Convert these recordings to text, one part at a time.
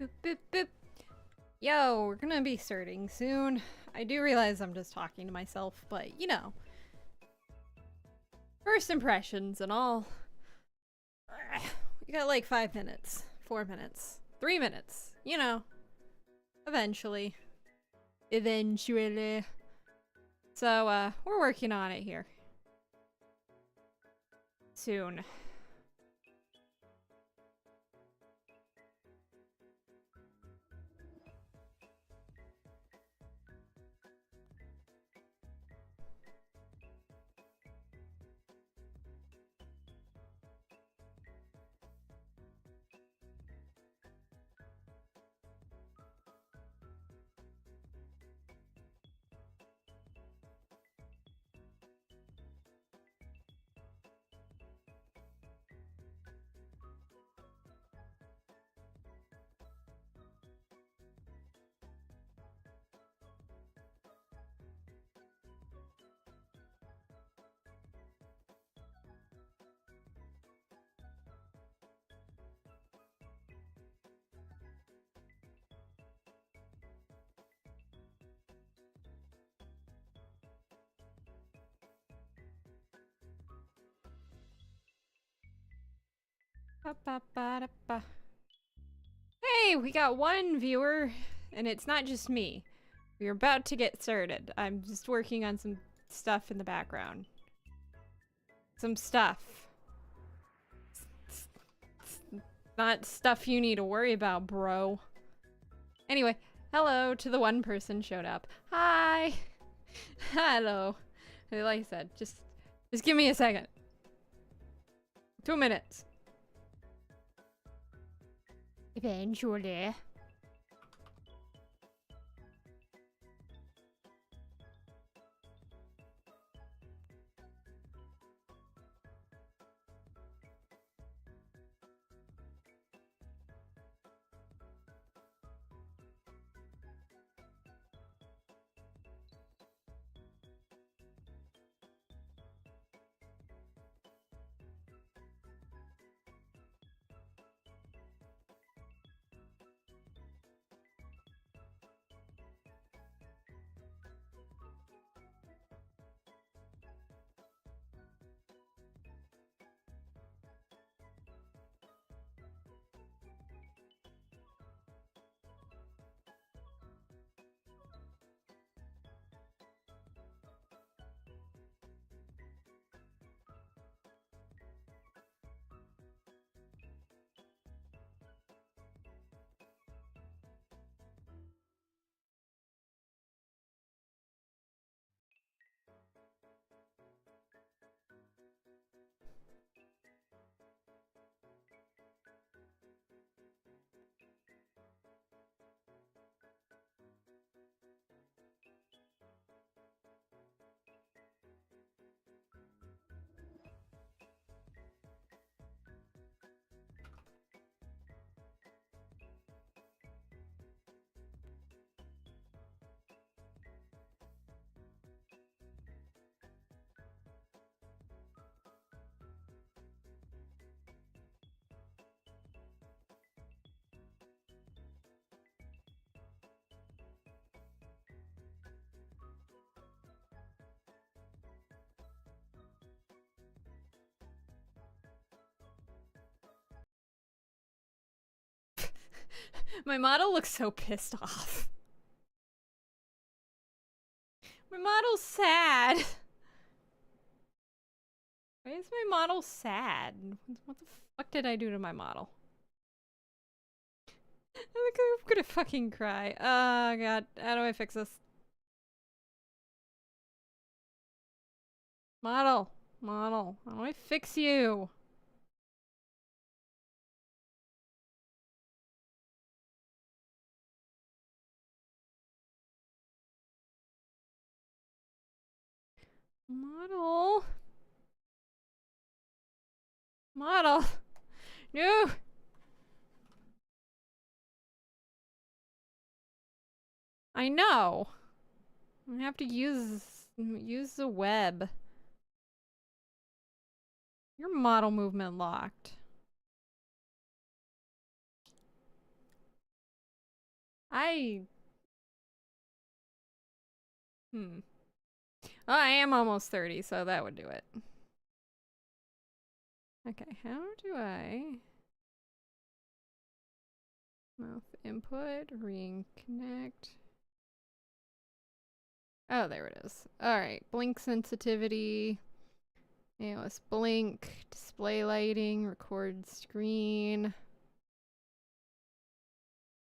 Boop, boop, boop. Yo, we're gonna be starting soon. I do realize I'm just talking to myself, but you know. First impressions and all. We got like 5 minutes, 4 minutes, 3 minutes, you know. Eventually. Eventually. So, we're working on it here. Soon. Ba-ba-ba-da-ba. Hey, we got one viewer, and it's not just me. We're about to get started. I'm just working on some stuff in the background. Some stuff. Not stuff you need to worry about, bro. Anyway, hello to the one person showed up. Hi! Hello. Like I said, just give me a second. 2 minutes. Eventually. My model looks so pissed off. My model's sad. Why is my model sad? What the fuck did I do to my model? I'm gonna fucking cry. Oh god, how do I fix this? Model. Model. How do I fix you? Model. Model. No. I know. I have to use the web. Your model movement locked. I... Well, I am almost 30, so that would do it. Okay, how do I... Mouth input, ring connect. Oh, there it is. Alright, blink sensitivity. AOS blink, display lighting, record screen.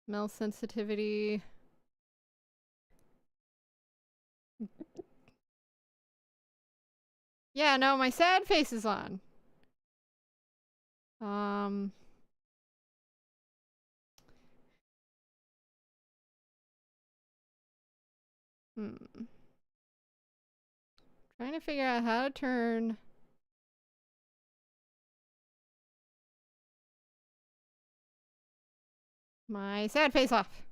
Smell sensitivity. Yeah, no, my sad face is on. Trying to figure out how to turn my sad face off.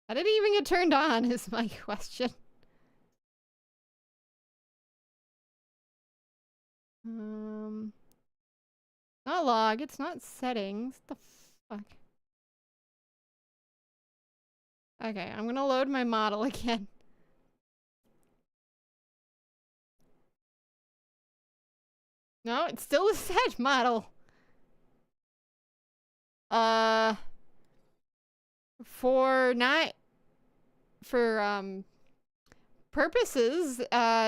How did it even get turned on is my question. Not log, it's not settings. What the fuck? Okay, I'm gonna load my model again. No, it's still a set model. For purposes,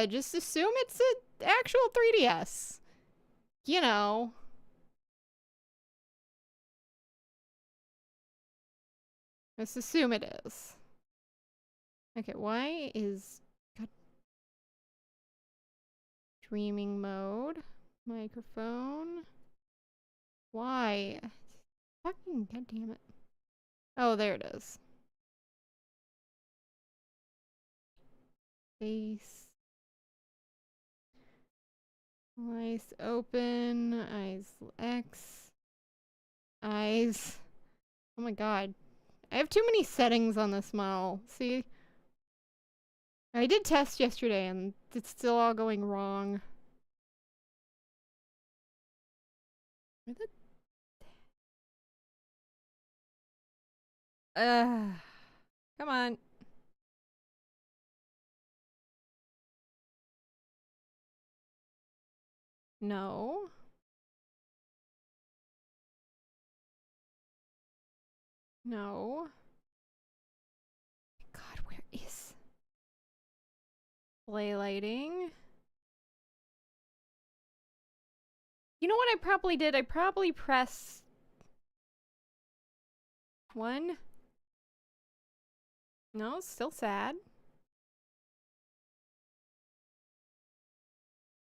just assume it's an actual 3DS. You know. Let's assume it is. Okay, why is... God. Streaming mode. Microphone. Why? Fucking goddamn it. Oh, there it is. Face. Eyes open. Eyes X. Eyes. Oh my god. I have too many settings on this model. See? I did test yesterday and it's still all going wrong. Where the... Come on. No. No. God, where is... Play lighting? You know what I probably did? I probably pressed... 1? No, still sad.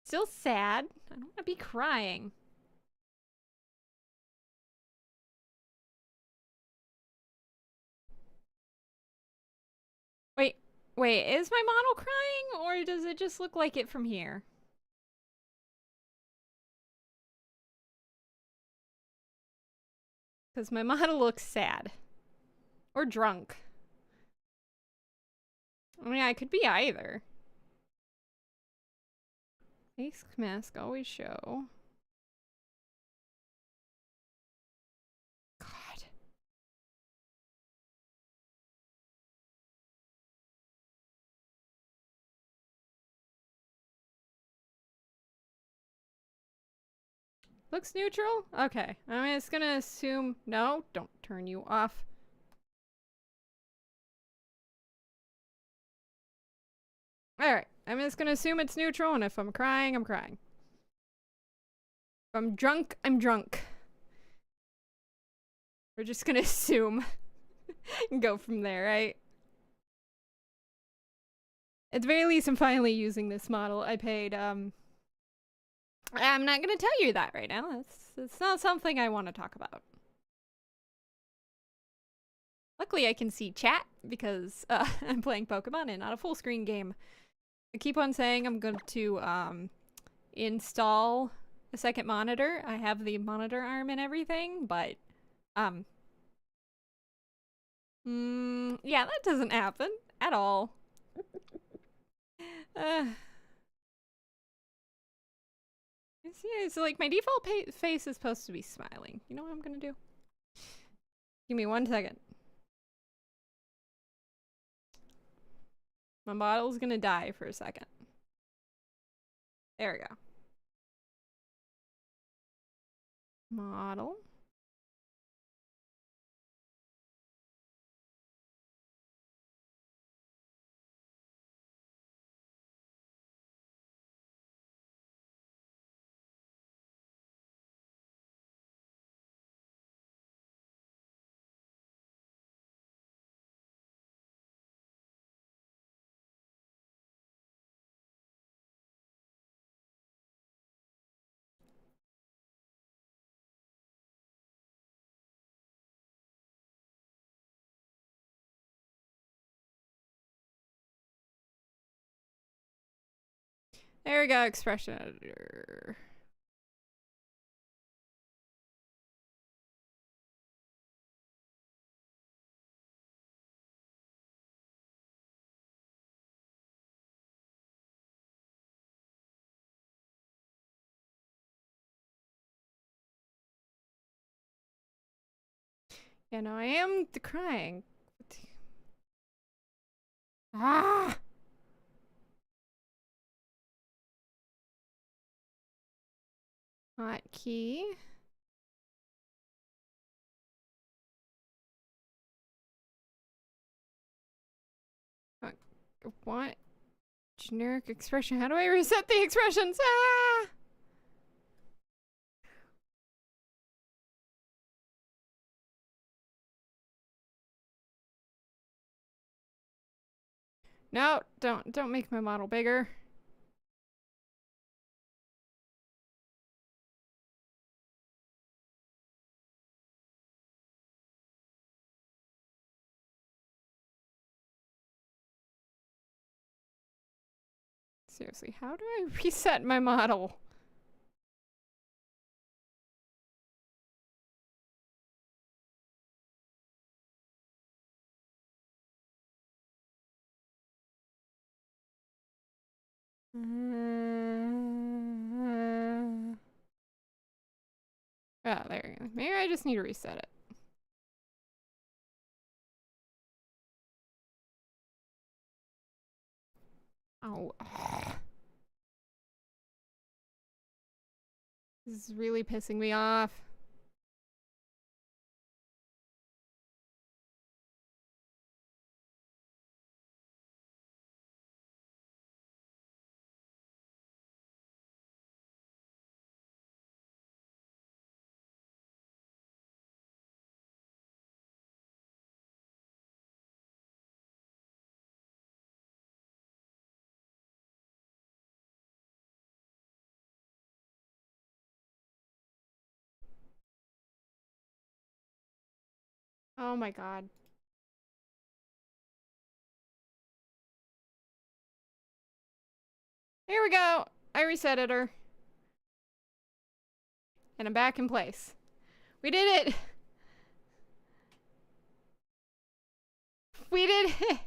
Still sad. I don't want to be crying. Wait, is my model crying, or does it just look like it from here? Because my model looks sad. Or drunk. I mean, I could be either. Face mask always show. God. Looks neutral? Okay. I'm just gonna assume... No, don't turn you off. Alright. I'm just gonna assume it's neutral, and if I'm crying, I'm crying. If I'm drunk, I'm drunk. We're just gonna assume. And go from there, right? At the very least, I'm finally using this model. I paid, I'm not gonna tell you that right now. It's not something I want to talk about. Luckily, I can see chat because I'm playing Pokemon and not a full screen game. I keep on saying I'm going to install a second monitor. I have the monitor arm and everything, but yeah, that doesn't happen at all. So like my default face is supposed to be smiling. You know what I'm gonna do? Give me 1 second. My model's gonna die for a second. There we go. Model. There we go, expression editor. Yeah, no, I am crying. Ah! Hotkey. What? Generic expression. How do I reset the expressions? Ah! No, don't make my model bigger. Seriously, how do I reset my model? Oh, there you go. Maybe I just need to reset it. Oh. This is really pissing me off. Oh my god. Here we go. I resetted her. And I'm back in place. We did it! We did it!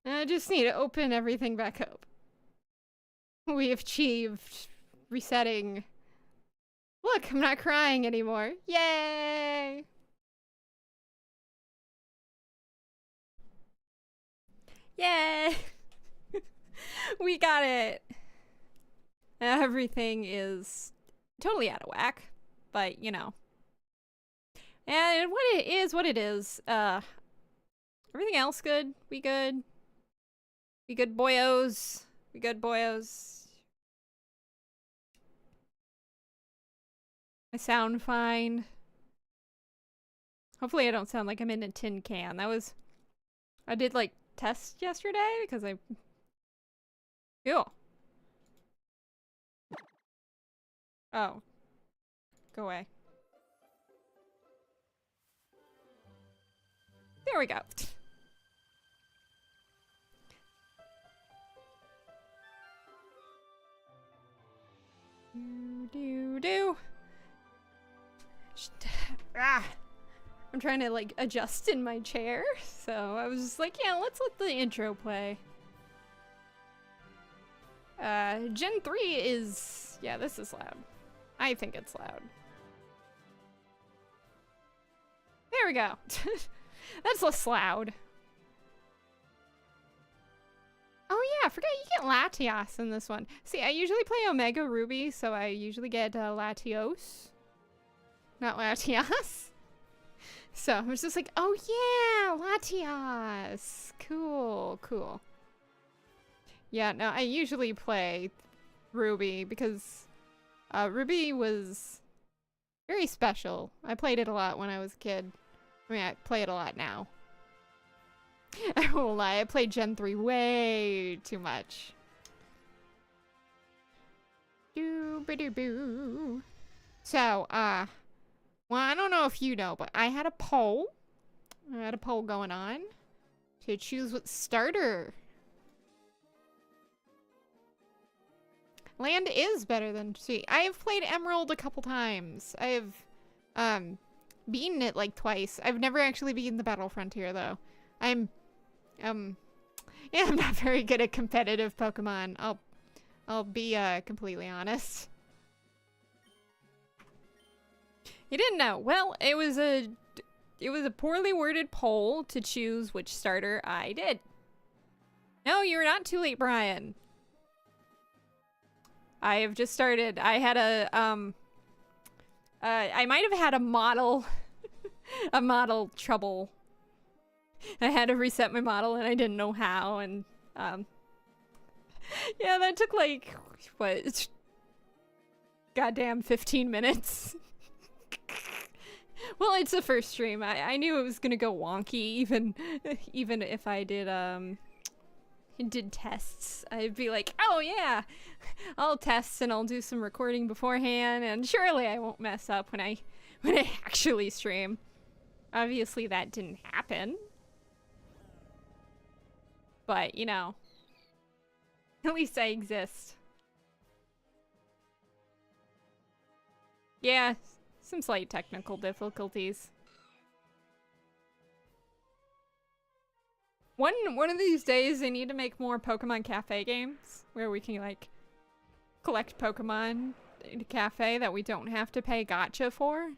I just need to open everything back up. We have achieved resetting. Look, I'm not crying anymore. Yay! Yay! We got it! Everything is totally out of whack, but you know. And what it is. Everything else good? We good? We good boyos? We good boyos? I sound fine. Hopefully I don't sound like I'm in a tin can. I did like tests yesterday because Ew. Oh. Go away. There we go. Do. I'm trying to like adjust in my chair, so I was just like, yeah, let's let the intro play. Gen 3 is, yeah, this is loud. I think it's loud. There we go. That's less loud. Oh yeah, I forgot you get Latios in this one. See, I usually play Omega Ruby, so I usually get Latios. Not Latios. So I was just like, oh yeah, Latios. Cool, cool. Yeah, no, I usually play Ruby because Ruby was very special. I played it a lot when I was a kid. I mean, I play it a lot now. I won't lie, I played Gen 3 way too much. Doo-ba-doo-boo. So, well, I don't know if you know, but I had a poll. I had a poll going on to choose what starter. Land is better than sea. I have played Emerald a couple times. I have, beaten it like twice. I've never actually beaten the Battle Frontier though. I'm not very good at competitive Pokemon. I'll be, completely honest. You didn't know. Well, it was a poorly worded poll to choose which starter I did. No, you're not too late, Brian. I have just started. I had a, I might have had a model, a model trouble. I had to reset my model and I didn't know how, and, yeah, that took like, what, goddamn 15 minutes. Well, it's the first stream. I knew it was gonna go wonky, even if I did tests. I'd be like, oh yeah, I'll test and I'll do some recording beforehand, and surely I won't mess up when I actually stream. Obviously that didn't happen. But, you know, at least I exist. Yeah, some slight technical difficulties. One of these days, they need to make more Pokemon Cafe games where we can, like, collect Pokemon in a cafe that we don't have to pay gacha for.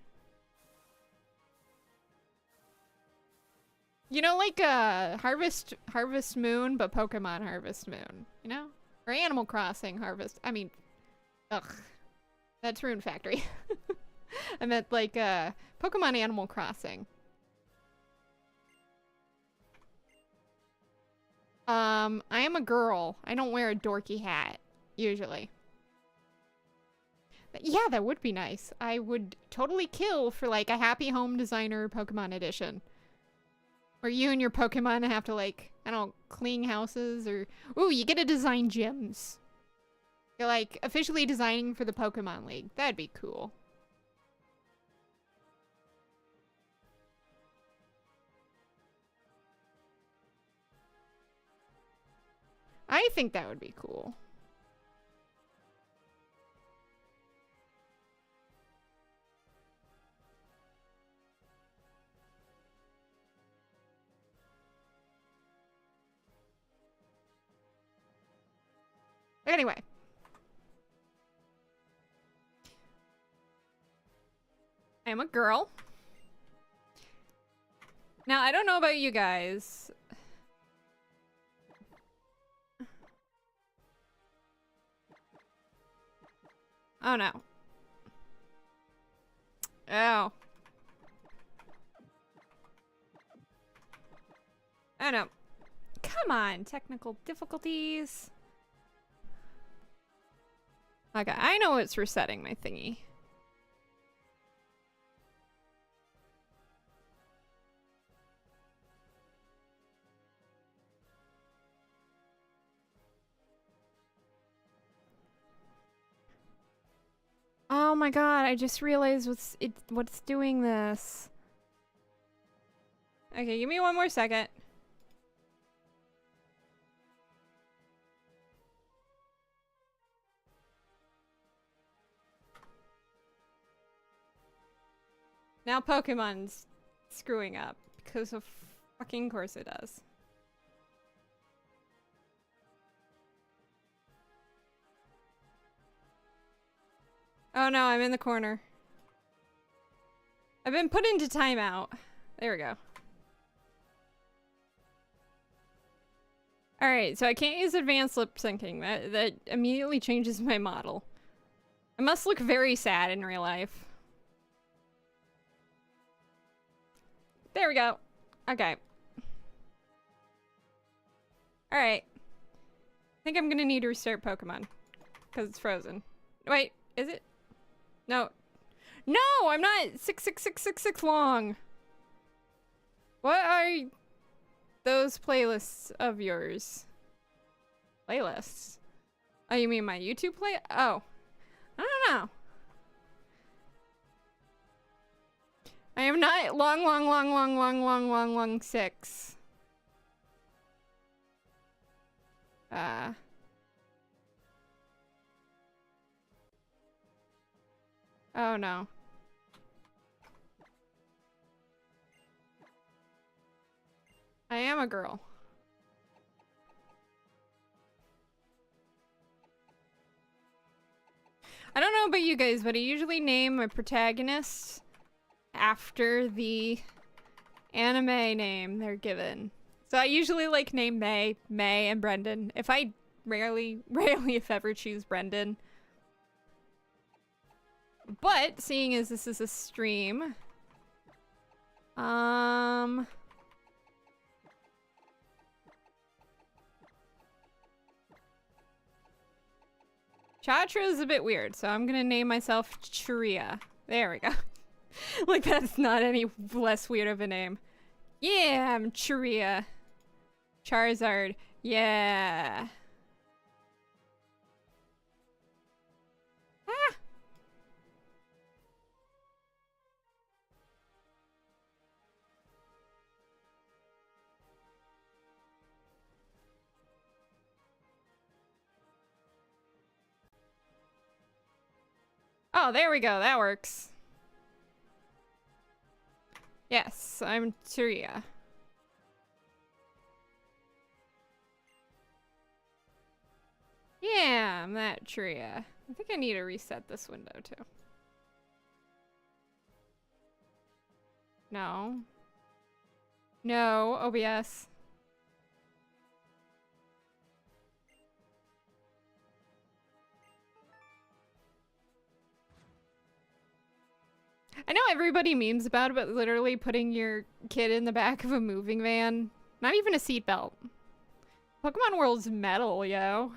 You know, like Harvest Moon, but Pokemon Harvest Moon, you know? Or Animal Crossing Harvest. I mean, ugh. That's Rune Factory. I meant like Pokemon Animal Crossing. I am a girl. I don't wear a dorky hat, usually. But yeah, that would be nice. I would totally kill for like a Happy Home Designer Pokemon edition. Where you and your Pokemon have to, like, I don't know, clean houses or... Ooh, you get to design gyms. You're, like, officially designing for the Pokemon League. That'd be cool. I think that would be cool. Anyway. I'm a girl. Now, I don't know about you guys. Oh no. Oh. Oh no. Come on, technical difficulties. Okay, I know it's resetting my thingy. Oh my god, I just realized what's doing this. Okay, give me one more second. Now Pokemon's screwing up because of fucking course it does. Oh no, I'm in the corner. I've been put into timeout. There we go. Alright, so I can't use advanced lip syncing. That immediately changes my model. I must look very sad in real life. There we go. Okay. Alright. I think I'm gonna need to restart Pokemon. Because it's frozen. Wait, is it? No. No! I'm not 66666 long! What are those playlists of yours? Playlists? Oh, you mean my YouTube play? Oh. I don't know. I am not long 6. Oh no. I am a girl. I don't know about you guys, but I usually name my protagonists after the anime name they're given. So I usually like name May, and Brendan. If I rarely if ever choose Brendan. But seeing as this is a stream, Chatra is a bit weird, so I'm gonna name myself Churia. There we go. Like that's not any less weird of a name. Yeah, I'm Churia. Charizard. Yeah. Ah. Oh, there we go. That works. Yes, I'm Churia. Yeah, I'm that Churia. I think I need to reset this window too. No. No, OBS. I know everybody memes about it, but literally putting your kid in the back of a moving van. Not even a seatbelt. Pokemon World's metal, yo.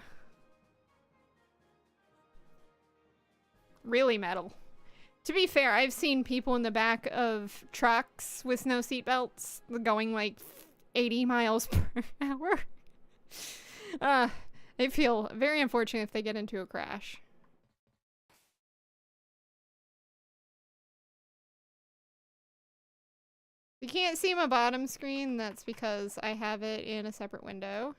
Really metal. To be fair, I've seen people in the back of trucks with no seatbelts going like 80 miles per hour. I feel very unfortunate if they get into a crash. You can't see my bottom screen, that's because I have it in a separate window.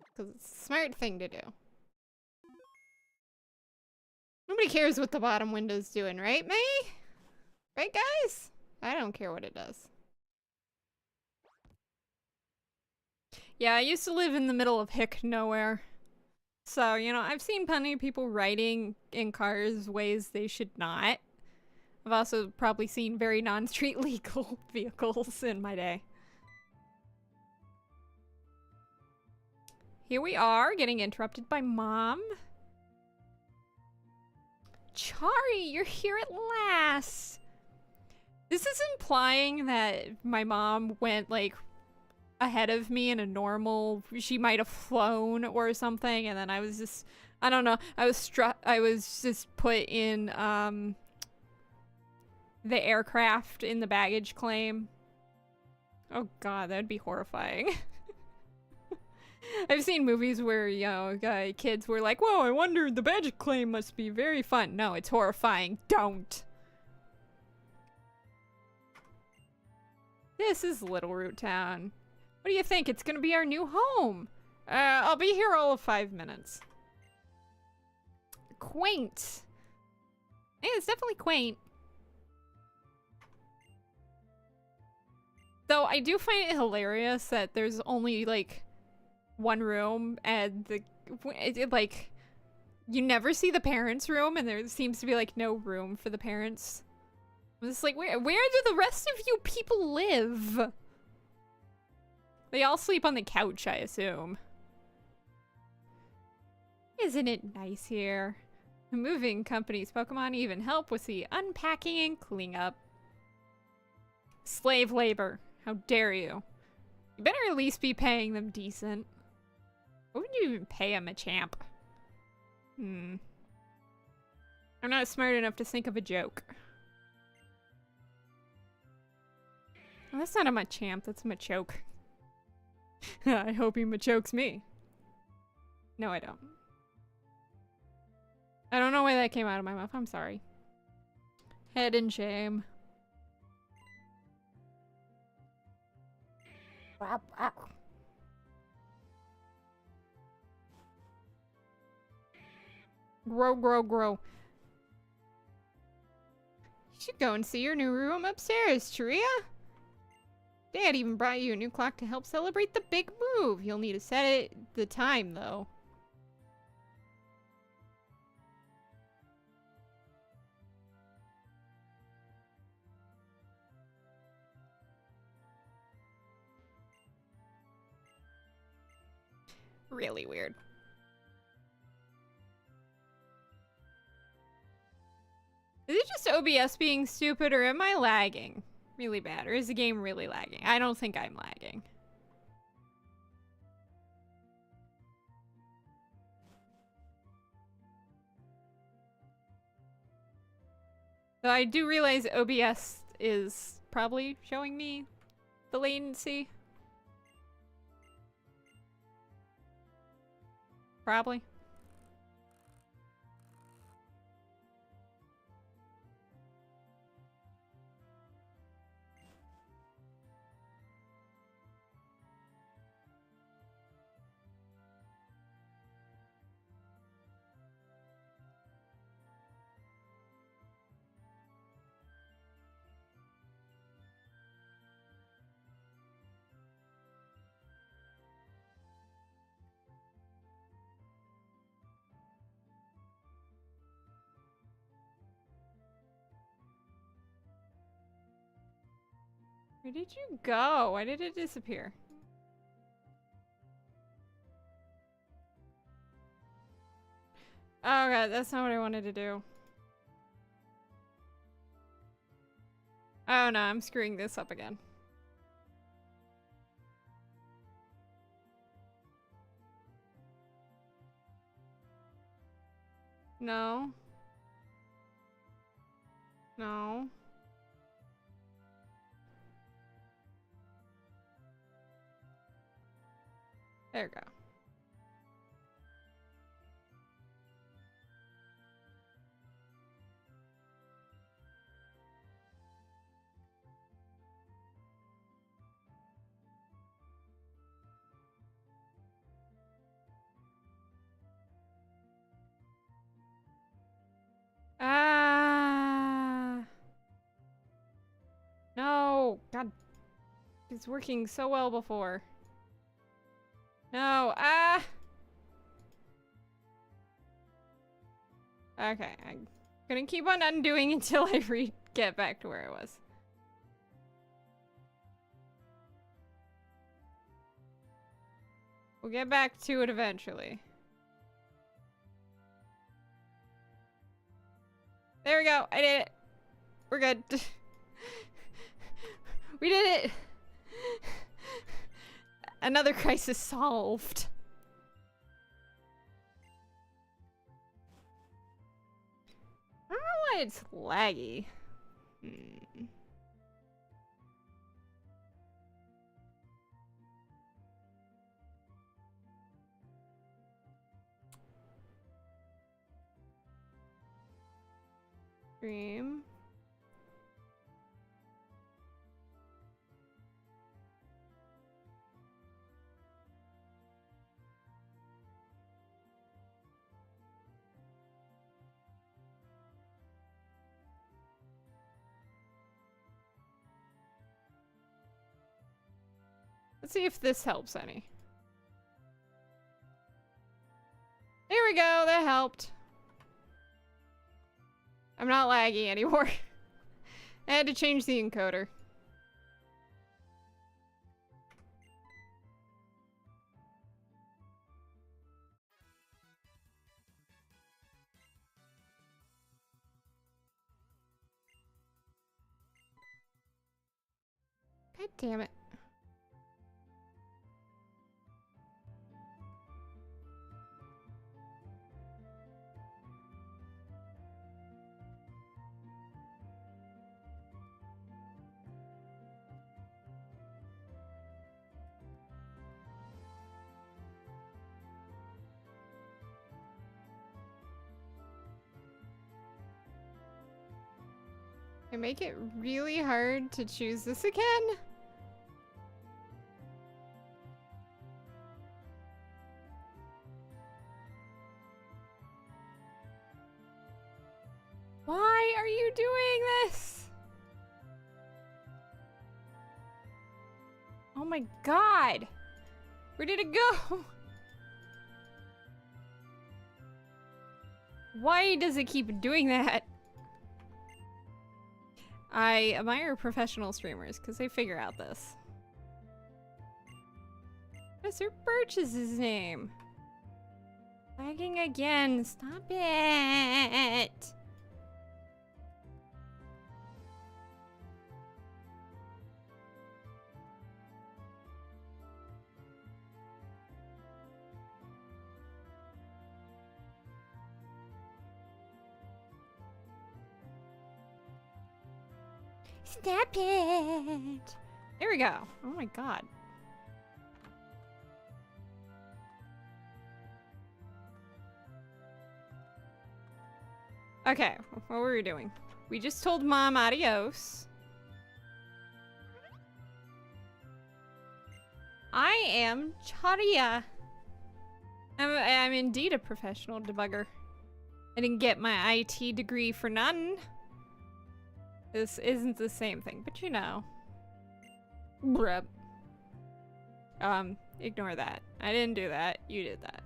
Because it's a smart thing to do. Nobody cares what the bottom window's doing, right, May? Right, guys? I don't care what it does. Yeah, I used to live in the middle of hick nowhere. So, you know, I've seen plenty of people riding in cars ways they should not. I've also probably seen very non-street legal vehicles in my day. Here we are, getting interrupted by Mom. Chari, you're here at last! This is implying that my mom went, like, ahead of me in a normal, she might have flown or something, and then I was just, I don't know, I was just put in the aircraft in the baggage claim. Oh god, that'd be horrifying. I've seen movies where, you know, kids were like, whoa, I wonder, the baggage claim must be very fun. No, it's horrifying. Don't. This is Little Root Town. What do you think? It's gonna be our new home. I'll be here all of 5 minutes. Quaint. Yeah, it's definitely quaint. Though I do find it hilarious that there's only like one room and like you never see the parents' room and there seems to be like no room for the parents. I'm just like, where do the rest of you people live? They all sleep on the couch, I assume. Isn't it nice here? The moving company's Pokemon even help with the unpacking and cleaning up. Slave labor. How dare you? You better at least be paying them decent. What would you even pay a Machamp? I'm not smart enough to think of a joke. Well, that's not a Machamp, that's a Machoke. I hope he Machokes me. No, I don't. I don't know why that came out of my mouth. I'm sorry. Head in shame. Grow, grow, grow. You should go and see your new room upstairs, Chiria. Dad even brought you a new clock to help celebrate the big move. You'll need to set it the time, though. Really weird. Is it just OBS being stupid, or am I lagging really bad? Or is the game really lagging? I don't think I'm lagging. Though I do realize OBS is probably showing me the latency. Probably. Where did you go? Why did it disappear? Oh god, that's not what I wanted to do. Oh no, I'm screwing this up again. No. No. There we go. Ah. No. God. It's working so well before. No. Ah. Okay. I'm gonna keep on undoing until I get back to where I was. We'll get back to it eventually. There we go. I did it. We're good. We did it. Another crisis solved. I don't know why it's laggy. Stream. Let's see if this helps any. There we go, that helped. I'm not laggy anymore. I had to change the encoder. God damn it. I make it really hard to choose this again. Why are you doing this? Oh my god. Where did it go? Why does it keep doing that? I admire professional streamers because they figure out this. Mr. Birch is his name. Lagging again. Stop it. Stop it! There we go. Oh my god. Okay, what were we doing? We just told Mom adios. I am Charia. I'm indeed a professional debugger. I didn't get my IT degree for none. This isn't the same thing, but you know. Bruh. Ignore that. I didn't do that. You did that.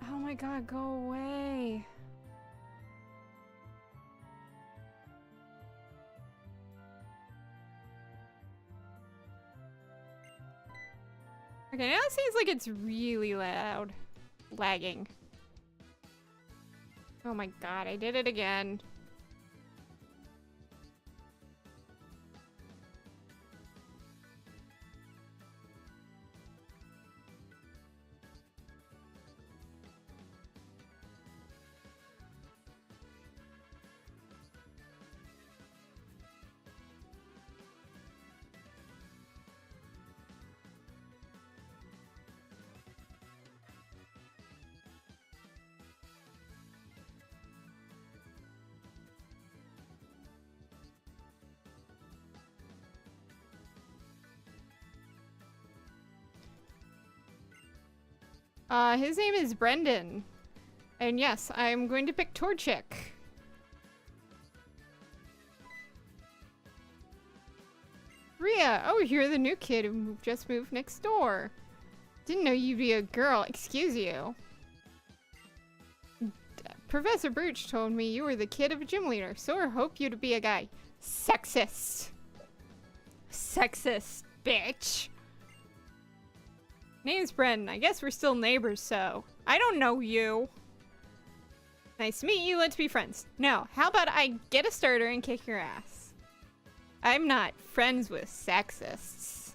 Oh my god, go away. Okay, now it seems like it's really loud. Lagging. Oh my god, I did it again. His name is Brendan. And yes, I'm going to pick Torchic. Rhea! Oh, you're the new kid who just moved next door. Didn't know you'd be a girl. Excuse you. Professor Brooch told me you were the kid of a gym leader, so I hope you to be a guy. Sexist. Sexist, bitch. Name's Brendan. I guess we're still neighbors, so... I don't know you. Nice to meet you. Let's be friends. No, how about I get a starter and kick your ass? I'm not friends with sexists.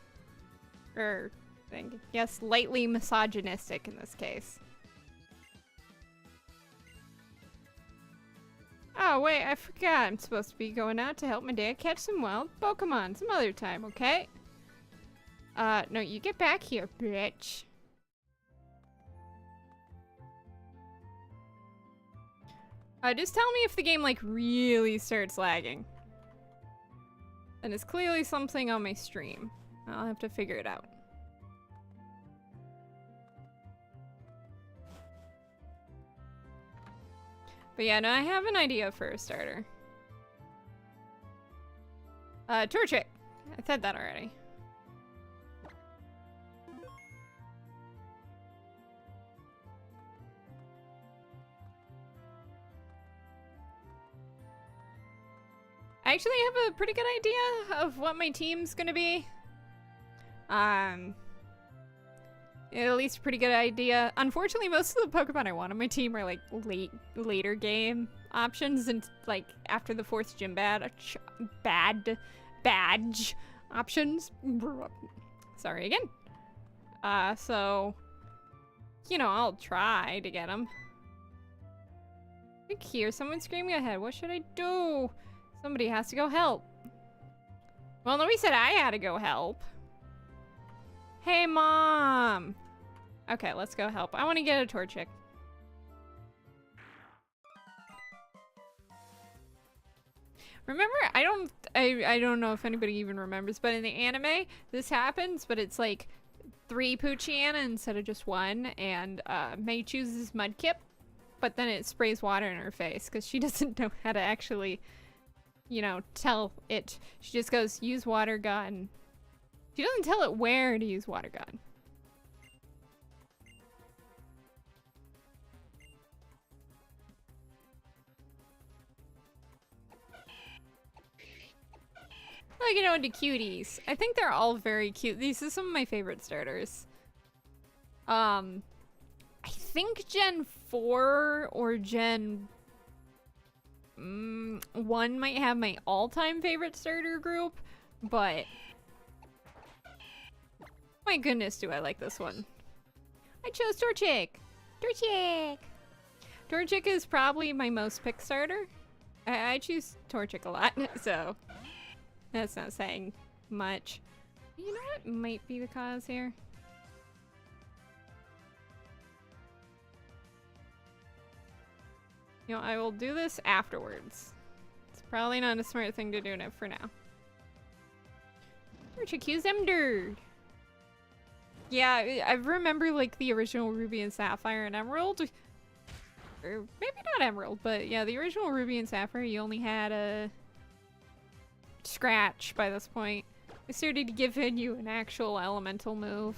Or, I guess, lightly misogynistic in this case. Oh, wait, I forgot. I'm supposed to be going out to help my dad catch some wild Pokemon some other time, okay? No, you get back here, bitch. Just tell me if the game, like, really starts lagging. And it's clearly something on my stream. I'll have to figure it out. But yeah, no, I have an idea for a starter. Torchic. I said that already. I actually have a pretty good idea of what my team's gonna be. At least a pretty good idea. Unfortunately, most of the Pokemon I want on my team are like later game options and like after the 4th gym badge options. Sorry again. So, you know, I'll try to get them. I can hear someone screaming ahead. What should I do? Somebody has to go help. Well, nobody said I had to go help. Hey, Mom! Okay, let's go help. I want to get a Torchic. Remember, I don't know if anybody even remembers, but in the anime, this happens, but it's like 3 Poochyena instead of just 1, and May chooses Mudkip, but then it sprays water in her face, because she doesn't know how to actually, you know, tell it. She just goes, use water gun. She doesn't tell it where to use water gun. Like, you know, into cuties. I think they're all very cute. These are some of my favorite starters. I think Gen 4 or Gen 1 might have my all-time favorite starter group, but my goodness, do I like this one. I chose Torchic! Torchic! Torchic is probably my most picked starter. I choose Torchic a lot, so that's not saying much. You know what might be the cause here? You know, I will do this afterwards. It's probably not a smart thing to do for now. Torchic, use Emder! Yeah, I remember like the original Ruby and Sapphire and Emerald. Or maybe not Emerald, but yeah, the original Ruby and Sapphire, you only had a Scratch by this point. I started to give you an actual elemental move.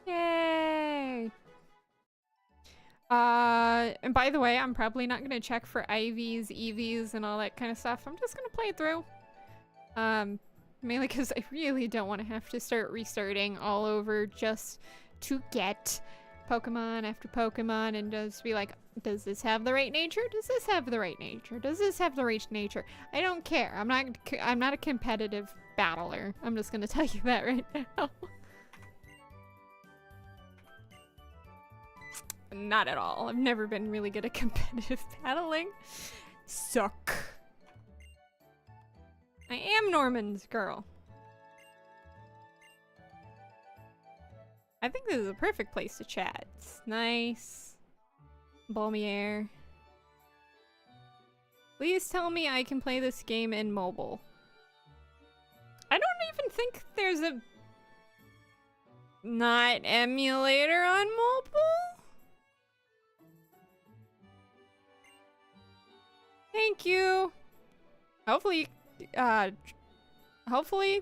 Yay! And by the way, I'm probably not gonna check for IVs, EVs, and all that kind of stuff. I'm just gonna play it through. Mainly because I really don't want to have to start restarting all over just to get Pokemon after Pokemon and just be like, does this have the right nature? Does this have the right nature? Does this have the right nature? I don't care. I'm not a competitive battler. I'm just gonna tell you that right now. Not at all. I've never been really good at competitive battling. Suck. I am Norman's girl. I think this is a perfect place to chat. It's nice. Balmy air. Please tell me I can play this game in mobile. I don't even think there's a not emulator on mobile. Thank you. Hopefully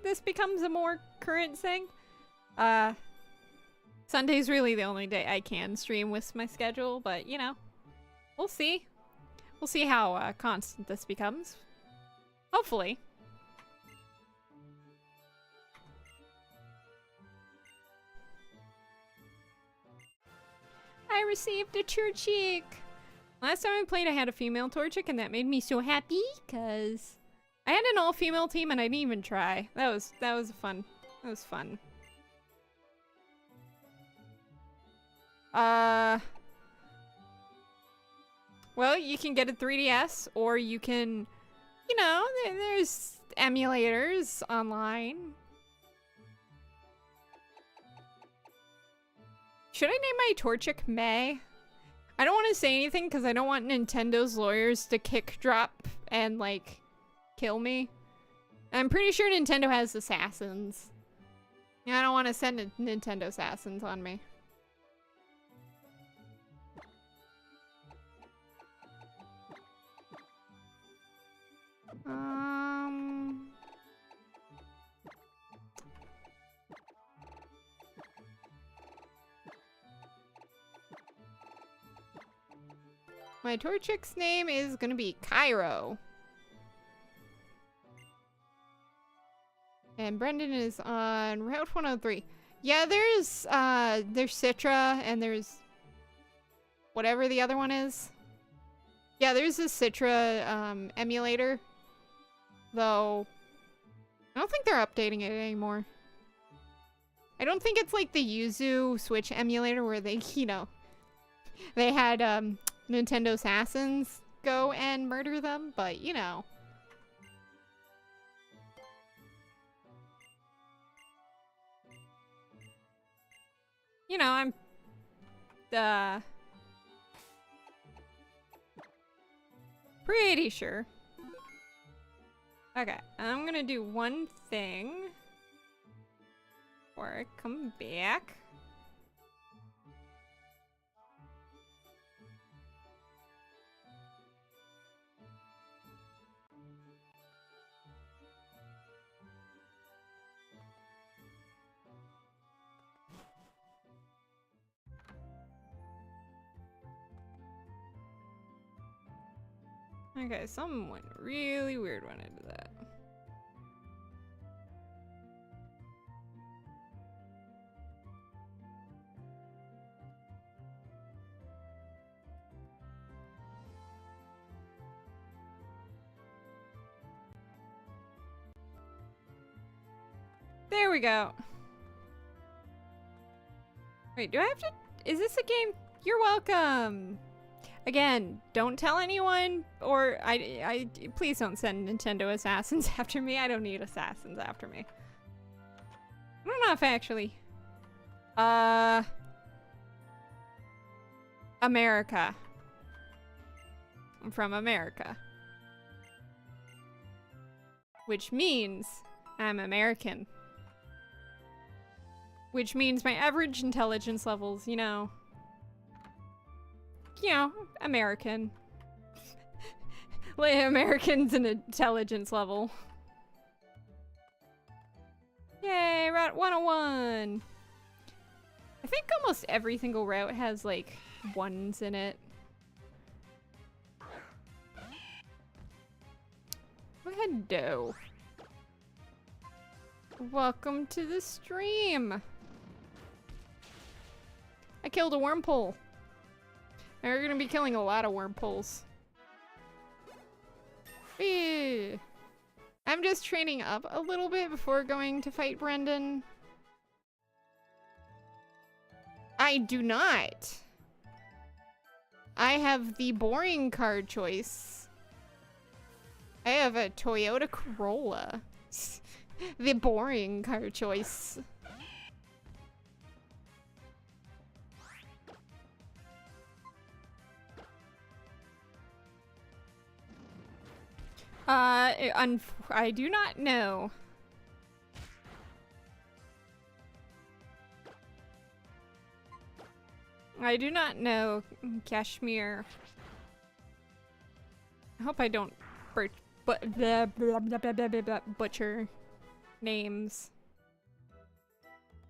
this becomes a more current thing. Sunday's really the only day I can stream with my schedule, but you know, we'll see. We'll see how constant this becomes. Hopefully. I received a Torchic! Last time I played I had a female Torchic and that made me so happy, cause I had an all-female team and I didn't even try. That was fun. That was fun. Well, you can get a 3DS, or you can, you know, there's emulators online. Should I name my Torchic May? I don't want to say anything because I don't want Nintendo's lawyers to kick drop and, like, kill me. I'm pretty sure Nintendo has assassins. Yeah, I don't want to send Nintendo assassins on me. My Torchic's name is gonna be Cairo. And Brendan is on Route 103. Yeah, there's Citra and there's whatever the other one is. Yeah, there's a Citra emulator. Though I don't think they're updating it anymore. I don't think it's like the Yuzu Switch emulator where they, you know, they had Nintendo assassins go and murder them, but you know. You know, I'm pretty sure. Okay, I'm gonna do one thing before I come back. Okay, someone really weird went into that. There we go. Wait, do I have to? Is this a game? You're welcome. Again, don't tell anyone, or I please don't send Nintendo assassins after me. I don't need assassins after me. I don't know if actually. America. I'm from America. Which means I'm American. Which means my average intelligence levels, you know, American. Like Americans in intelligence level. Yay, Route 101! I think almost every single route has, like, ones in it. Hello. Welcome to the stream! I killed a wormpole. And we're gonna be killing a lot of wormpoles. Eee. I'm just training up a little bit before going to fight Brendan. I do not. I have the boring car choice. I have a Toyota Corolla. The boring car choice. I do not know. I do not know Kashmir. I hope I don't butcher names.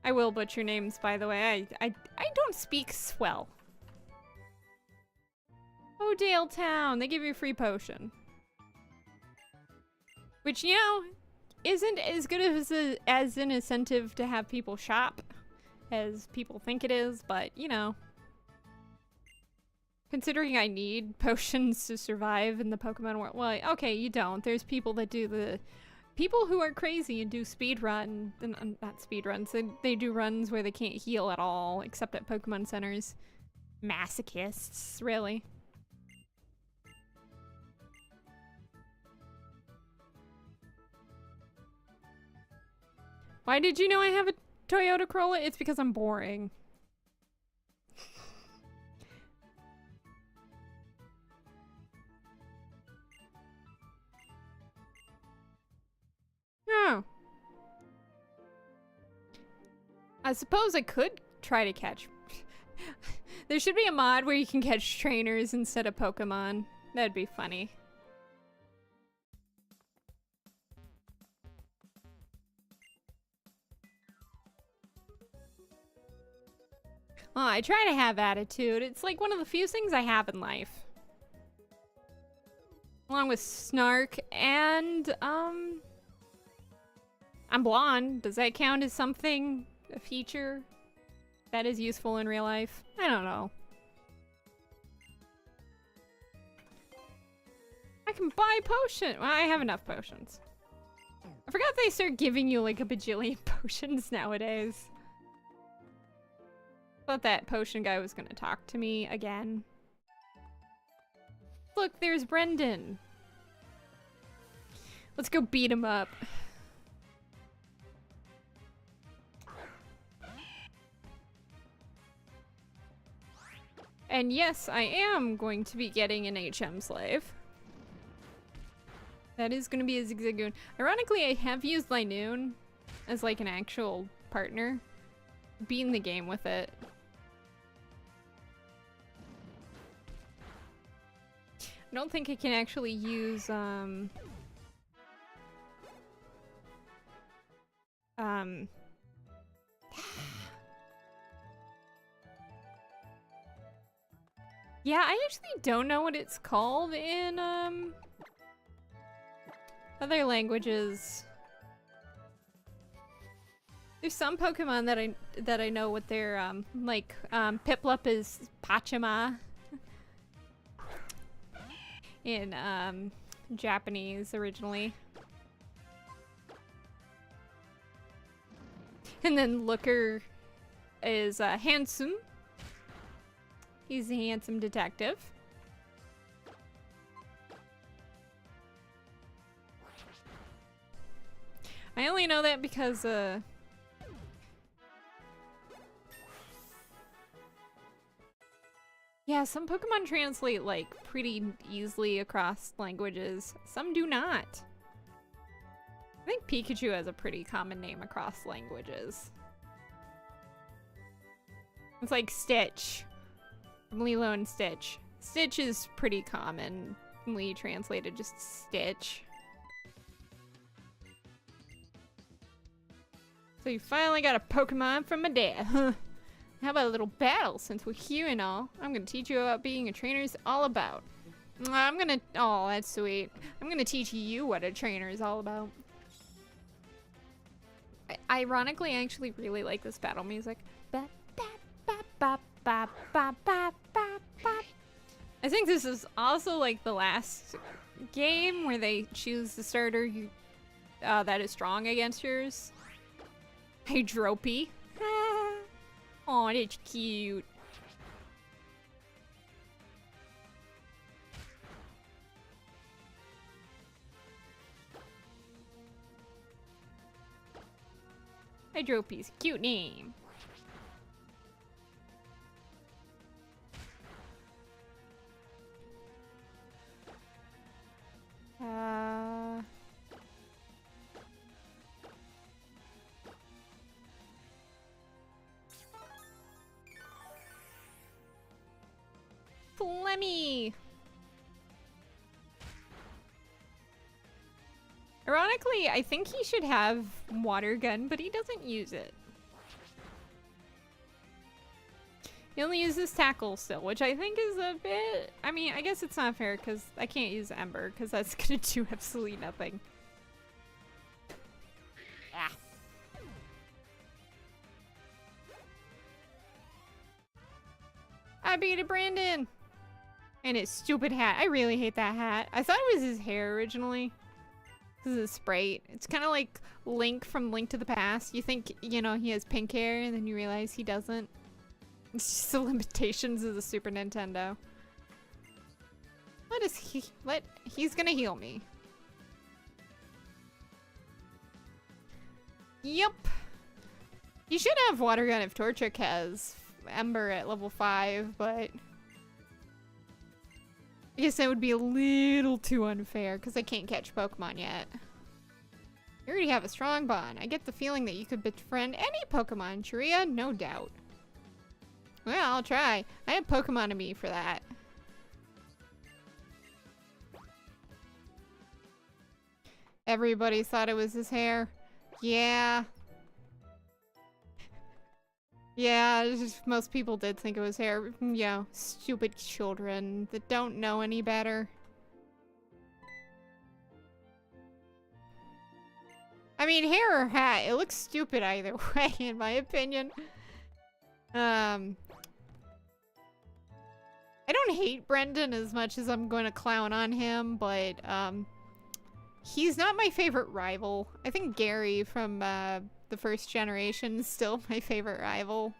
I will butcher names, by the way. I don't speak swell. Oh, Dale Town. They give you a free potion. Which, you know, isn't as good as an incentive to have people shop as people think it is, but, you know. Considering I need potions to survive in the Pokemon world. Well, okay, you don't. There's people that do the... People who are crazy and do speedrun... Not speedruns. They do runs where they can't heal at all, except at Pokemon centers. Masochists, really. Why did you know I have a Toyota Corolla? It's because I'm boring. Oh. I suppose I could try to catch... There should be a mod where you can catch trainers instead of Pokemon. That'd be funny. Well, I try to have attitude. It's like one of the few things I have in life. Along with snark and, I'm blonde. Does that count as something? A feature that is useful in real life? I don't know. I can buy potion. Well, I have enough potions. I forgot they start giving you like a bajillion potions nowadays. Thought that potion guy was gonna talk to me again. Look, there's Brendan. Let's go beat him up. And yes, I am going to be getting an HM slave. That is going to be a Zigzagoon. Ironically, I have used Linoon as like an actual partner. Beating the game with it. I don't think I can actually use, yeah, I actually don't know what it's called in, other languages. There's some Pokemon that I know what they're, like, Piplup is Pachima. In, Japanese originally. And then Looker is, handsome. He's a handsome detective. I only know that because, yeah, some Pokemon translate, like, pretty easily across languages. Some do not. I think Pikachu has a pretty common name across languages. It's like Stitch. From Lilo and Stitch. Stitch is pretty commonly translated just Stitch. So you finally got a Pokemon from my dad, huh? How about a little battle since we're here and all? I'm gonna teach you about being a trainer is all about. Oh, that's sweet. I'm gonna teach you what a trainer is all about. Ironically, I actually really like this battle music. I think this is also like the last game where they choose the starter who, that is strong against yours. Hydropy. Oh, that's cute. Hydropy's a cute name. Flemmy! Ironically, I think he should have water gun, but he doesn't use it. He only uses tackle still, which I think is a bit... I mean, I guess it's not fair because I can't use Ember because that's gonna do absolutely nothing. Ah. I beat a Brandon! And his stupid hat. I really hate that hat. I thought it was his hair originally. This is a Sprite. It's kind of like Link from Link to the Past. You think, you know, he has pink hair and then you realize he doesn't. It's just the limitations of the Super Nintendo. He's gonna heal me. Yep. You should have Water Gun if Torchic has Ember at level 5, but I guess that would be a little too unfair because I can't catch Pokemon yet. You already have a strong bond. I get the feeling that you could befriend any Pokemon, Chiria, no doubt. Well, I'll try. I have Pokemon to me for that. Everybody thought it was his hair. Yeah. Yeah, it's just, most people did think it was hair. Yeah, stupid children that don't know any better. I mean, hair or hat, it looks stupid either way, in my opinion. I don't hate Brendan as much as I'm going to clown on him, but, he's not my favorite rival. I think Gary from, the first generation is still my favorite rival.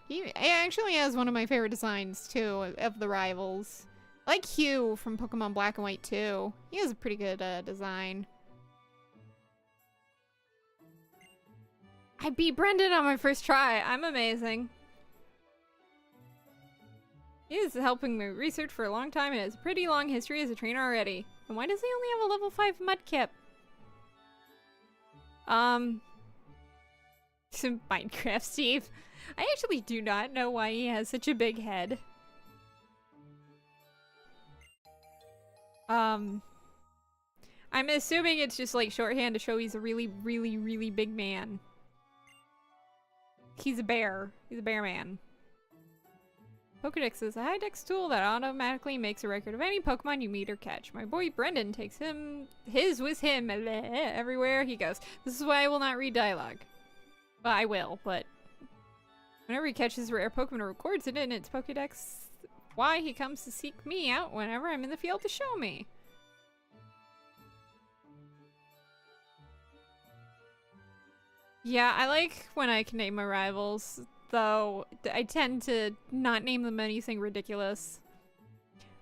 He actually has one of my favorite designs, too, of the rivals. I like Hugh from Pokemon Black and White, too. He has a pretty good, design. I beat Brendan on my first try. I'm amazing. He is helping me research for a long time and has a pretty long history as a trainer already. And why does he only have a level 5 Mudkip? Some Minecraft Steve. I actually do not know why he has such a big head. I'm assuming it's just like shorthand to show he's a really, really, really big man. He's a bear. He's a bear man. Pokedex is a high-dex tool that automatically makes a record of any Pokemon you meet or catch. My boy Brendan takes his with him everywhere he goes. This is why I will not read dialogue. Well, I will, but whenever he catches a rare Pokemon or records it in its Pokedex, why he comes to seek me out whenever I'm in the field to show me. Yeah, I like when I can name my rivals, though I tend to not name them anything ridiculous.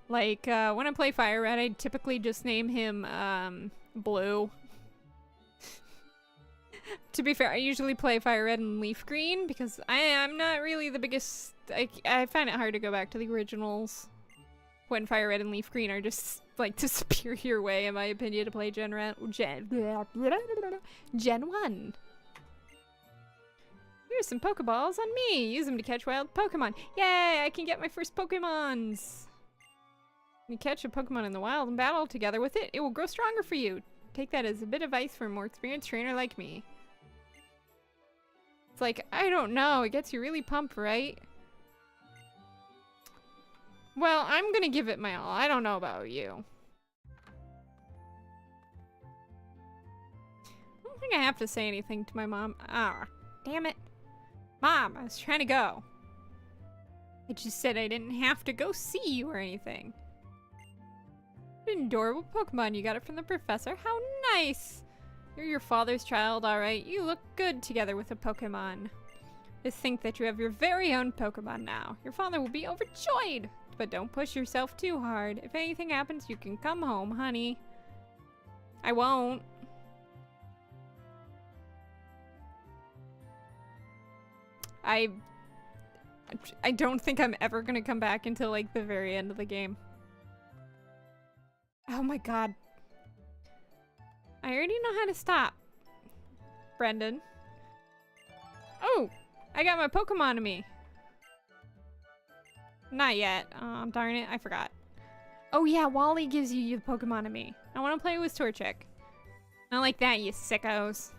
Like, when I play Fire Red, I typically just name him, Blue. To be fair, I usually play Fire Red and Leaf Green, because I'm not really the biggest... I find it hard to go back to the originals when Fire Red and Leaf Green are just, like, the superior way, in my opinion, to play Gen 1. Here's some Pokeballs on me! Use them to catch wild Pokemon! Yay! I can get my first Pokemons! When you catch a Pokemon in the wild and battle together with it, it will grow stronger for you! Take that as a bit of advice for a more experienced trainer like me. It's like, I don't know, it gets you really pumped, right? Well, I'm gonna give it my all. I don't know about you. I don't think I have to say anything to my mom. Ah, damn it. Mom, I was trying to go. I just said I didn't have to go see you or anything. What an adorable Pokemon. You got it from the professor. How nice! You're your father's child, alright. You look good together with a Pokemon. Just think that you have your very own Pokemon now. Your father will be overjoyed! But don't push yourself too hard. If anything happens, you can come home, honey. I won't. I don't think I'm ever gonna come back until, like, the very end of the game. Oh my god. I already know how to stop. Brendan. Oh! I got my Pokemon. Not yet. Oh, darn it. I forgot. Oh yeah, Wally gives you the Pokemon. I want to play with Torchic. Not like that, you sickos.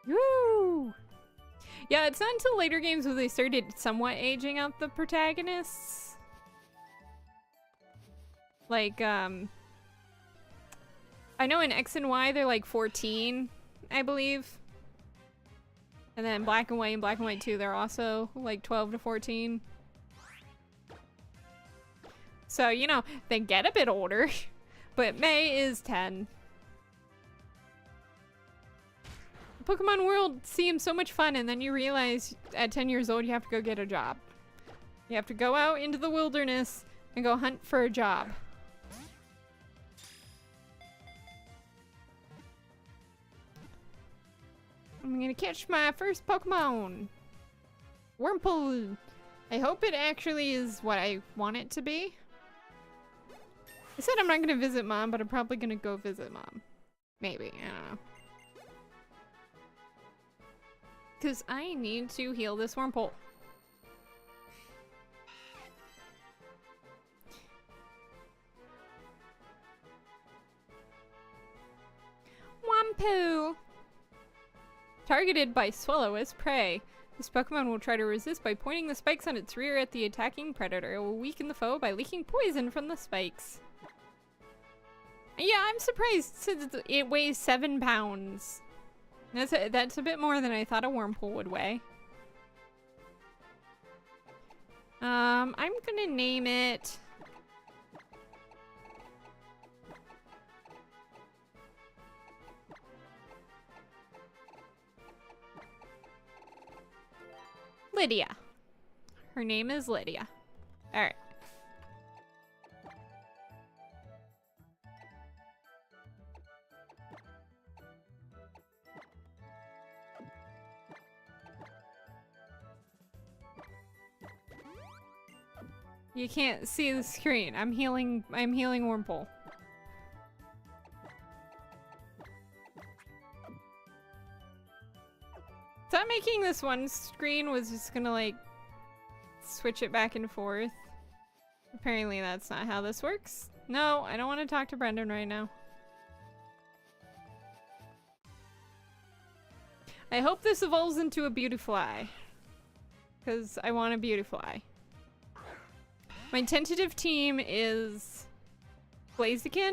Woo! Yeah, it's not until later games where they started somewhat aging out the protagonists. Like, I know in X and Y they're like 14, I believe. And then Black and White and Black and White 2, they're also like 12 to 14. So, you know, they get a bit older, but May is 10. Pokemon World seems so much fun, and then you realize at 10 years old you have to go get a job. You have to go out into the wilderness and go hunt for a job. I'm gonna catch my first Pokemon! Wurmple! I hope it actually is what I want it to be. I said I'm not gonna visit Mom, but I'm probably gonna go visit Mom. Maybe, I don't know. Because I need to heal this Wurmple. Wumpu! Targeted by Swallow as prey. This Pokemon will try to resist by pointing the spikes on its rear at the attacking predator. It will weaken the foe by leaking poison from the spikes. Yeah, I'm surprised since it weighs 7 pounds. That's a bit more than I thought a Wurmple would weigh. I'm gonna name it... Lydia. Her name is Lydia. Alright. You can't see the screen. I'm healing Wurmple. Thought making this one screen was just gonna like switch it back and forth. Apparently that's not how this works. No, I don't want to talk to Brendan right now. I hope this evolves into a Beautifly. Because I want a Beautifly. My tentative team is Blaziken,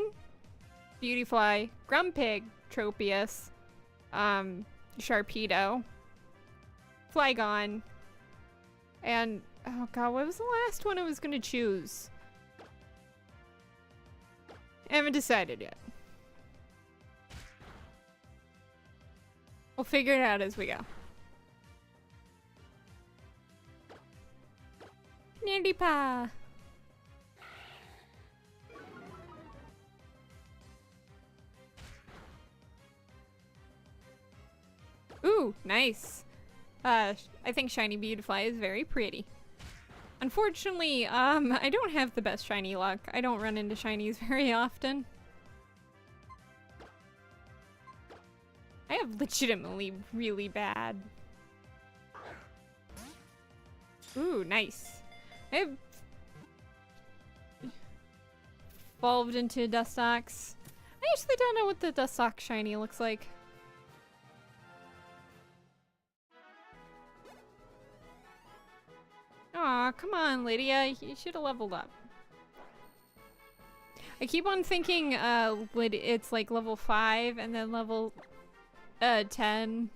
Beautifly, Grumpig, Tropius, Sharpedo, Flygon, and oh god, what was the last one I was gonna choose? I haven't decided yet. We'll figure it out as we go. Nerdy-pa! Ooh, nice. I think Shiny Beautifly is very pretty. Unfortunately, I don't have the best shiny luck. I don't run into shinies very often. I have legitimately really bad. Ooh, nice. I have evolved into Dustox. I actually don't know what the Dustox shiny looks like. Aw, come on, Lydia. You should have leveled up. I keep on thinking it's like level 5 and then level 10.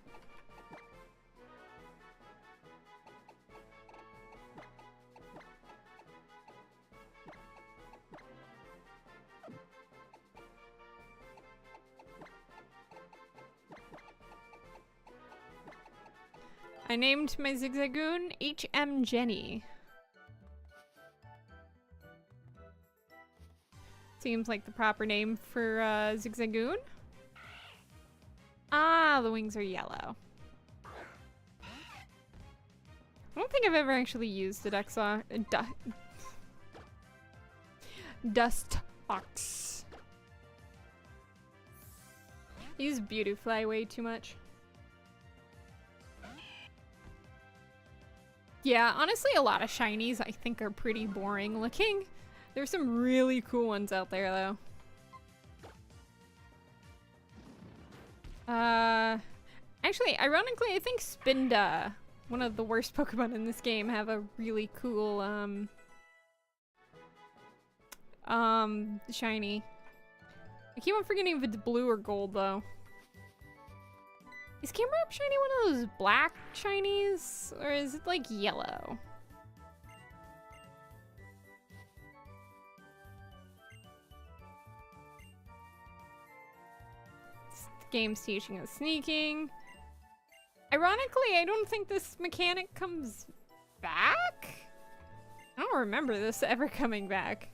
I named my Zigzagoon HM Jenny. Seems like the proper name for Zigzagoon. Ah, the wings are yellow. I don't think I've ever actually used a Dustox. I use Beautifly way too much. Yeah, honestly, a lot of shinies I think are pretty boring looking. There's some really cool ones out there, though. Actually, ironically, I think Spinda, one of the worst Pokemon in this game, have a really cool, shiny. I keep on forgetting if it's blue or gold, though. Is Camerupt Shiny one of those black shinies? Or is it like yellow? This game's teaching us sneaking. Ironically, I don't think this mechanic comes back? I don't remember this ever coming back.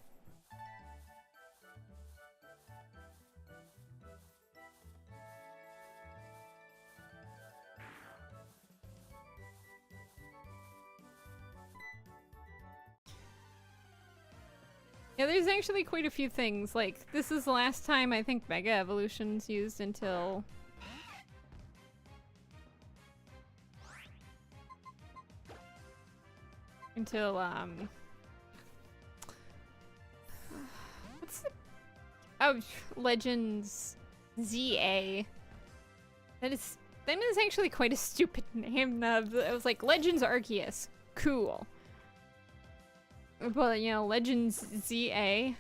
Yeah, there's actually quite a few things. Like, this is the last time I think Mega Evolution's used until... what's the... oh, Legends ZA. That is actually quite a stupid name. It was like Legends Arceus. Cool. But, you know, Legends ZA.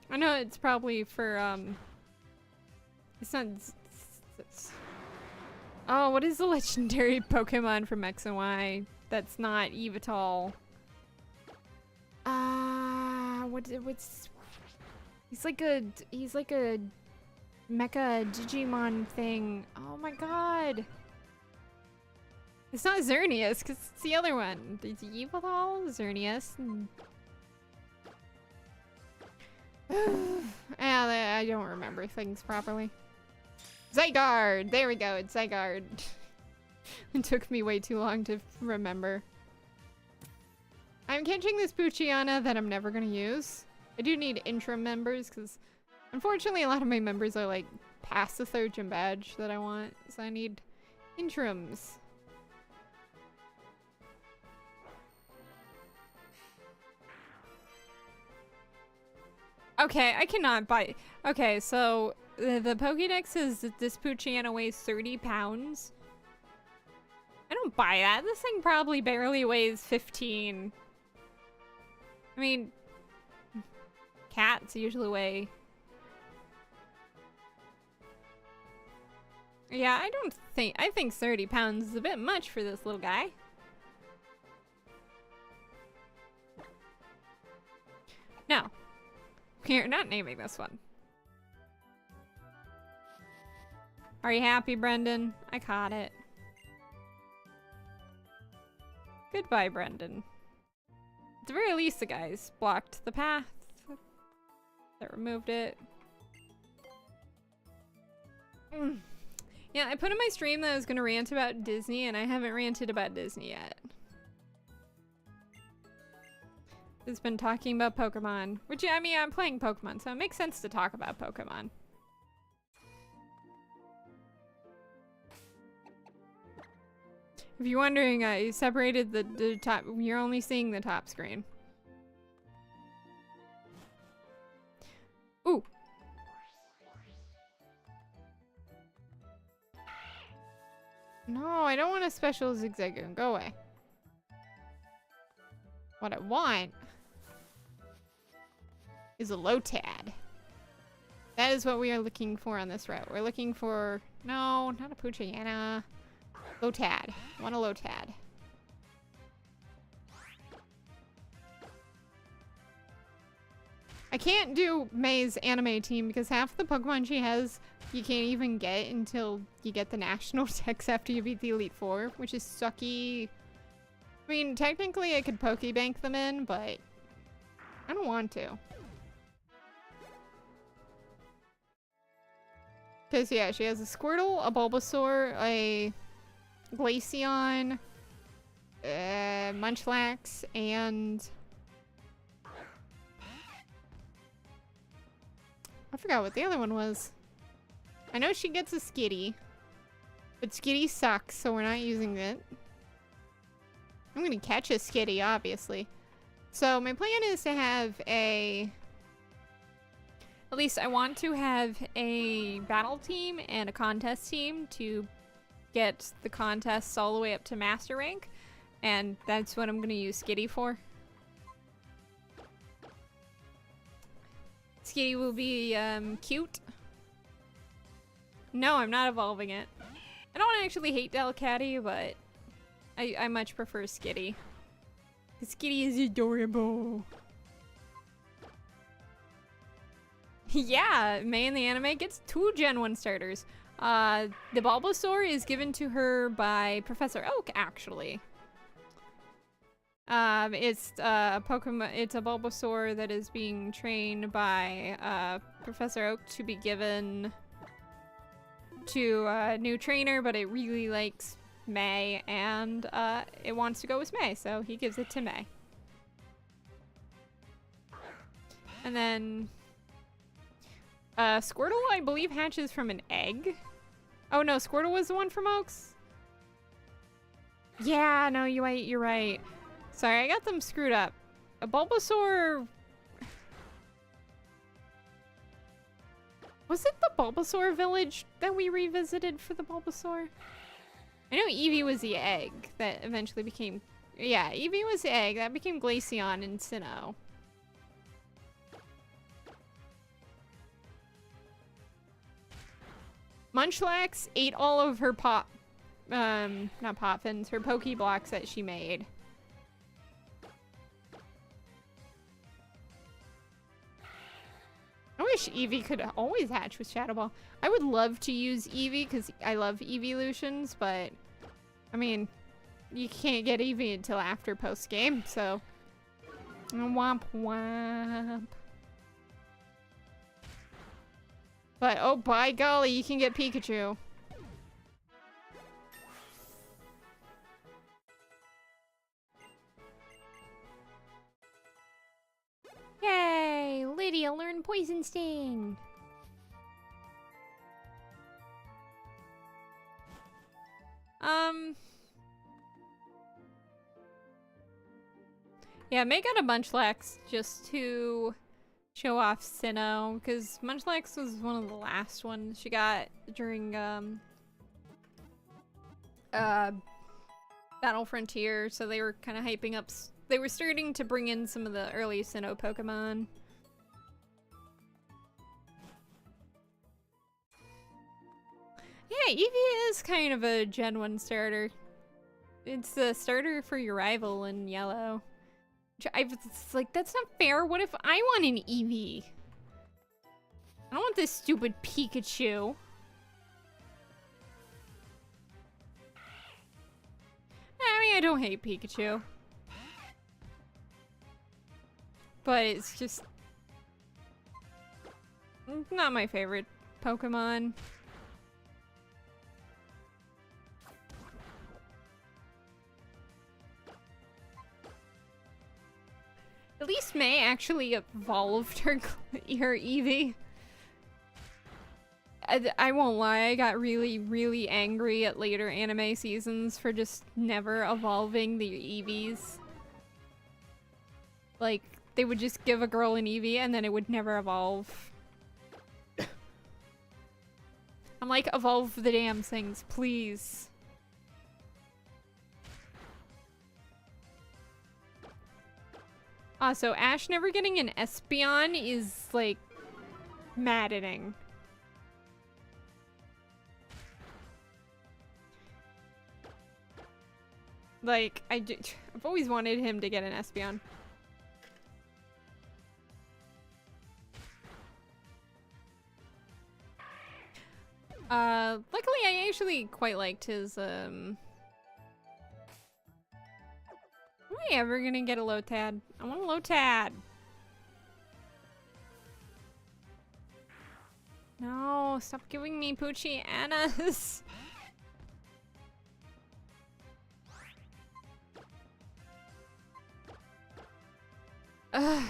I know it's probably for, it's not... Oh, what is the legendary Pokemon from X and Y that's not Evital? What's... He's like a mecha Digimon thing. Oh my god. It's not Xerneas, because it's the other one. It's Evital, Xerneas. I don't remember things properly. Zygarde! There we go, it's Zygarde. It took me way too long to remember. I'm catching this Poochyena that I'm never gonna use. I do need interim members, because unfortunately a lot of my members are like past the 3rd gym badge that I want, so I need interims. Okay, I cannot buy... Okay, so the Pokédex says that this Poochyena weighs 30 pounds. I don't buy that. This thing probably barely weighs 15. I mean, cats usually weigh... Yeah, I think 30 pounds is a bit much for this little guy. No. We're not naming this one. Are you happy, Brendan? I caught it. Goodbye, Brendan. At the very least, the guys blocked the path. That removed it. Yeah, I put in my stream that I was gonna rant about Disney, and I haven't ranted about Disney yet. It's been talking about Pokemon, which, I mean, I'm playing Pokemon, so it makes sense to talk about Pokemon. If you're wondering, I separated the top. You're only seeing the top screen. Ooh. No, I don't want a special Zigzagoon. Go away. What I want is a Lotad. That is what we are looking for on this route. We're looking for... No, not a Poochyena. Lotad. I want a Lotad. I can't do May's anime team because half the Pokemon she has you can't even get until you get the national dex after you beat the Elite Four, which is sucky. I mean, technically I could Pokebank them in, but I don't want to. Because, yeah, she has a Squirtle, a Bulbasaur, a Glaceon, Munchlax, and... I forgot what the other one was. I know she gets a Skitty, but Skitty sucks, so we're not using it. I'm gonna catch a Skitty, obviously. So my plan is to have a... At least I want to have a battle team and a contest team to get the contests all the way up to master rank. And that's what I'm gonna use Skitty for. Skitty will be cute. No, I'm not evolving it. I don't actually hate Delcatty, but I much prefer Skitty. Skitty is adorable. Yeah, May in the anime gets 2 Gen 1 starters. The Bulbasaur is given to her by Professor Oak, actually. It's a Pokemon. It's a Bulbasaur that is being trained by Professor Oak to be given to a new trainer, but it really likes May, and it wants to go with May, so he gives it to May. And then Squirtle, I believe, hatches from an egg. Oh no, Squirtle was the one from Oaks? Yeah, no, you're right. Sorry, I got them screwed up. A Bulbasaur... Was it the Bulbasaur village that we revisited for the Bulbasaur? I know Eevee was the egg that eventually became... Yeah, Eevee was the egg that became Glaceon in Sinnoh. Munchlax ate all of her not Poffins, her Pokeblocks that she made. I wish Eevee could always hatch with Shadow Ball. I would love to use Eevee because I love evolutions, but I mean, you can't get Eevee until after post-game, so womp womp. But oh by golly, you can get Pikachu. Yay! Lydia learned Poison Sting! Yeah, make out a Munchlax just to show off Sinnoh, because Munchlax was one of the last ones she got during, Battle Frontier, so they were kind of hyping up... They were starting to bring in some of the early Sinnoh Pokemon. Yeah, Eevee is kind of a Gen 1 starter. It's the starter for your rival in Yellow. It's like, that's not fair. What if I want an Eevee? I don't want this stupid Pikachu. I mean, I don't hate Pikachu. But it's just not my favorite Pokemon. At least May actually evolved her Eevee. I won't lie, I got really, really angry at later anime seasons for just never evolving the Eevees. Like, they would just give a girl an Eevee and then it would never evolve. I'm like, evolve the damn things, please. So Ash never getting an Espeon is, like, maddening. Like, I've always wanted him to get an Espeon. Luckily I actually quite liked his, Am I ever gonna get a Lotad? I want a Lotad! No, stop giving me Poochie Annas! Ugh.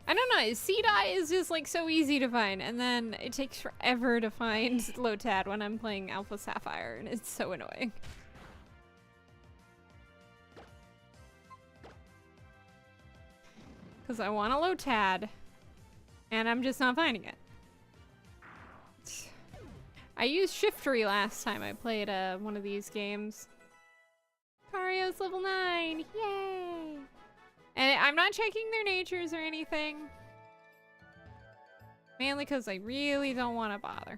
I don't know, Seedot is just like so easy to find, and then it takes forever to find Lotad when I'm playing Alpha Sapphire, and it's so annoying. Because I want a Lotad, and I'm just not finding it. I used Shiftry last time I played one of these games. Cario's level 9! Yay! And I'm not checking their natures or anything. Mainly because I really don't want to bother.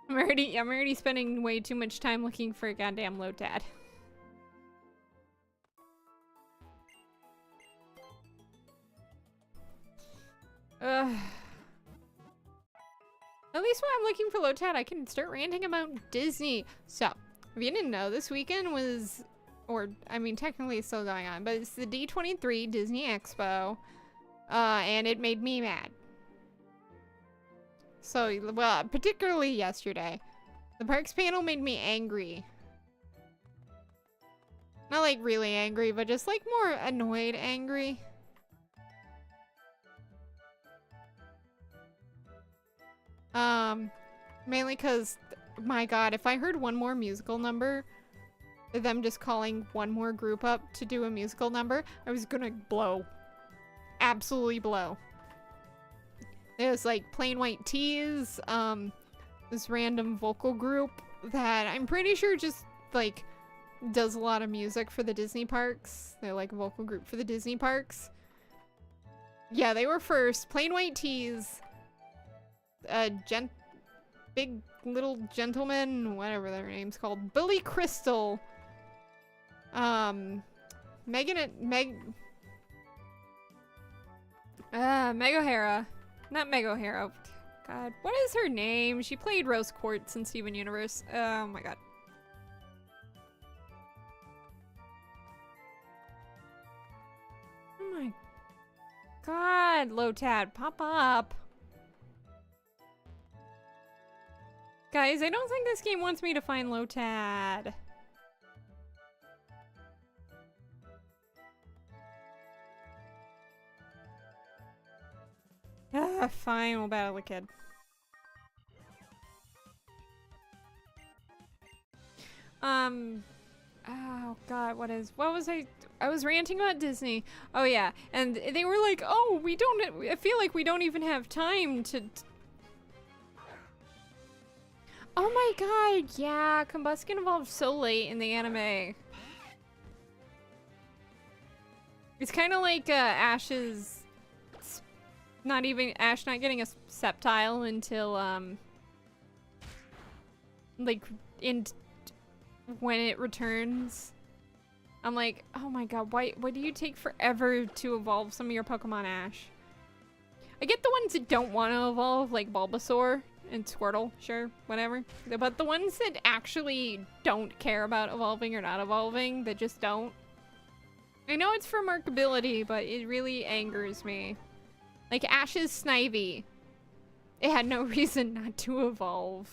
I'm already spending way too much time looking for a goddamn Lotad. Ugh. At least when I'm looking for Lotad, I can start ranting about Disney. So, if you didn't know, this weekend was... Or, I mean, technically it's still going on, but it's the D23 Disney Expo, and it made me mad. So, well, particularly yesterday. The parks panel made me angry. Not like really angry, but just like more annoyed angry. Mainly because, my god, if I heard one more musical number, them just calling one more group up to do a musical number, I was gonna blow. Absolutely blow. There's like Plain White Tees, this random vocal group that I'm pretty sure just like does a lot of music for the Disney parks. They're like a vocal group for the Disney parks. Yeah, they were first. Plain White Tees. Big Little Gentleman, whatever their name's called. Billy Crystal. Meg O'Hara. Not Meg O'Hara. God, what is her name? She played Rose Quartz in Steven Universe. Oh my god. Oh my god, Lotad, pop up. Guys, I don't think this game wants me to find Lotad. Fine, we'll battle the kid. Oh god, what was I was ranting about Disney. Oh yeah, and they were like, oh, I feel like we don't even have time to... Oh my god, yeah, Combustion evolved so late in the anime. It's kind of like Ash's... Ash not getting a Sceptile until, like, when it returns. I'm like, oh my god, why do you take forever to evolve some of your Pokemon, Ash? I get the ones that don't want to evolve, like Bulbasaur and Squirtle, sure, whatever. But the ones that actually don't care about evolving or not evolving, that just don't. I know it's for markability, but it really angers me. Like Ash's Snivy. It had no reason not to evolve.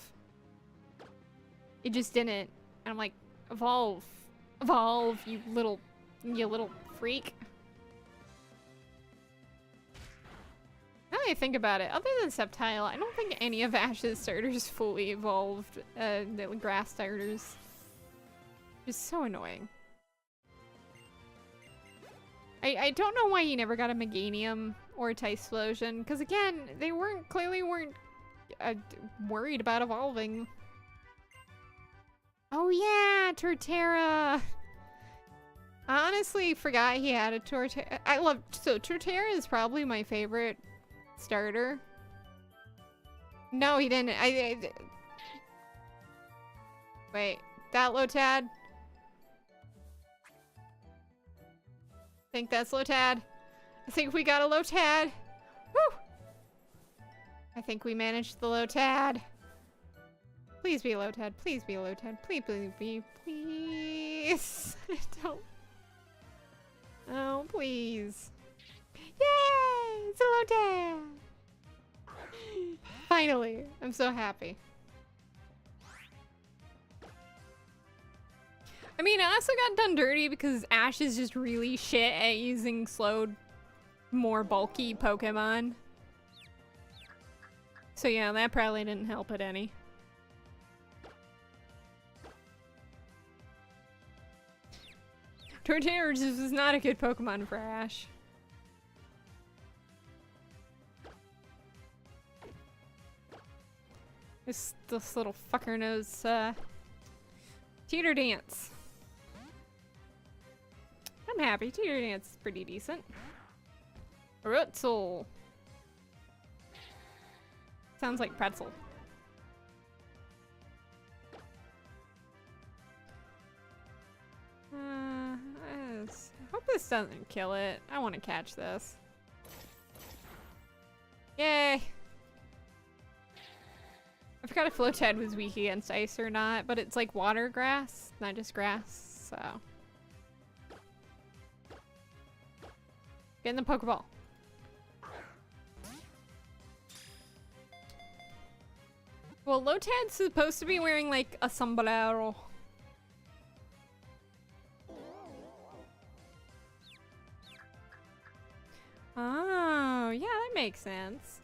It just didn't. And I'm like, evolve. Evolve, you little freak. Now that I think about it, other than Sceptile, I don't think any of Ash's starters fully evolved. The grass starters. Just so annoying. I don't know why he never got a Meganium or a Typhlosion, because again, they clearly weren't worried about evolving. Oh yeah, Torterra! I honestly forgot he had a Torterra. Torterra is probably my favorite starter. No, he didn't. Wait, that Lotad? I think that's Lotad. I think we got a Lotad. Woo! I think we managed the Lotad. Please be a Lotad. Please be a Lotad. Please, please, please, please. Don't. Oh, please. Yay! It's a Lotad! Finally. I'm so happy. I mean, I also got done dirty because Ash is just really shit at using slowed, more bulky Pokemon. So yeah, that probably didn't help it any. Torterra just was not a good Pokemon for Ash. This little fucker knows, Teeter Dance. I'm happy. Teeter Dance is pretty decent. Rutzel. Sounds like pretzel. I hope this doesn't kill it. I want to catch this. Yay! I forgot if Lotad was weak against ice or not, but it's like water grass, not just grass, so. Get in the Pokeball. Well, Lotad's supposed to be wearing like a sombrero. Oh, yeah, that makes sense.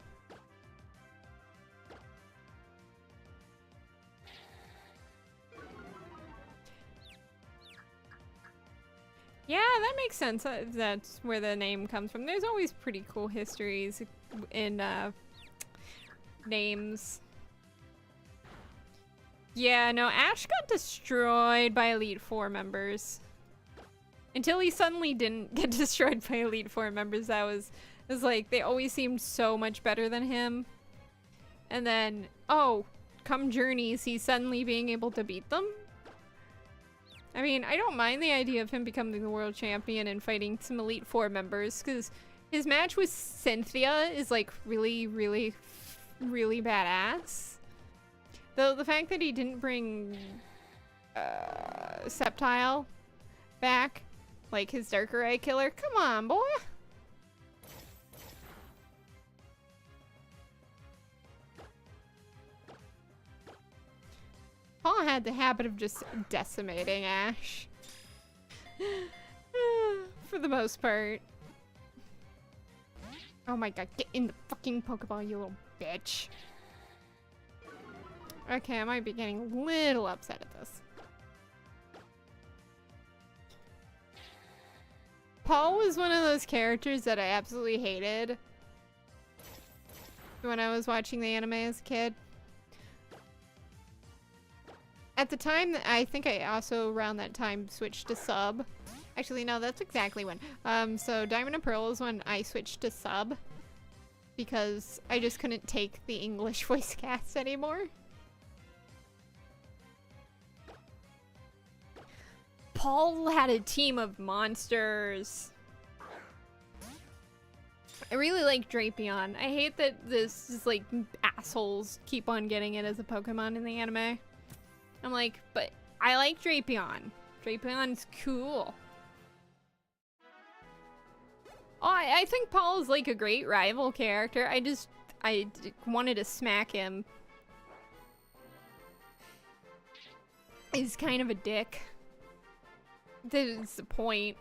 Yeah, that makes sense. That's where the name comes from. There's always pretty cool histories in names. Yeah, no, Ash got destroyed by Elite Four members. Until he suddenly didn't get destroyed by Elite Four members, that was like, they always seemed so much better than him. And then, oh, come Journeys, he's suddenly being able to beat them? I mean, I don't mind the idea of him becoming the world champion and fighting some Elite Four members, because his match with Cynthia is like really, really, really badass. Though the fact that he didn't bring Sapphire back, like his Darker Eye killer, come on, boy! Paul had the habit of just decimating Ash. For the most part. Oh my god, get in the fucking Pokeball, you little bitch. Okay, I might be getting a little upset at this. Paul was one of those characters that I absolutely hated when I was watching the anime as a kid. At the time, I think I also around that time switched to sub. Actually, no, that's exactly when. So Diamond and Pearl is when I switched to sub because I just couldn't take the English voice cast anymore. Paul had a team of monsters. I really like Drapion. I hate that this is like assholes keep on getting it as a Pokemon in the anime. I'm like, but I like Drapion. Drapion's cool. Oh, I think Paul is like a great rival character. I wanted to smack him. He's kind of a dick. That's the point.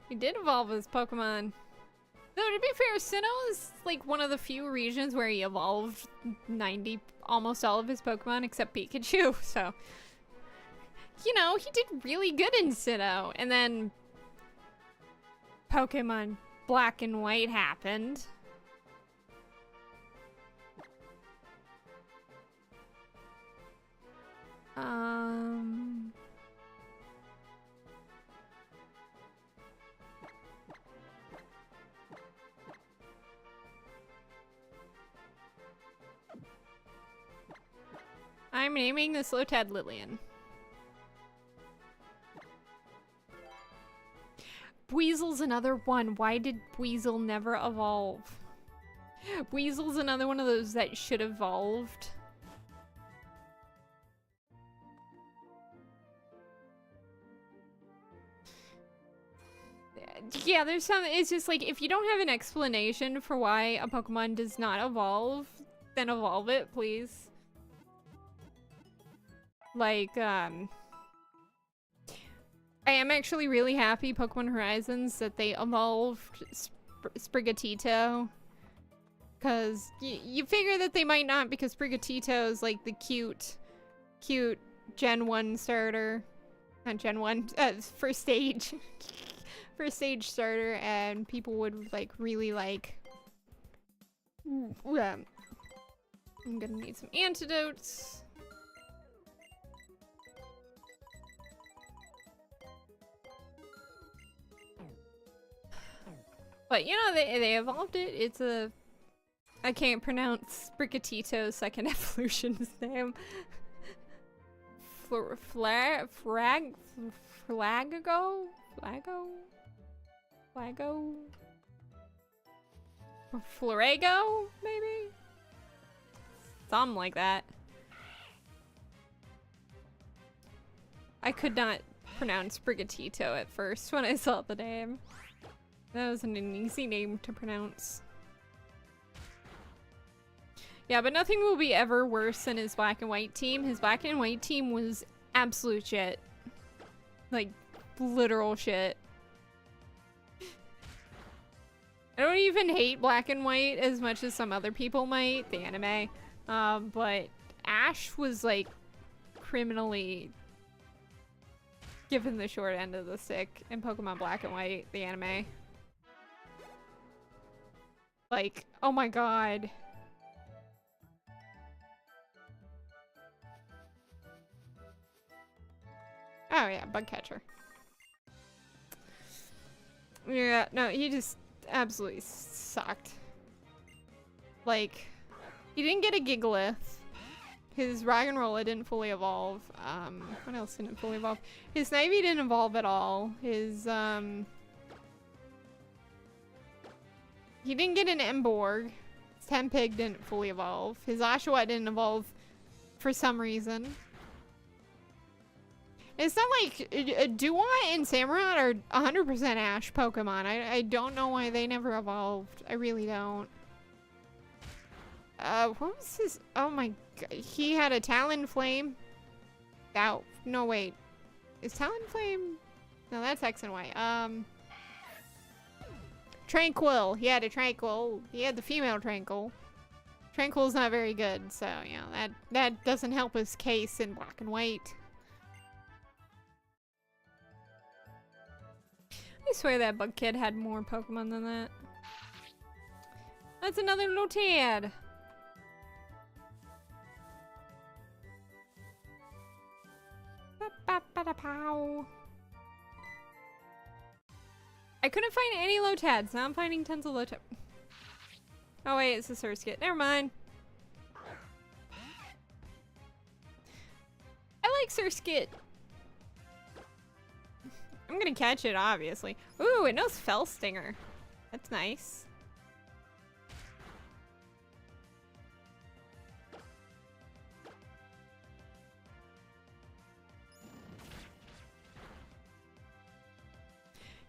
He did evolve his Pokemon. Though, to be fair, Sinnoh is like one of the few regions where he evolved almost all of his Pokemon except Pikachu, so. You know, he did really good in Sinnoh. And then Pokemon Black and White happened. I'm naming the Slowtad Lillian. Weasel's another one. Why did Weasel never evolve? Weasel's another one of those that should have evolved. Yeah, there's some, it's just like, if you don't have an explanation for why a Pokemon does not evolve, then evolve it, please. Like, I am actually really happy, Pokemon Horizons, that they evolved Sprigatito. Because you figure that they might not, because Sprigatito is like the cute Gen 1 starter. Not Gen 1, first stage. First stage starter, and people would like really like. I'm gonna need some antidotes. But you know, they evolved it. It's a, I can't pronounce Sprigatito's second evolution's name. Florego, maybe? Something like that. I could not pronounce Sprigatito at first when I saw the name. That wasn't an easy name to pronounce. Yeah, but nothing will be ever worse than his black and white team. His black and white team was absolute shit. Like, literal shit. I don't even hate black and white as much as some other people might, the anime. But Ash was like criminally given the short end of the stick in Pokemon Black and White, the anime. Like, oh my god. Oh yeah, bug catcher. Yeah, no, he just absolutely sucked. Like, he didn't get a Gigalith. His Raggenrola didn't fully evolve. What else didn't fully evolve? His Snivy didn't evolve at all. His, he didn't get an Emborg. His Tempig didn't fully evolve. His Oshawott didn't evolve for some reason. It's not like Duat and Samurott are 100% Ash Pokemon. I don't know why they never evolved. I really don't. What was his? Oh my god. He had a Talonflame. Oh, no, wait. Is Talonflame? No, that's X and Y. Tranquil. He had a Tranquil. He had the female Tranquil. Tranquil's not very good, so, you know, that doesn't help his case in black and white. I swear that bug kid had more Pokemon than that. That's another Lotad. I couldn't find any Lotads. Now I'm finding tons of Lotad. Oh wait, it's a Surskit. Never mind. I like Surskit. I'm gonna catch it, obviously. Ooh, it knows Fellstinger. That's nice.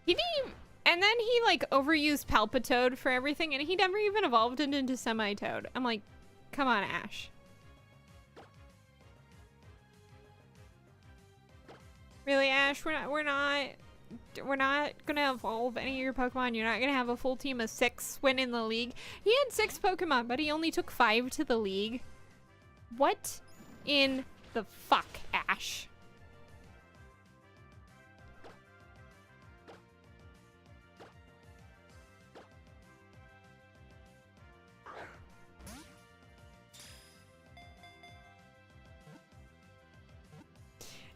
He didn't even, and then he like overused Palpitoad for everything, and he never even evolved it into Semi-Toad. I'm like, come on, Ash. Really, Ash? We're not gonna evolve any of your Pokemon. You're not gonna have a full team of 6 win in the league. He had 6 Pokemon, but he only took 5 to the league. What in the fuck, Ash?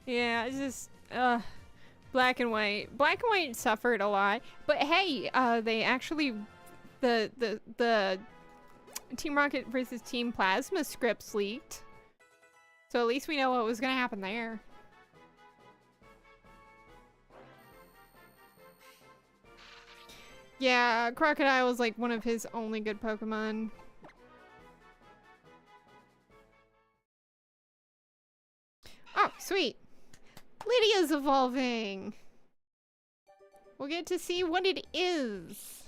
Yeah, it's just, Black and White. Black and White suffered a lot, but hey, they actually, the Team Rocket versus Team Plasma scripts leaked. So at least we know what was gonna happen there. Yeah, Crocodile was like one of his only good Pokemon. Oh, sweet. Lydia's evolving. We'll get to see what it is.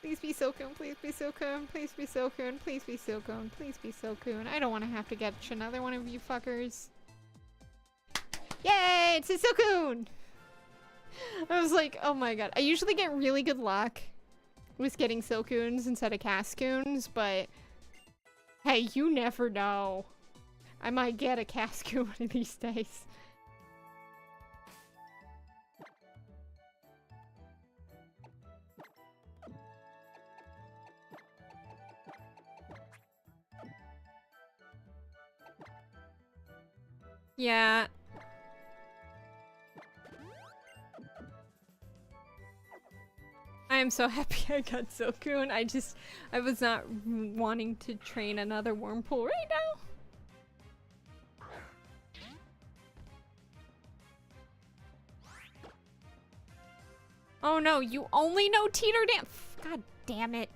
Please be Silcoon, please be Silcoon, please be Silcoon, please be Silcoon, please be Silcoon. I don't want to have to catch another one of you fuckers. Yay, it's a Silcoon! I was like, oh my god. I usually get really good luck with getting Silcoons instead of Cascoons, but hey, you never know. I might get a Cascoon one of these days. Yeah. I am so happy I got Silcoon. I was not wanting to train another Wurmple right now. Oh no, you only know Teeter Dance. God damn it.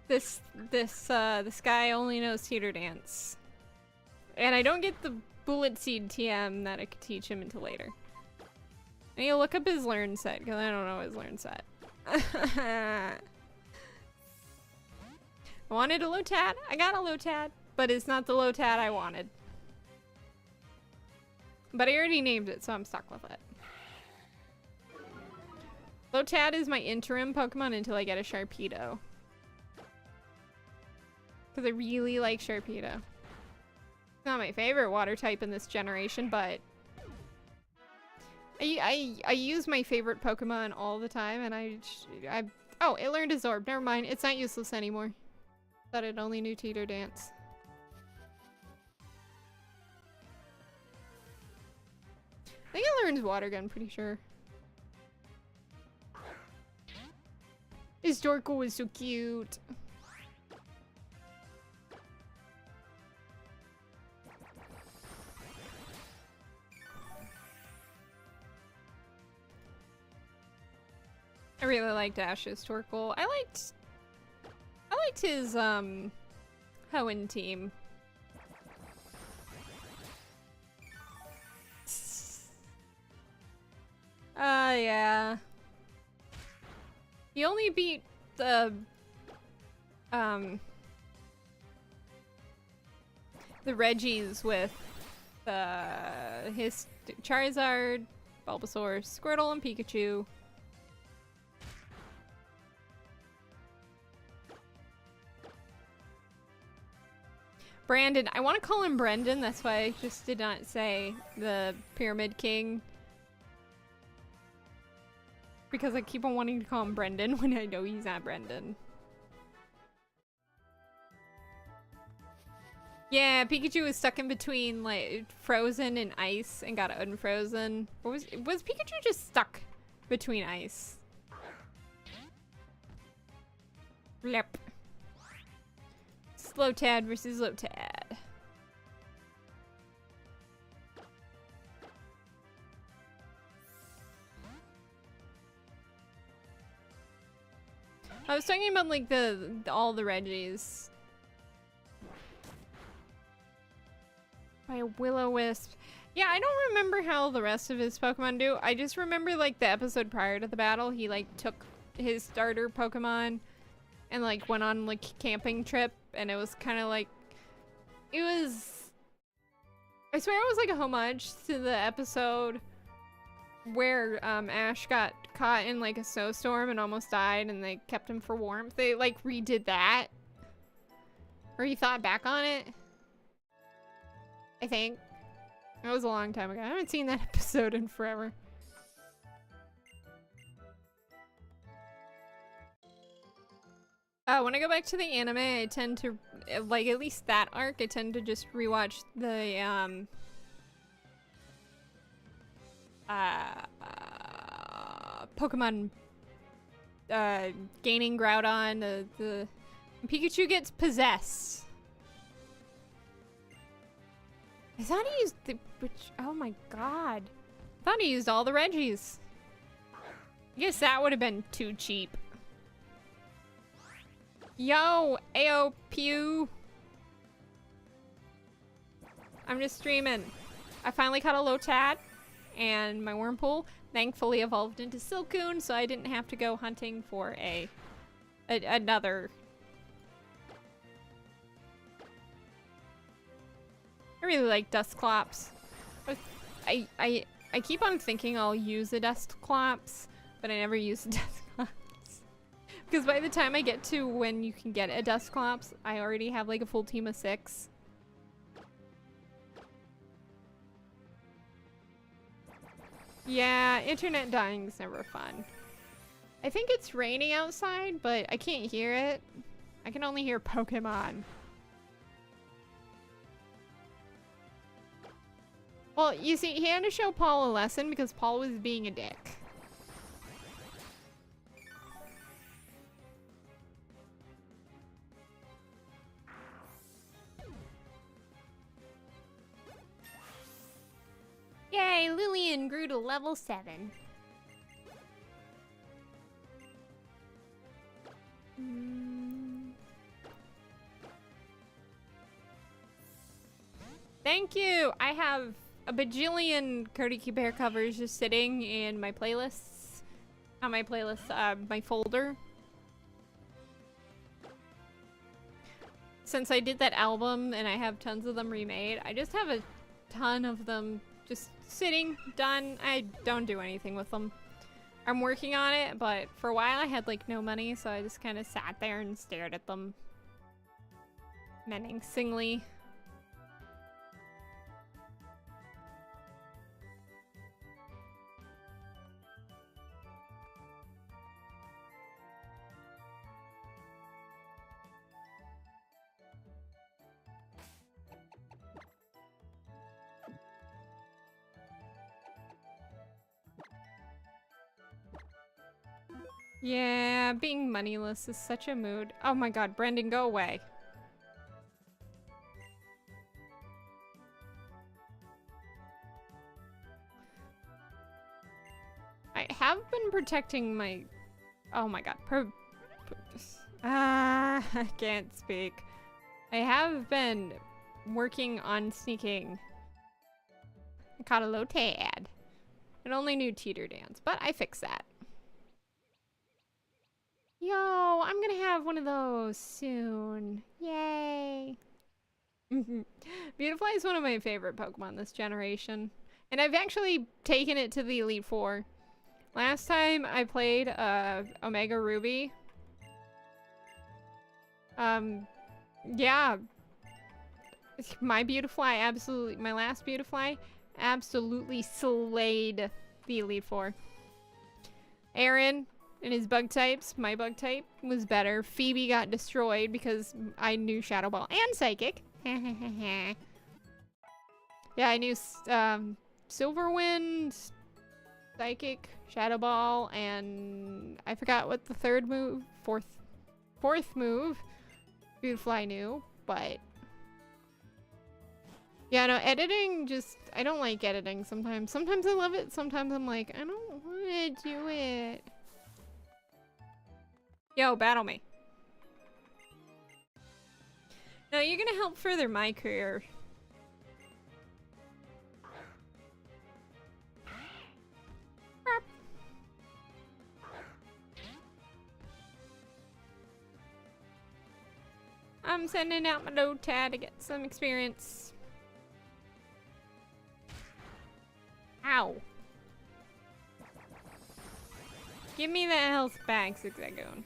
This guy only knows Teeter Dance. And I don't get the Bullet Seed TM that I could teach him until later. I need to look up his learn set, because I don't know his learn set. I wanted a Lotad. I got a Lotad, but it's not the Lotad I wanted. But I already named it, so I'm stuck with it. Lotad is my interim Pokemon until I get a Sharpedo. Because I really like Sharpedo. Not my favorite water type in this generation, but I use my favorite Pokemon all the time, and oh, it learned Absorb. Never mind, it's not useless anymore. Thought it only knew Teeter Dance. I think it learns Water Gun, pretty sure. His Dorko is so cute. I really liked Ash's Torkoal. I liked his Hoenn team. Yeah. He only beat the Reggies with his Charizard, Bulbasaur, Squirtle, and Pikachu. Brandon. I want to call him Brendan, that's why I just did not say the Pyramid King. Because I keep on wanting to call him Brendan when I know he's not Brendan. Yeah, Pikachu was stuck in between, like, frozen and ice and got unfrozen. Or was Pikachu just stuck between ice? Yep. Slowtad versus Lotad. I was talking about like all the Reggies. By a Will-O-Wisp. Yeah, I don't remember how the rest of his Pokemon do. I just remember like the episode prior to the battle, he like took his starter Pokemon and like went on like camping trip, and it was kind of like, it was, I swear it was like a homage to the episode where Ash got caught in like a snowstorm and almost died, and they kept him for warmth. They like redid that, or he thought back on it, I think. That was a long time ago. I haven't seen that episode in forever. When I go back to the anime, I tend to, like, at least that arc, I tend to just rewatch the, Pokemon, gaining Groudon, the Pikachu gets possessed. I thought he used the, oh my god. I thought he used all the Reggies. I guess that would have been too cheap. Yo, Ayo Pew. I'm just streaming. I finally caught a Lotad, and my Wurmple thankfully evolved into Silcoon, so I didn't have to go hunting for another. I really like Dusclops. I keep on thinking I'll use a Dusclops, but I never use a Dusclops. Because by the time I get to when you can get a Dusclops, I already have like a full team of 6. Yeah, internet dying is never fun. I think it's raining outside, but I can't hear it. I can only hear Pokemon. Well, you see, he had to show Paul a lesson because Paul was being a dick. Yay, Lillian grew to level 7. Thank you! I have a bajillion Cody Q Bear covers just sitting in my playlists. Not my playlist, my folder. Since I did that album and I have tons of them remade, I just have a ton of them just sitting, done. I don't do anything with them. I'm working on it, but for a while I had like no money, so I just kind of sat there and stared at them menacingly. Yeah, being moneyless is such a mood. Oh my god, Brendan, go away. I have been protecting my... Oh my god. I can't speak. I have been working on sneaking. I caught a low tad. It only knew teeter dance, but I fixed that. Yo, I'm gonna have one of those soon. Yay. Beautifly is one of my favorite Pokemon this generation. And I've actually taken it to the Elite Four. Last time I played Omega Ruby. Yeah. My last Beautifly absolutely slayed the Elite Four. Aaron and his bug types, my bug type, was better. Phoebe got destroyed because I knew Shadow Ball and Psychic. Yeah, I knew Silverwind, Psychic, Shadow Ball, and I forgot what the third move, fourth move Beautifly knew, but yeah, no, editing just, I don't like editing sometimes. Sometimes I love it, sometimes I'm like, I don't want to do it. Yo, battle me. No, you're gonna help further my career. I'm sending out my load tab to get some experience. Ow. Give me that health back, Zigzagoon.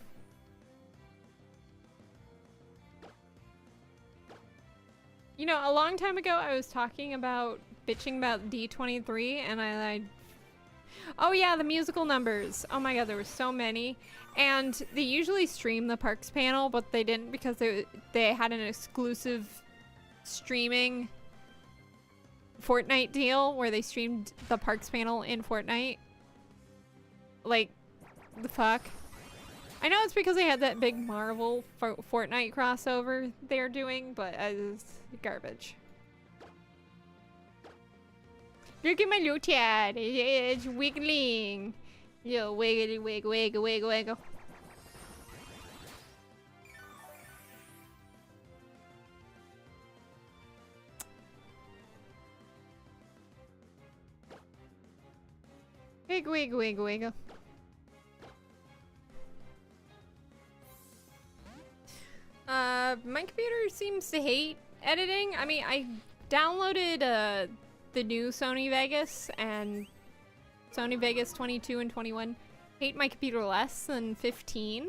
You know, a long time ago I was talking about bitching about D23 and oh yeah, the musical numbers. Oh my god, there were so many. And they usually stream the Parks panel, but they didn't because they had an exclusive streaming Fortnite deal where they streamed the Parks panel in Fortnite. Like, the fuck? I know it's because they had that big Marvel Fortnite crossover they're doing, but it's garbage. Look at my little cat. It's wiggling. Yo, wiggly, wiggle, wiggle, wiggle, wiggle. Wiggle, wiggle, wiggle, wiggle. My computer seems to hate editing. I mean, I downloaded the new Sony Vegas, and Sony Vegas 22 and 21 hate my computer less than 15.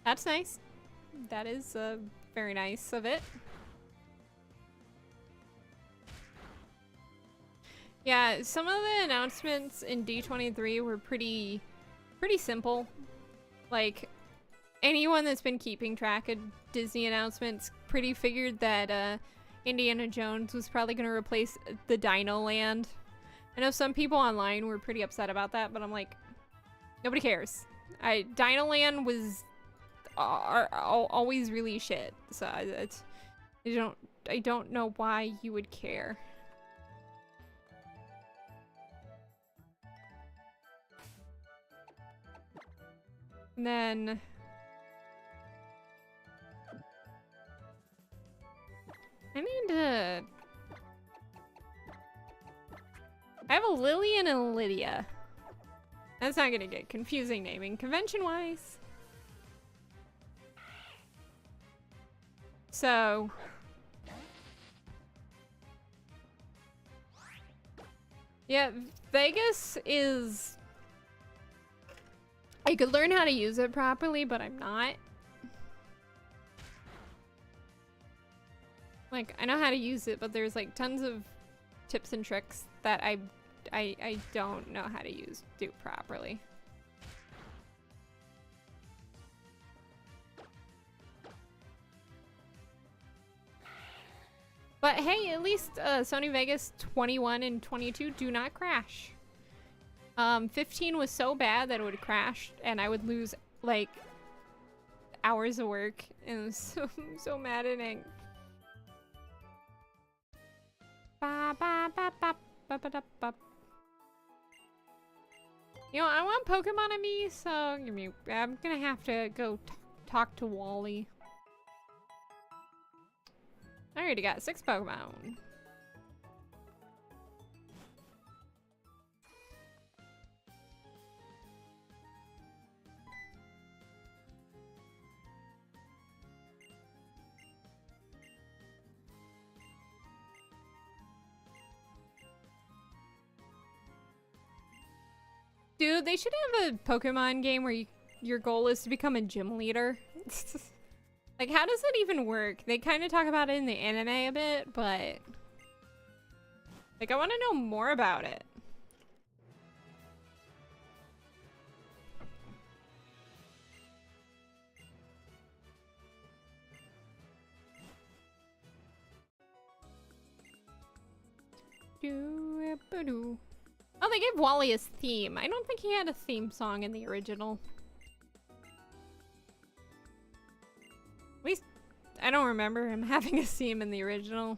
That's nice. That is very nice of it. Yeah, some of the announcements in D23 were pretty simple. Like, anyone that's been keeping track of Disney announcements pretty figured that Indiana Jones was probably going to replace the Dino Land. I know some people online were pretty upset about that, but I'm like, nobody cares. Dino Land was always really shit, so I don't know why you would care. And then I need to... I have a Lillian and a Lydia. That's not gonna get confusing naming convention-wise. So... yeah, Vegas is... I could learn how to use it properly, but I'm not. Like, I know how to use it, but there's like tons of tips and tricks that I don't know how to do properly. But hey, at least Sony Vegas 21 and 22 do not crash. 15 was so bad that it would crash and I would lose like hours of work, and it was so maddening. Ba, ba, ba, ba, ba, ba, da, ba. You know, I want Pokemon on me, so I'm gonna have to go talk to Wally. I already got 6 Pokemon. Dude, they should have a Pokemon game where your goal is to become a gym leader. Like, how does it even work? They kind of talk about it in the anime a bit, but... like, I want to know more about it. Oh, they gave Wally his theme. I don't think he had a theme song in the original. At least, I don't remember him having a theme in the original.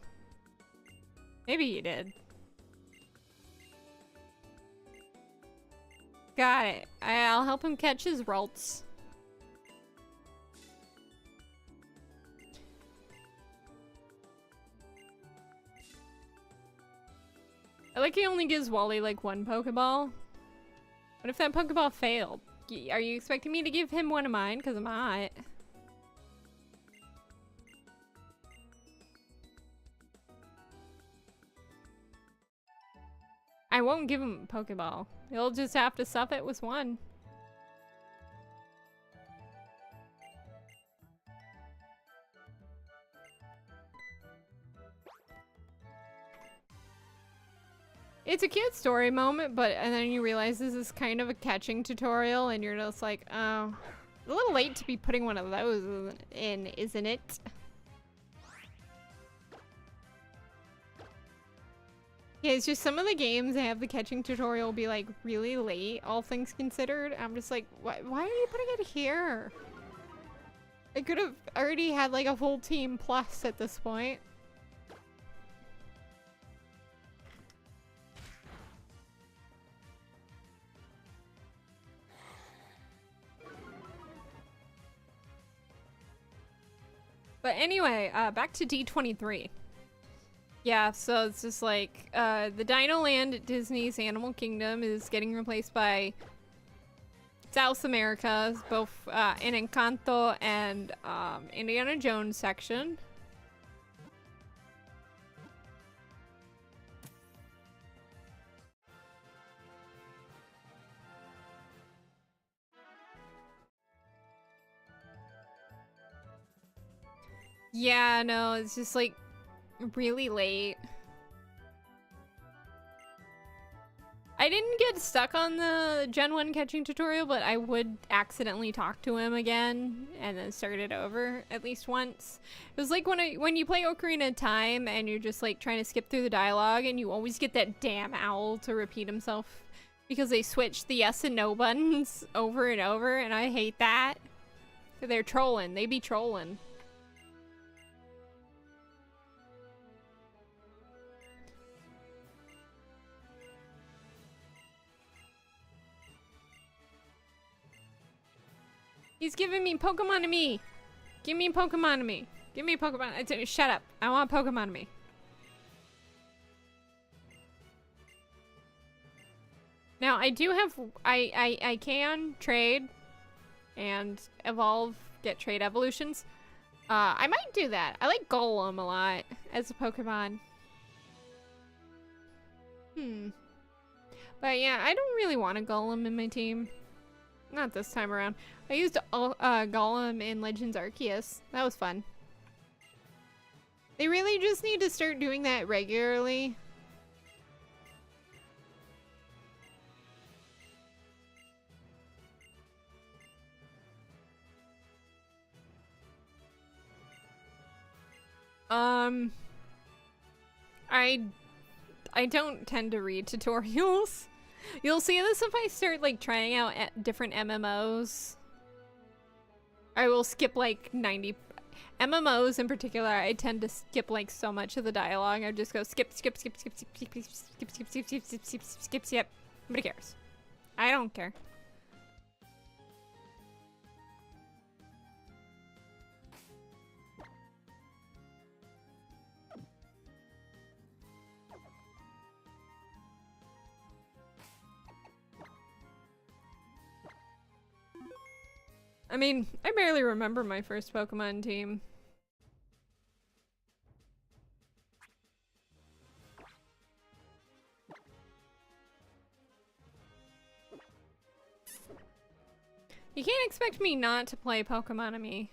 Maybe he did. Got it. I'll help him catch his Ralts. I like he only gives Wally like 1 Pokeball. What if that Pokeball failed? Are you expecting me to give him one of mine? Because I'm not. I won't give him a Pokeball. He'll just have to stuff it with 1. It's a cute story moment, and then you realize this is kind of a catching tutorial, and you're just like, oh, a little late to be putting one of those in, isn't it? Yeah, it's just some of the games that have the catching tutorial be like really late, all things considered. I'm just like, why are you putting it here? I could have already had like a full team plus at this point. But anyway, back to D23. Yeah, so it's just like, the Dino Land at Disney's Animal Kingdom is getting replaced by South America's, both in Encanto and Indiana Jones section. Yeah, no, it's just like really late. I didn't get stuck on the Gen 1 catching tutorial, but I would accidentally talk to him again and then start it over at least once. It was like when you play Ocarina of Time and you're just like trying to skip through the dialogue and you always get that damn owl to repeat himself because they switch the yes and no buttons over and over, and I hate that. They're trolling. They be trolling. He's giving me Pokemon to me. Give me a Pokemon to me. Give me a Pokemon. Shut up. I want Pokemon to me. Now, I do have... I can trade and evolve, get trade evolutions. I might do that. I like Golem a lot as a Pokemon. But yeah, I don't really want a Golem in my team. Not this time around. I used Golem in Legends Arceus. That was fun. They really just need to start doing that regularly. I don't tend to read tutorials. You'll see this if I start like trying out different MMOs. I will skip like 90 MMOs in particular. I tend to skip like so much of the dialogue. I just go skip, skip, skip, skip, skip, skip, skip, skip, skip, skip, skip, skip, skip, skip, skip. Nobody cares. I don't care. I mean, I barely remember my first Pokemon team. You can't expect me not to play Pokemon-Amy.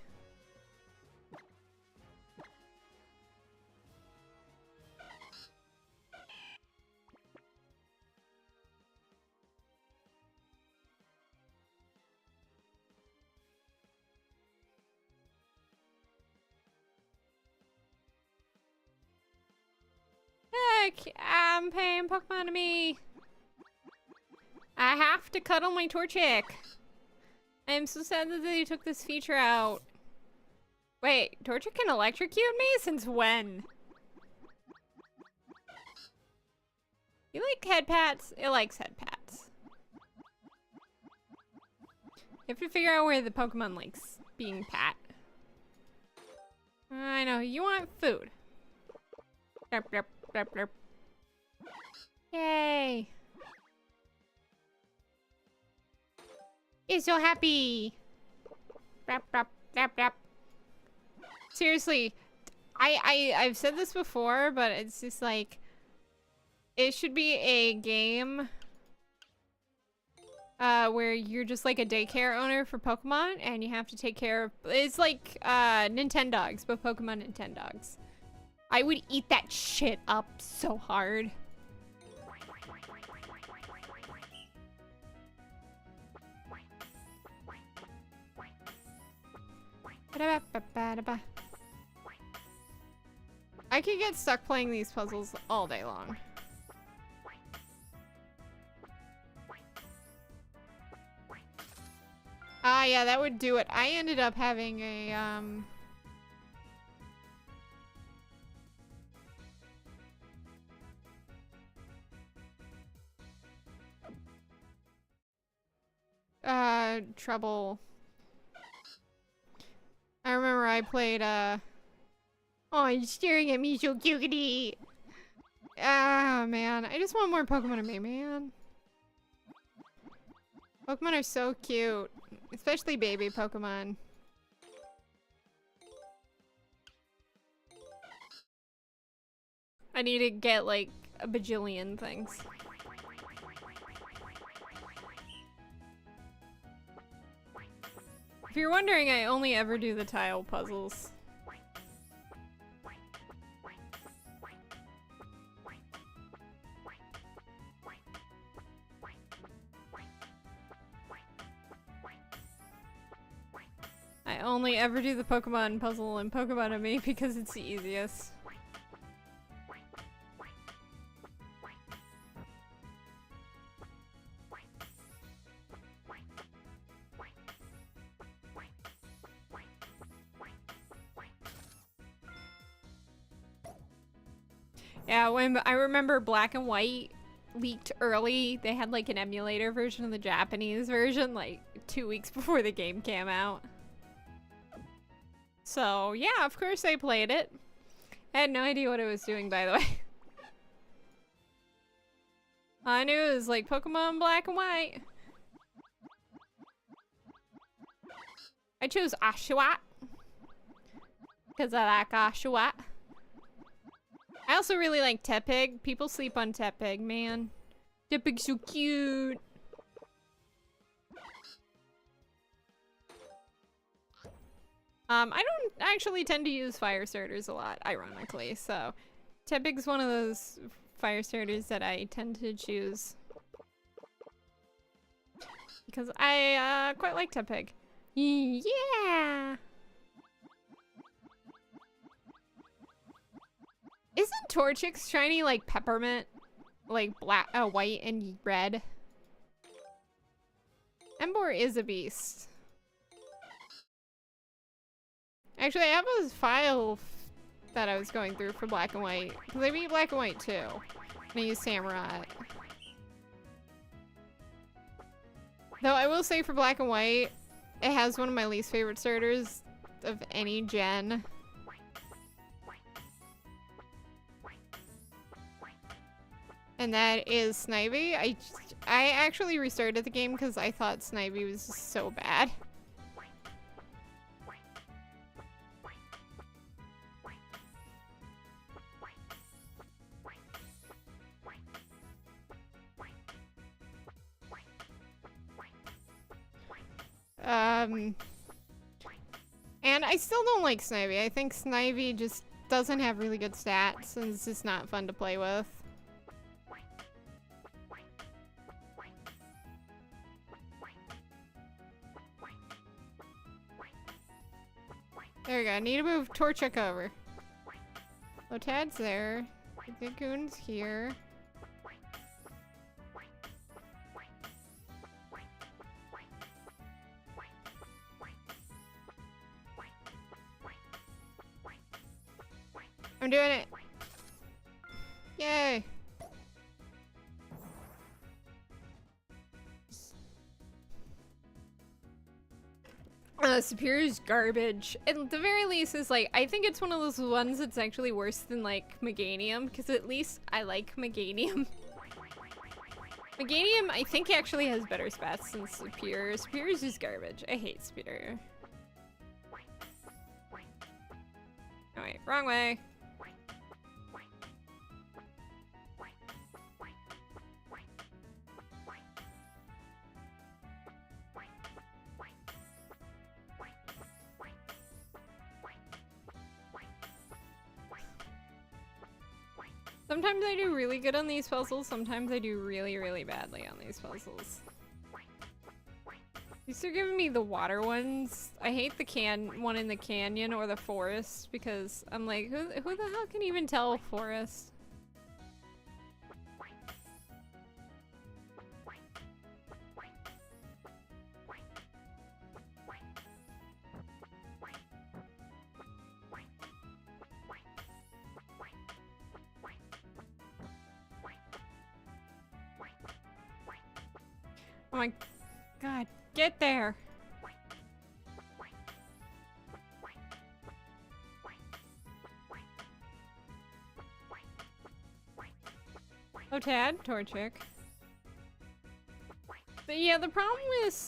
Heck, I'm playing Pokemon-Amy. I have to cuddle my Torchic. I'm so sad that they took this feature out. Wait, Torchic can electrocute me? Since when? You like head pats? It likes head pats. You have to figure out where the Pokemon likes being pat. I know, you want food. Derp, derp, derp, derp. Yay! He's so happy! Rap, rap, rap, rap. Seriously, I've said this before, but it's just like, it should be a game where you're just like a daycare owner for Pokemon and you have to take care of, it's like Nintendogs, but Pokemon Nintendogs. I would eat that shit up so hard. I could get stuck playing these puzzles all day long. Ah, yeah, that would do it. I ended up having a, trouble. I remember I played, oh, he's staring at me so cutey. Ah, man. I just want more Pokemon to me, man. Pokemon are so cute. Especially baby Pokemon. I need to get, like, a bajillion things. If you're wondering, I only ever do the tile puzzles. I only ever do the Pokemon puzzle in Pokemon-Amy because it's the easiest. Yeah, when I remember Black and White leaked early, they had like an emulator version of the Japanese version like 2 weeks before the game came out. So yeah, of course I played it. I had no idea what it was doing, by the way. I knew it was like Pokemon Black and White. I chose Oshawott because I like Oshawott. I also really like Tepig. People sleep on Tepig, man. Tepig's so cute. I don't actually tend to use fire starters a lot, ironically, so Tepig's one of those fire starters that I tend to choose. Because I quite like Tepig. Yeah! Isn't Torchic's shiny like peppermint? Like black, white and red? Celeborn is a beast. Actually, I have a file that I was going through for Black and White. Because I beat Black and White too. And I use Samurai. Though I will say for Black and White, it has one of my least favorite starters of any gen. And that is Snivy. I actually restarted the game because I thought Snivy was just so bad. And I still don't like Snivy. I think Snivy just doesn't have really good stats and it's just not fun to play with. There we go. I need to move Torchic over. Lotad's there. The Goon's here. I'm doing it. Yay. Superior's garbage. At the very least is like, I think it's one of those ones that's actually worse than like Meganium, because at least I like Meganium. Meganium, I think actually has better stats than Superior. Superior's just garbage. I hate Superior. Oh wait, wrong way. Sometimes I do really good on these puzzles, sometimes I do really, really badly on these puzzles. These are giving me the water ones. I hate the one in the canyon or the forest because I'm like, who the hell can even tell forest? Oh my god, get there! Oh, Tad, Torchic. But yeah, the problem with,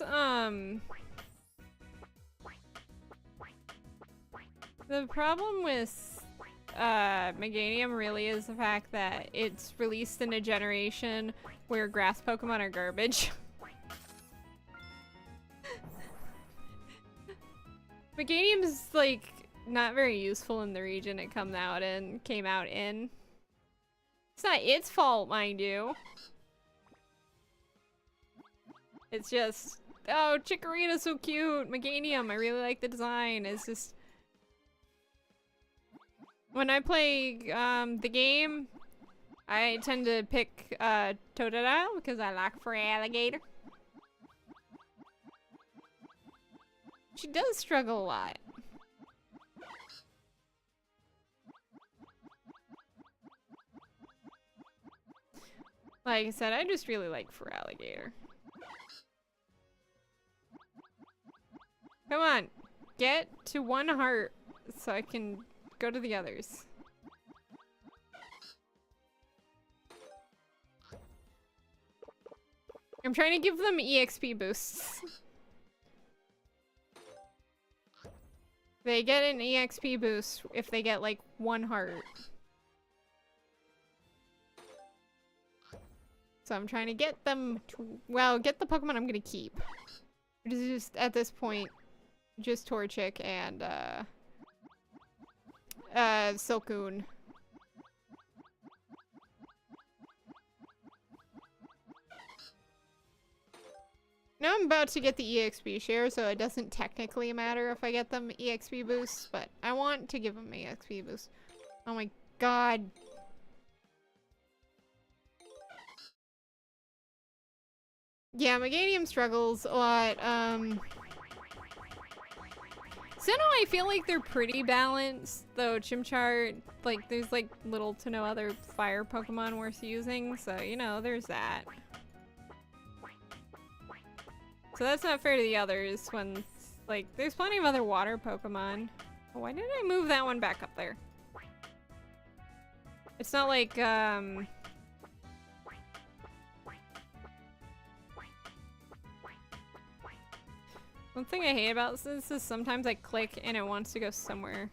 the problem with, Meganium really is the fact that it's released in a generation where grass Pokemon are garbage. Meganium's like not very useful in the region it came out in. It's not its fault, mind you. It's just, oh, Chikorita's so cute. Meganium, I really like the design. It's just when I play the game, I tend to pick Totodile because I like for alligator. She does struggle a lot. Like I said, I just really like for alligator. Come on, get to 1 heart so I can go to the others. I'm trying to give them EXP boosts. They get an EXP boost if they get like 1 heart. So I'm trying to get them to, well, get the Pokemon I'm gonna keep. Which is just, at this point, just Torchic and, Silcoon. Now I'm about to get the EXP share, so it doesn't technically matter if I get them EXP boosts, but I want to give them EXP boosts. Oh my god. Yeah, Meganium struggles a lot. Sinnoh, I feel like they're pretty balanced, though Chimchar, like, there's like little to no other fire Pokemon worth using, so you know, there's that. So that's not fair to the others when, like, there's plenty of other water Pokemon. Oh, why did I move that one back up there? It's not like, one thing I hate about this is sometimes I click and it wants to go somewhere.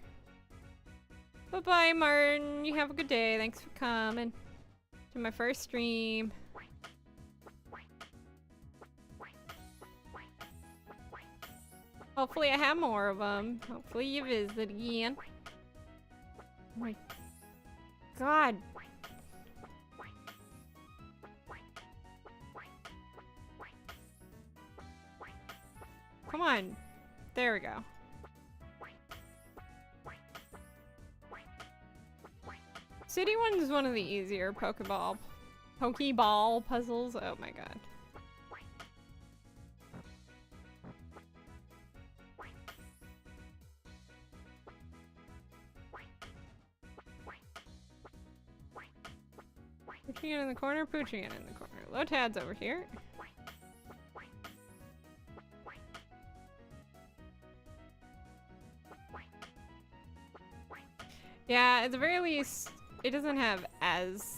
Bye-bye, Martin. You have a good day. Thanks for coming to my first stream. Hopefully I have more of them. Hopefully you visit again. Oh my god. Come on. There we go. City one is one of the easier Pokeball puzzles. Oh my god. Pooching it in the corner, pooching it in the corner. Lotad's over here. Yeah, at the very least, it doesn't have as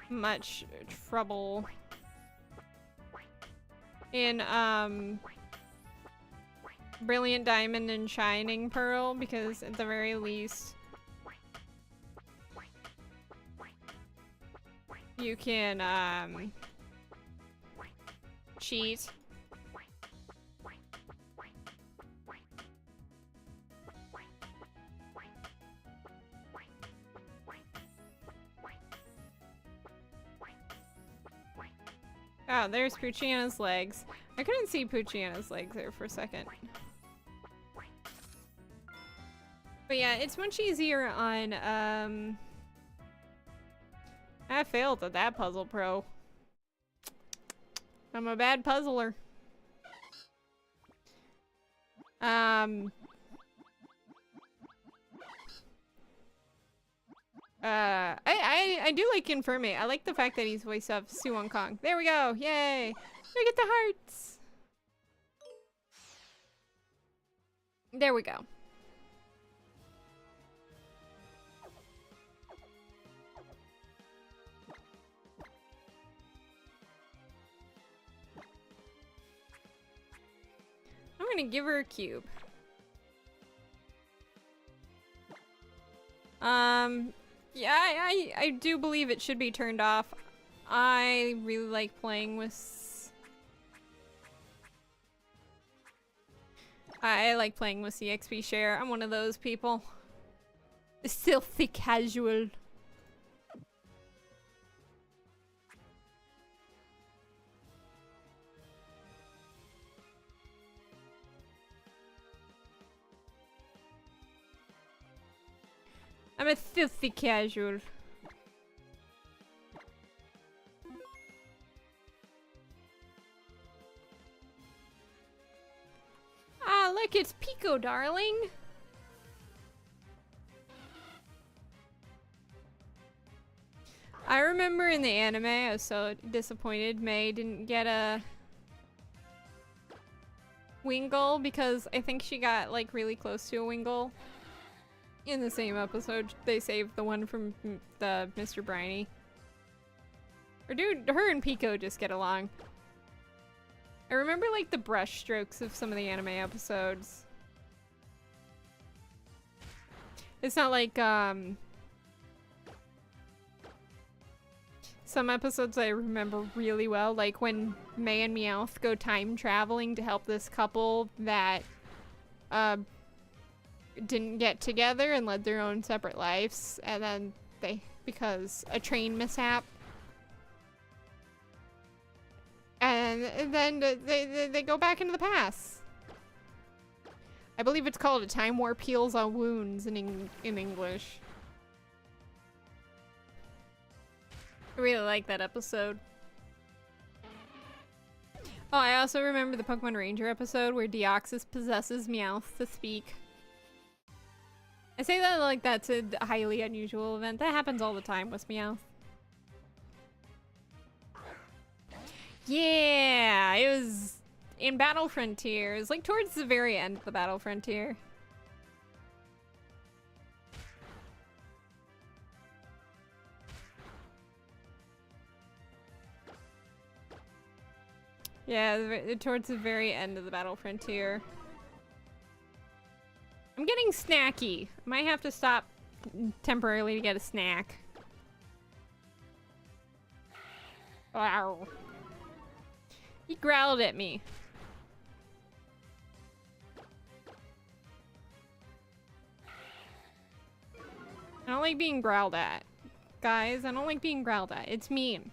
much trouble in Brilliant Diamond and Shining Pearl, because at the very least you can cheat. Oh, there's Poochyana's legs. I couldn't see Poochyana's legs there for a second. But yeah, it's much easier on, I failed at that puzzle, pro. I'm a bad puzzler. I do like Confirmate. I like the fact that he's voiced of Suwon Kong. There we go! Yay! Look at the hearts! There we go. I'm gonna give her a cube. Yeah, I do believe it should be turned off. I really like playing with... I like playing with the XP share. I'm one of those people. Filthy casual. I'm a filthy casual. Ah, look, it's Pico, darling. I remember in the anime, I was so disappointed Mei didn't get a Wingull because I think she got like really close to a Wingull. In the same episode, they saved the one from the Mr. Briny. Or dude, her and Pico just get along. I remember like the brush strokes of some of the anime episodes. It's not like some episodes I remember really well, like when Mei and Meowth go time traveling to help this couple that didn't get together and led their own separate lives, and then because a train mishap, and then they go back into the past. I believe it's called A Time Warp Heals on Wounds in English. I really like that episode. Oh, I also remember the Pokemon Ranger episode where Deoxys possesses Meowth to speak. I say that like that's a highly unusual event. That happens all the time with Meowth. Yeah, it was in Battle Frontier. It was like towards the very end of the Battle Frontier. Yeah, towards the very end of the Battle Frontier. I'm getting snacky. I might have to stop temporarily to get a snack. Wow. He growled at me. I don't like being growled at. Guys, I don't like being growled at. It's mean.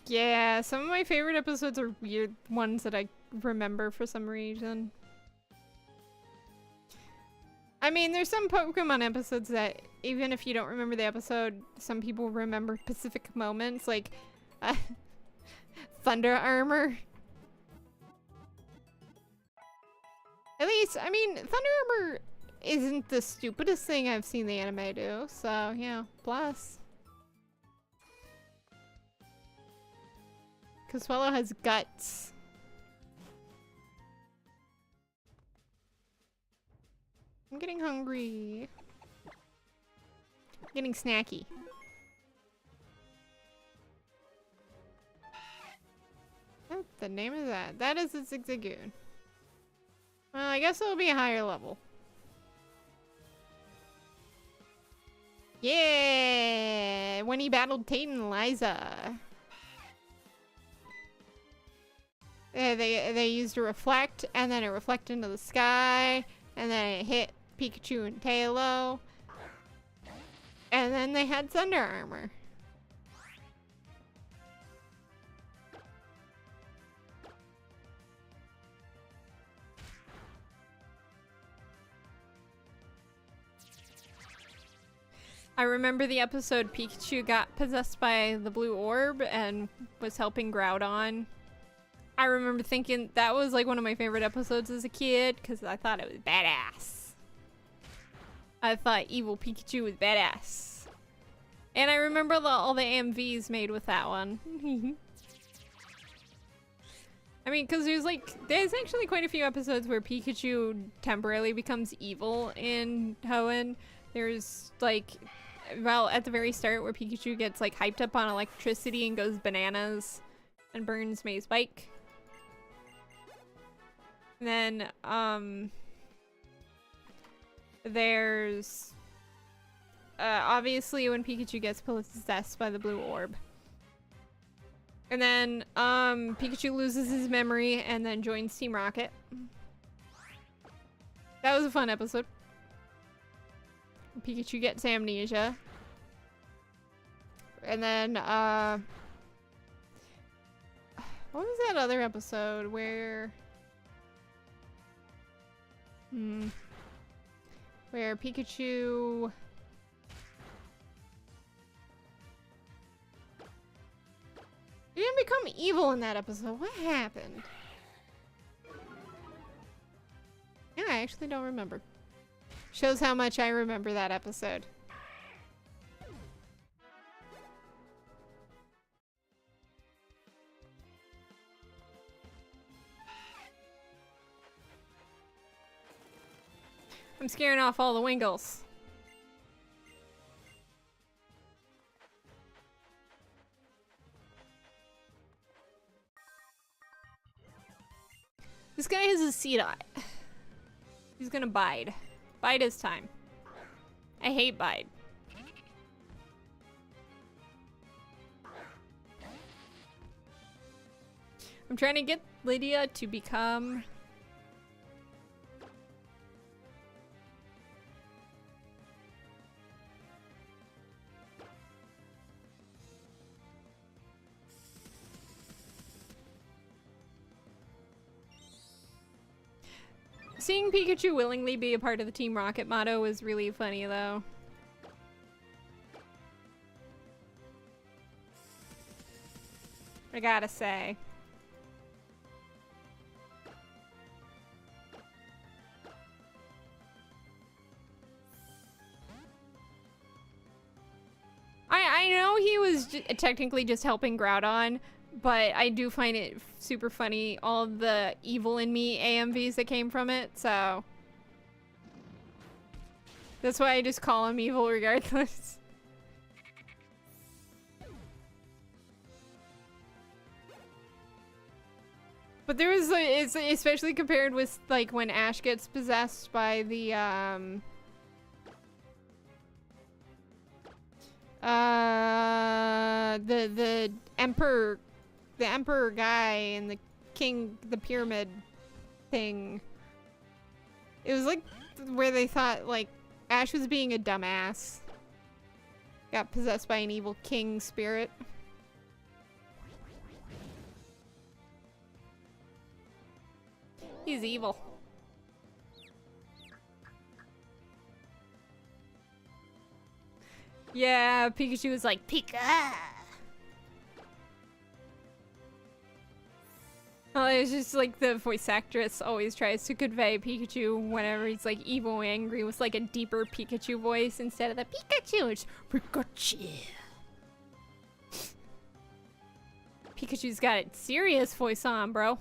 Yeah, some of my favorite episodes are weird ones that I remember for some reason. I mean, there's some Pokemon episodes that, even if you don't remember the episode, some people remember specific moments, like Thunder Armor. At least, I mean, Thunder Armor isn't the stupidest thing I've seen the anime do, so, yeah, plus. Because Swallow has guts. I'm getting hungry. I'm getting snacky. What's the name of that? That is a Zigzagoon. Well, I guess it'll be a higher level. Yeah! When he battled Tate and Liza. They used a reflect, and then it reflected into the sky, and then it hit Pikachu and Tailo. And then they had Thunder Armor. I remember the episode Pikachu got possessed by the blue orb and was helping Groudon. I remember thinking that was like one of my favorite episodes as a kid because I thought it was badass. I thought evil Pikachu was badass. And I remember all the AMVs made with that one. I mean, because there's actually quite a few episodes where Pikachu temporarily becomes evil in Hoenn. There's like, well, at the very start where Pikachu gets like hyped up on electricity and goes bananas and burns May's bike. And then, there's, obviously when Pikachu gets possessed by the blue orb. And then, Pikachu loses his memory and then joins Team Rocket. That was a fun episode. Pikachu gets amnesia. And then, what was that other episode where... where Pikachu... He didn't become evil in that episode. What happened? Yeah, I actually don't remember. Shows how much I remember that episode. I'm scaring off all the Wingles. This guy has a Seedot. He's gonna bide. Bide his time. I hate bide. I'm trying to get Lydia to become... Seeing Pikachu willingly be a part of the Team Rocket motto was really funny, though. I gotta say. I know he was technically just helping Groudon, but I do find it super funny, all of the evil in me AMVs that came from it, so. That's why I just call him evil regardless. But there was, it's especially compared with, like, when Ash gets possessed by the emperor, the emperor guy and the king, the pyramid thing. It was like where they thought, like, Ash was being a dumbass. Got possessed by an evil king spirit. He's evil. Yeah, Pikachu was like, Pika! Well, it's just like the voice actress always tries to convey Pikachu whenever he's like evil and angry with like a deeper Pikachu voice instead of the Pikachu. It's Pikachu. Pikachu's got a serious voice on, bro.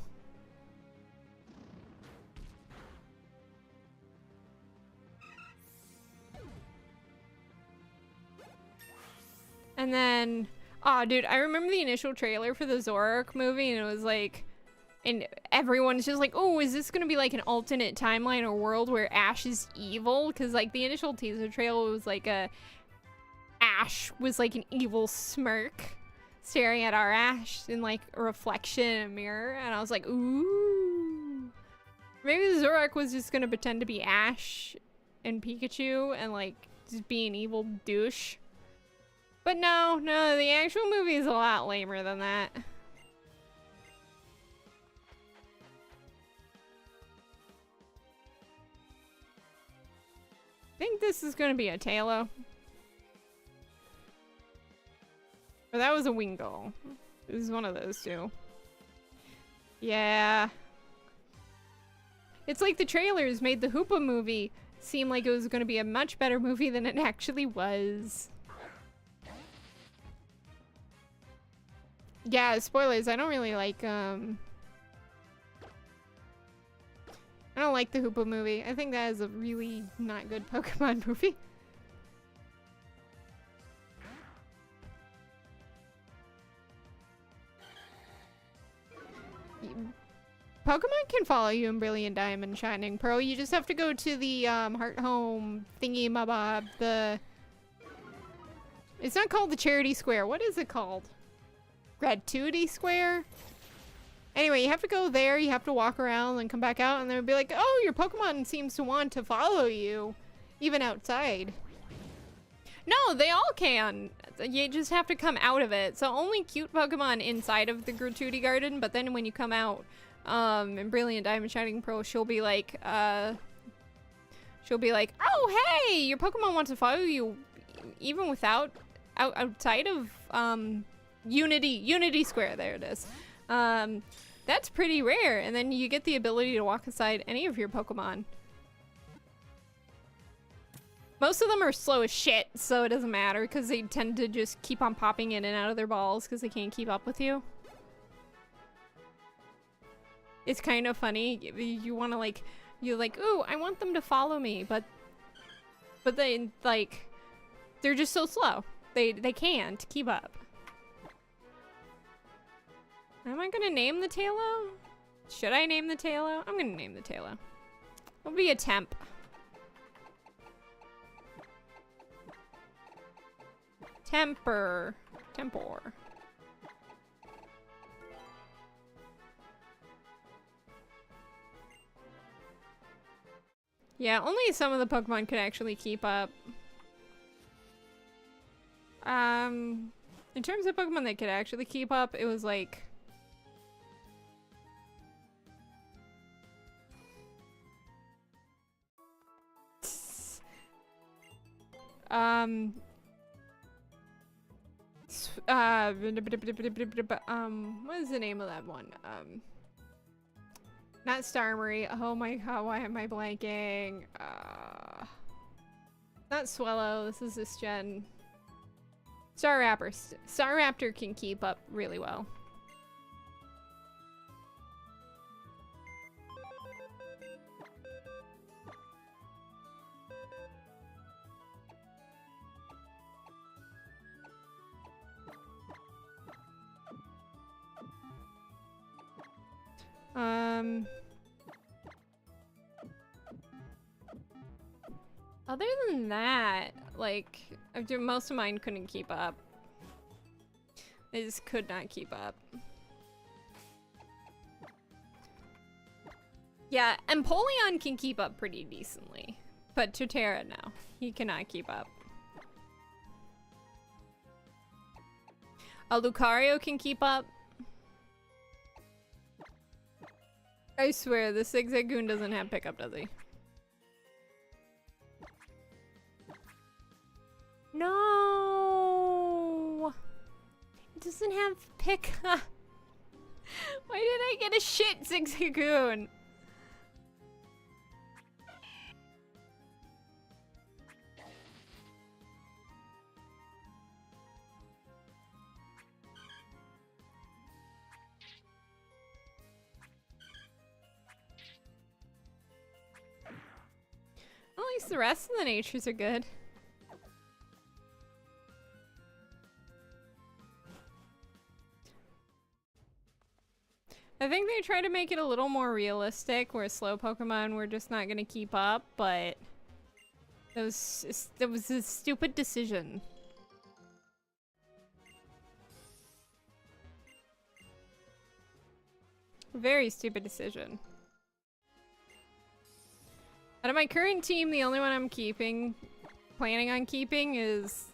And then, oh, dude, I remember the initial trailer for the Zoroark movie, and it was like, and everyone's just like, oh, is this gonna be like an alternate timeline or world where Ash is evil? Because like the initial teaser trailer was like Ash was like an evil smirk staring at our Ash in like a reflection in a mirror, and I was like, ooh. Maybe the Zoroark was just gonna pretend to be Ash and Pikachu and like just be an evil douche. But no, the actual movie is a lot lamer than that. I think this is gonna be a Tailo. Or that was a Wingull. It was one of those two. Yeah. It's like the trailers made the Hoopa movie seem like it was gonna be a much better movie than it actually was. Yeah, spoilers. I don't really like, I don't like the Hoopa movie. I think that is a really not good Pokemon movie. Pokemon can follow you in Brilliant Diamond, Shining Pearl. You just have to go to the, Heart Home thingy-mabob, It's not called the Charity Square. What is it called? Gratuity Square? Anyway, you have to go there, you have to walk around and come back out, and they'll be like, oh, your Pokemon seems to want to follow you, even outside. No, they all can. You just have to come out of it. So only cute Pokemon inside of the Gratuity Garden, but then when you come out, in Brilliant Diamond Shining Pearl, she'll be like, oh, hey, your Pokemon wants to follow you even without, outside of, Unity Square, there it is. That's pretty rare, and then you get the ability to walk inside any of your Pokemon. Most of them are slow as shit, so it doesn't matter, because they tend to just keep on popping in and out of their balls because they can't keep up with you. It's kind of funny. You want to, like, you're like, ooh, I want them to follow me, but they, like, they're just so slow. They can't keep up. Am I gonna name the Tailo? Should I name the Tailo? I'm gonna name the Tailo. It'll be a temp. Tempor. Yeah, only some of the Pokemon could actually keep up. In terms of Pokemon that could actually keep up, it was like... What is the name of that one? Not Starmary. Oh my god, why am I blanking? Not Swellow, this is this gen. Staraptor. Staraptor can keep up really well. Other than that, like, most of mine couldn't keep up. They just could not keep up. Yeah, Empoleon can keep up pretty decently, but Torterra, no. He cannot keep up. A Lucario can keep up. I swear, the Zigzagoon doesn't have pickup, does he? No! It doesn't have pickup. Why did I get a shit Zigzagoon? At least the rest of the natures are good. I think they try to make it a little more realistic, where slow Pokemon were just not gonna keep up, but that was a stupid decision. Very stupid decision. Out of my current team, the only one I'm planning on keeping is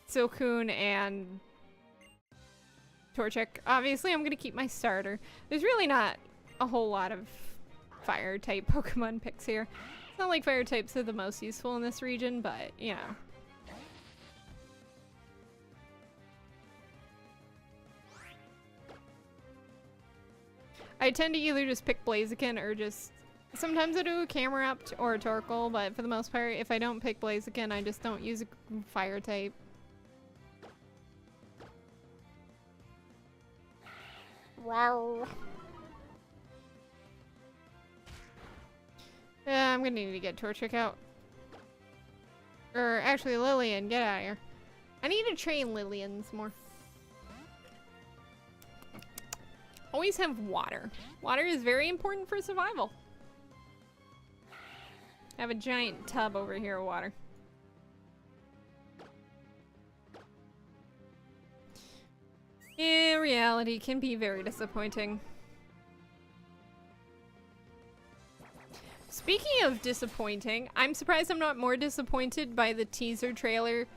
Silcoon and Torchic. Obviously, I'm gonna keep my starter. There's really not a whole lot of fire type Pokemon picks here. It's not like fire types are the most useful in this region, but you know. I tend to either just pick Blaziken or just... Sometimes I do a Camerupt or a Torkoal, but for the most part, if I don't pick Blaziken, I just don't use a fire type. Well... Yeah, I'm gonna need to get Torchic out. Or actually, Lillian, get out of here. I need to train Lillians more. Always have water. Water is very important for survival. I have a giant tub over here of water. Yeah, reality can be very disappointing. Speaking of disappointing, I'm surprised I'm not more disappointed by the teaser trailer.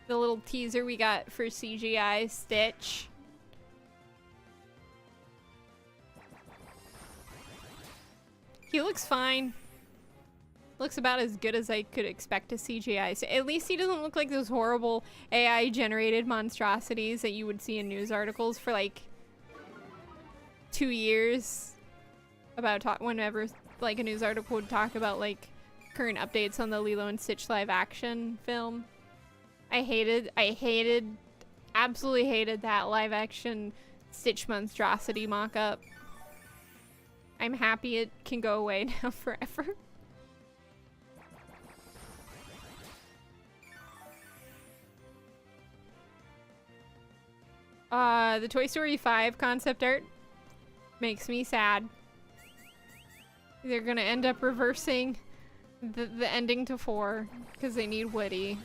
The little teaser we got for CGI Stitch. He looks fine. Looks about as good as I could expect a CGI. So at least he doesn't look like those horrible AI generated monstrosities that you would see in news articles for like 2 years about whenever like a news article would talk about like current updates on the Lilo and Stitch live action film. Absolutely hated that live action Stitch monstrosity mock-up. I'm happy it can go away now forever. The Toy Story 5 concept art makes me sad. They're gonna end up reversing the ending to 4 because they need Woody.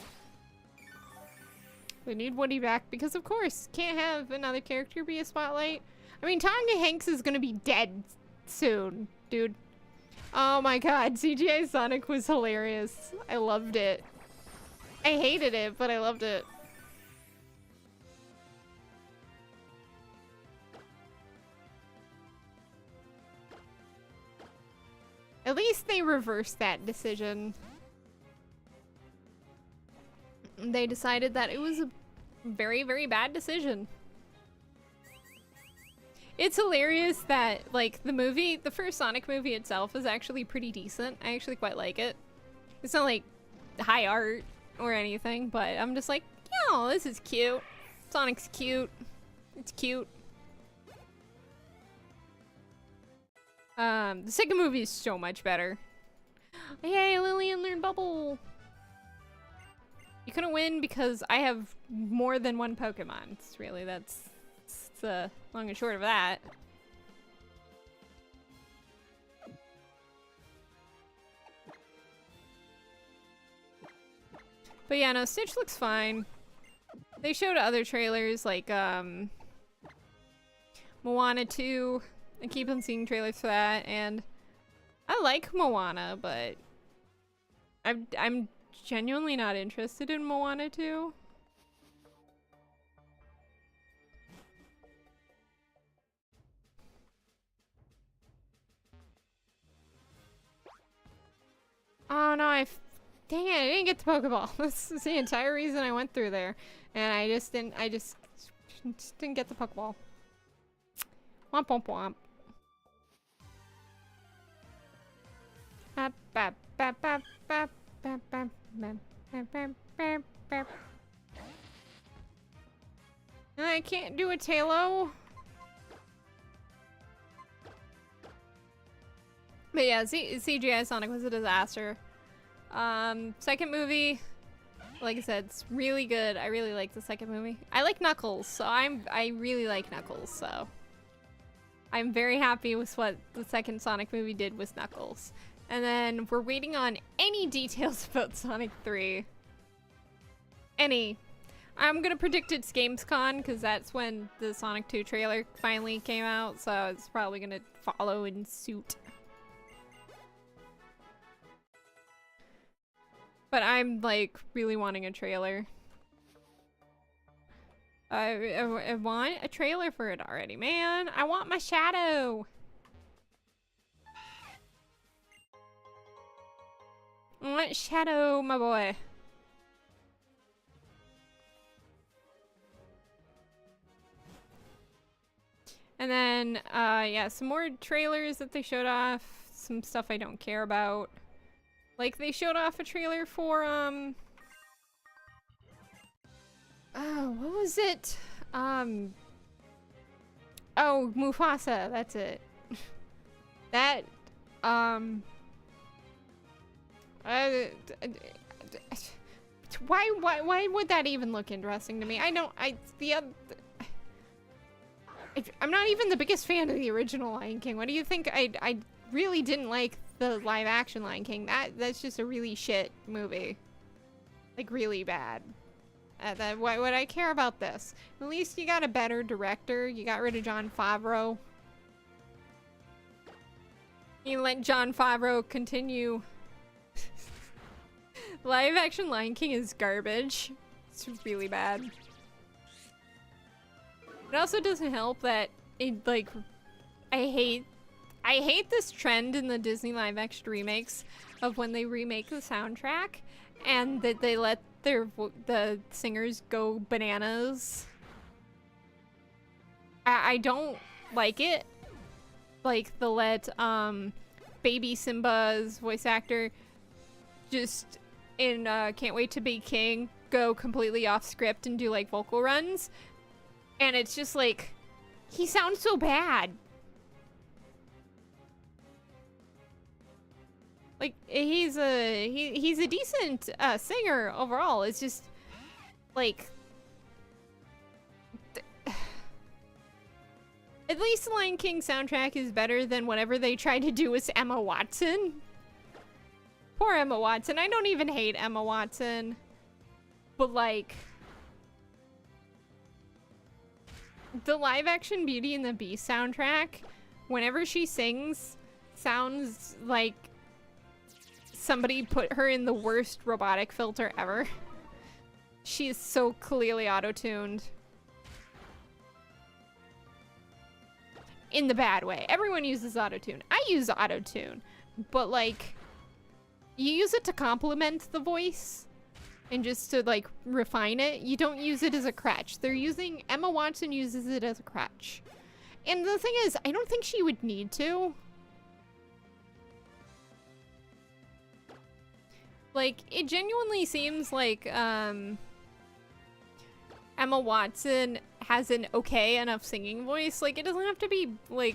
They need Woody back because, of course, can't have another character be a spotlight. I mean, Tonga Hanks is gonna be dead soon, dude. Oh my god, CGI Sonic was hilarious. I loved it. I hated it, but I loved it. At least they reversed that decision. They decided that it was a very, very bad decision. It's hilarious that, like, the first Sonic movie itself is actually pretty decent. I actually quite like it. It's not, like, high art or anything, but I'm just like, yo, this is cute. Sonic's cute. It's cute. The second movie is so much better. Yay, Lillian learned Bubble! You couldn't win because I have more than one Pokemon. It's really, that's the long and short of that. But yeah, no, Stitch looks fine. They showed other trailers like Moana 2. I keep on seeing trailers for that, and I like Moana, but I'm genuinely not interested in Moana 2. Oh no, dang it, I didn't get the Pokeball. This is the entire reason I went through there. And I just didn't get the Pokeball. Womp womp womp. I can't do a Tailo. But yeah, CGI Sonic was a disaster. Second movie, like I said, it's really good. I really like the second movie. I like Knuckles, so I really like Knuckles, so I'm very happy with what the second Sonic movie did with Knuckles. And then we're waiting on any details about Sonic 3. Any. I'm gonna predict it's Gamescom, because that's when the Sonic 2 trailer finally came out, so it's probably gonna follow in suit. But I'm, like, really wanting a trailer. I want a trailer for it already, man. I want my Shadow. I want Shadow, my boy. And then, yeah, some more trailers that they showed off. Some stuff I don't care about. Like, they showed off a trailer for, oh, what was it? Oh, Mufasa, that's it. That, why would that even look interesting to me? I'm not even the biggest fan of the original Lion King. What do you think? I really didn't like the live action Lion King. That's just a really shit movie. Like, really bad. Why would I care about this? At least you got a better director. You got rid of Jon Favreau. You let Jon Favreau continue. Live action Lion King is garbage. It's really bad. It also doesn't help that it, like, I hate this trend in the Disney live action remakes of when they remake the soundtrack and that they let the singers go bananas. I don't like it. Like, they'll let baby Simba's voice actor just in Can't Wait to Be King go completely off script and do like vocal runs, and it's just like, he sounds so bad. Like, he's a decent singer overall. It's just like, at least the Lion King soundtrack is better than whatever they tried to do with Emma Watson. Poor Emma Watson. I don't even hate Emma Watson. But, like, the live action Beauty and the Beast soundtrack, whenever she sings, sounds like somebody put her in the worst robotic filter ever. She is so clearly auto-tuned. In the bad way. Everyone uses auto-tune. I use auto-tune. but like, you use it to complement the voice and just to like refine it. You don't use it as a crutch. Emma Watson uses it as a crutch. And the thing is, I don't think she would need to. Like, it genuinely seems like, Emma Watson has an okay enough singing voice. Like, it doesn't have to be, like...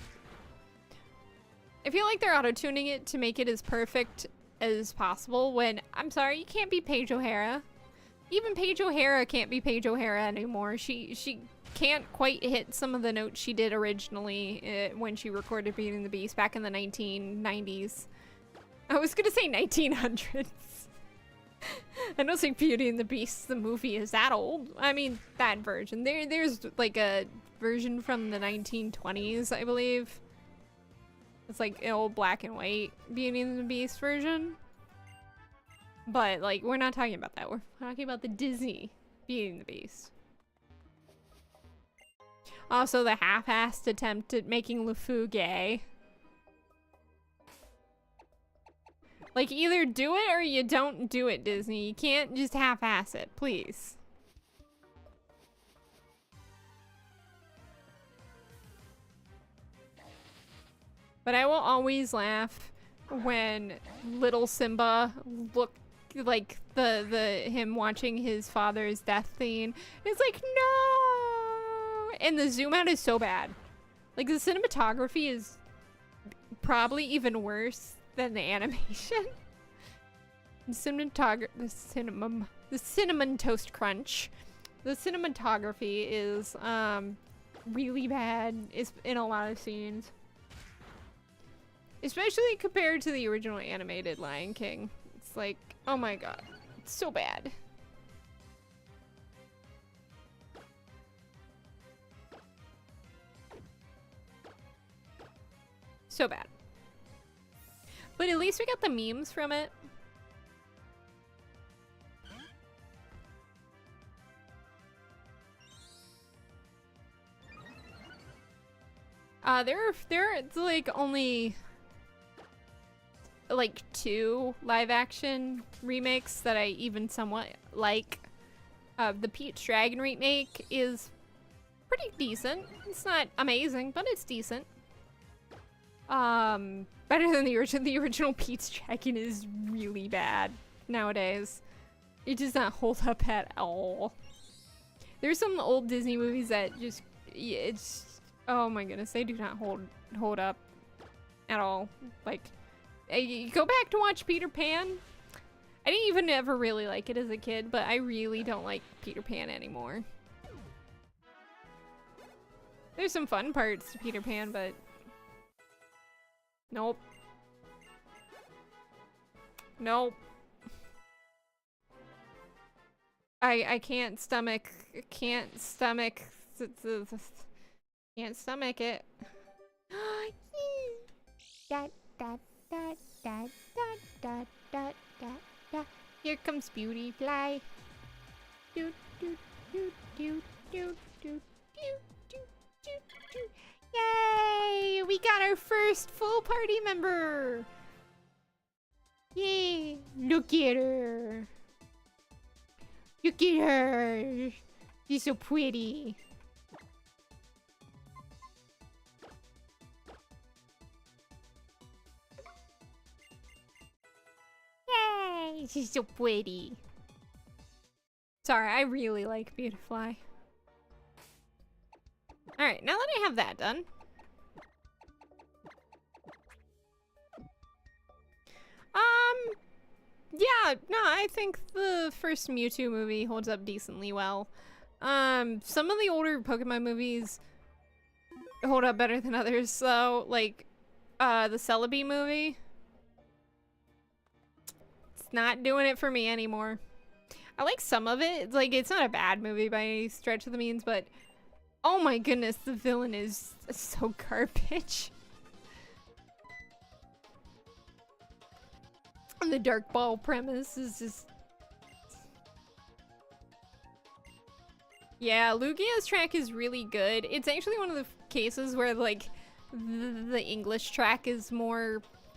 I feel like they're auto-tuning it to make it as perfect as possible when, I'm sorry, you can't be Paige O'Hara. Even Paige O'Hara can't be Paige O'Hara anymore. She can't quite hit some of the notes she did originally when she recorded Beauty and the Beast back in the 1990s. I was gonna say 1900s. I don't think Beauty and the Beast, the movie, is that old. I mean, that version. There's like a version from the 1920s, I believe. It's like an old black and white Beauty and the Beast version. But like, we're not talking about that. We're talking about the Disney Beauty and the Beast. Also, the half-assed attempt at making LeFou gay. Like, either do it or you don't do it, Disney. You can't just half-ass it, please. But I will always laugh when little Simba looked like him watching his father's death scene. It's like, no! And the zoom out is so bad. Like, the cinematography is probably even worse than the animation. The cinnamon toast crunch. The cinematography is really bad in a lot of scenes. Especially compared to the original animated Lion King. It's like, oh my god, it's so bad. So bad. But at least we got the memes from it. There's like only like 2 live action remakes that I even somewhat like. The Pete's Dragon remake is pretty decent. It's not amazing, but it's decent. Better than the original. The original Pete's Dragon is really bad nowadays. It does not hold up at all. There's some old Disney movies that just, it's, oh my goodness, they do not hold up at all. Like, you go back to watch Peter Pan. I didn't even ever really like it as a kid, but I really don't like Peter Pan anymore. There's some fun parts to Peter Pan, but nope. Nope. I can't stomach it. Can't stomach it. Here comes Beauty Fly. Do do do do do do do do. Yay! We got our first full party member! Yay! Look at her! Look at her! She's so pretty. Yay! She's so pretty. Sorry, I really like Beautifly. Alright, now that I have that done. Yeah, no, I think the first Mewtwo movie holds up decently well. Some of the older Pokemon movies hold up better than others, so, like, the Celebi movie. It's not doing it for me anymore. I like some of it. It's like, it's not a bad movie by any stretch of the means, but oh my goodness, the villain is so garbage. And the Dark Ball premise is just... Yeah, Lugia's track is really good. It's actually one of the cases where, like, the English track is more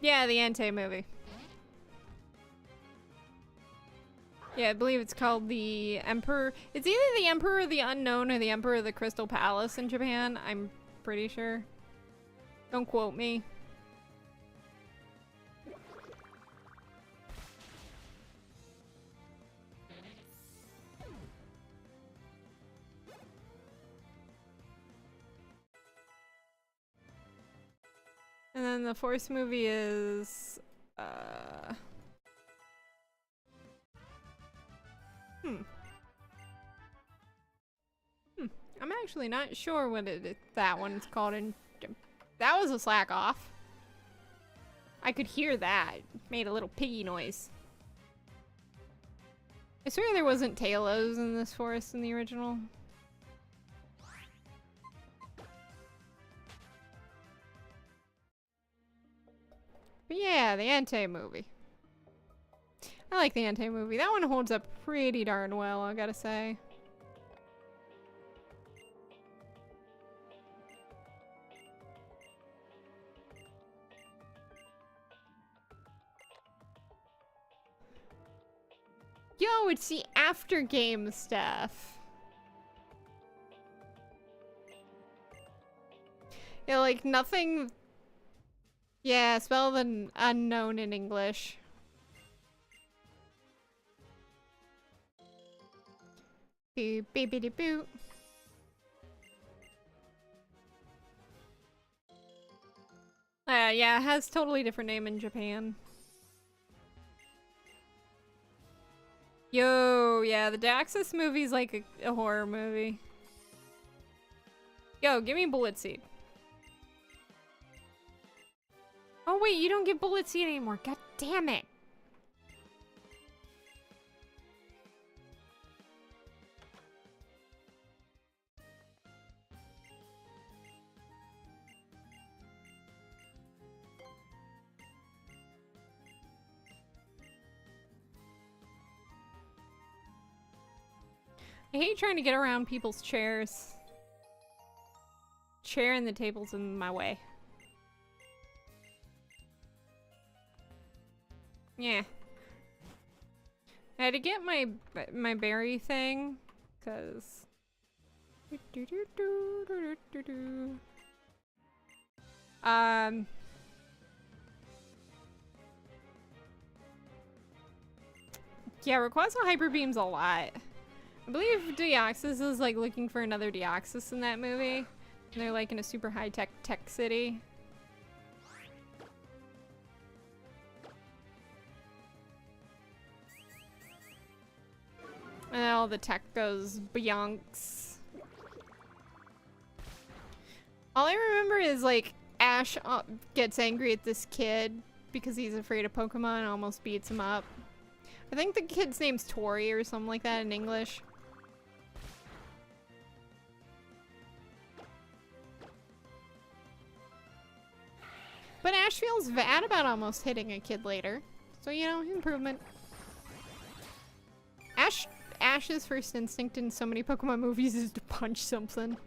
Yeah, the Entei movie. Yeah, I believe it's called the Emperor. It's either the Emperor of the Unknown or the Emperor of the Crystal Palace in Japan. I'm pretty sure. Don't quote me. And then the fourth movie is I'm actually not sure what that one's called in. That was a slack off. I could hear that. It made a little piggy noise. I swear there wasn't Talos in this forest in the original. But yeah, the Entei movie. I like the Entei movie. That one holds up pretty darn well, I gotta say. Yo, it's the after game stuff. Yeah, like nothing. Yeah, spell the unknown in English. Boo, baby boo. Yeah, it has totally different name in Japan. Yo, yeah, the Daxus movie's like a horror movie. Yo, give me Bullet Seed. Oh wait, you don't get Bullet Seed anymore. God damn it. I hate trying to get around people's chairs. Chair and the table's in my way. Yeah. I had to get my berry thing, cause yeah, Rayquaza hyper beams a lot. I believe Deoxys is like looking for another Deoxys in that movie. And they're like in a super high-tech tech city. And all the tech goes Beyonks. All I remember is like Ash gets angry at this kid because he's afraid of Pokemon and almost beats him up. I think the kid's name's Tori or something like that in English. But Ash feels bad about almost hitting a kid later. So, you know, improvement. Ash's first instinct in so many Pokemon movies is to punch something.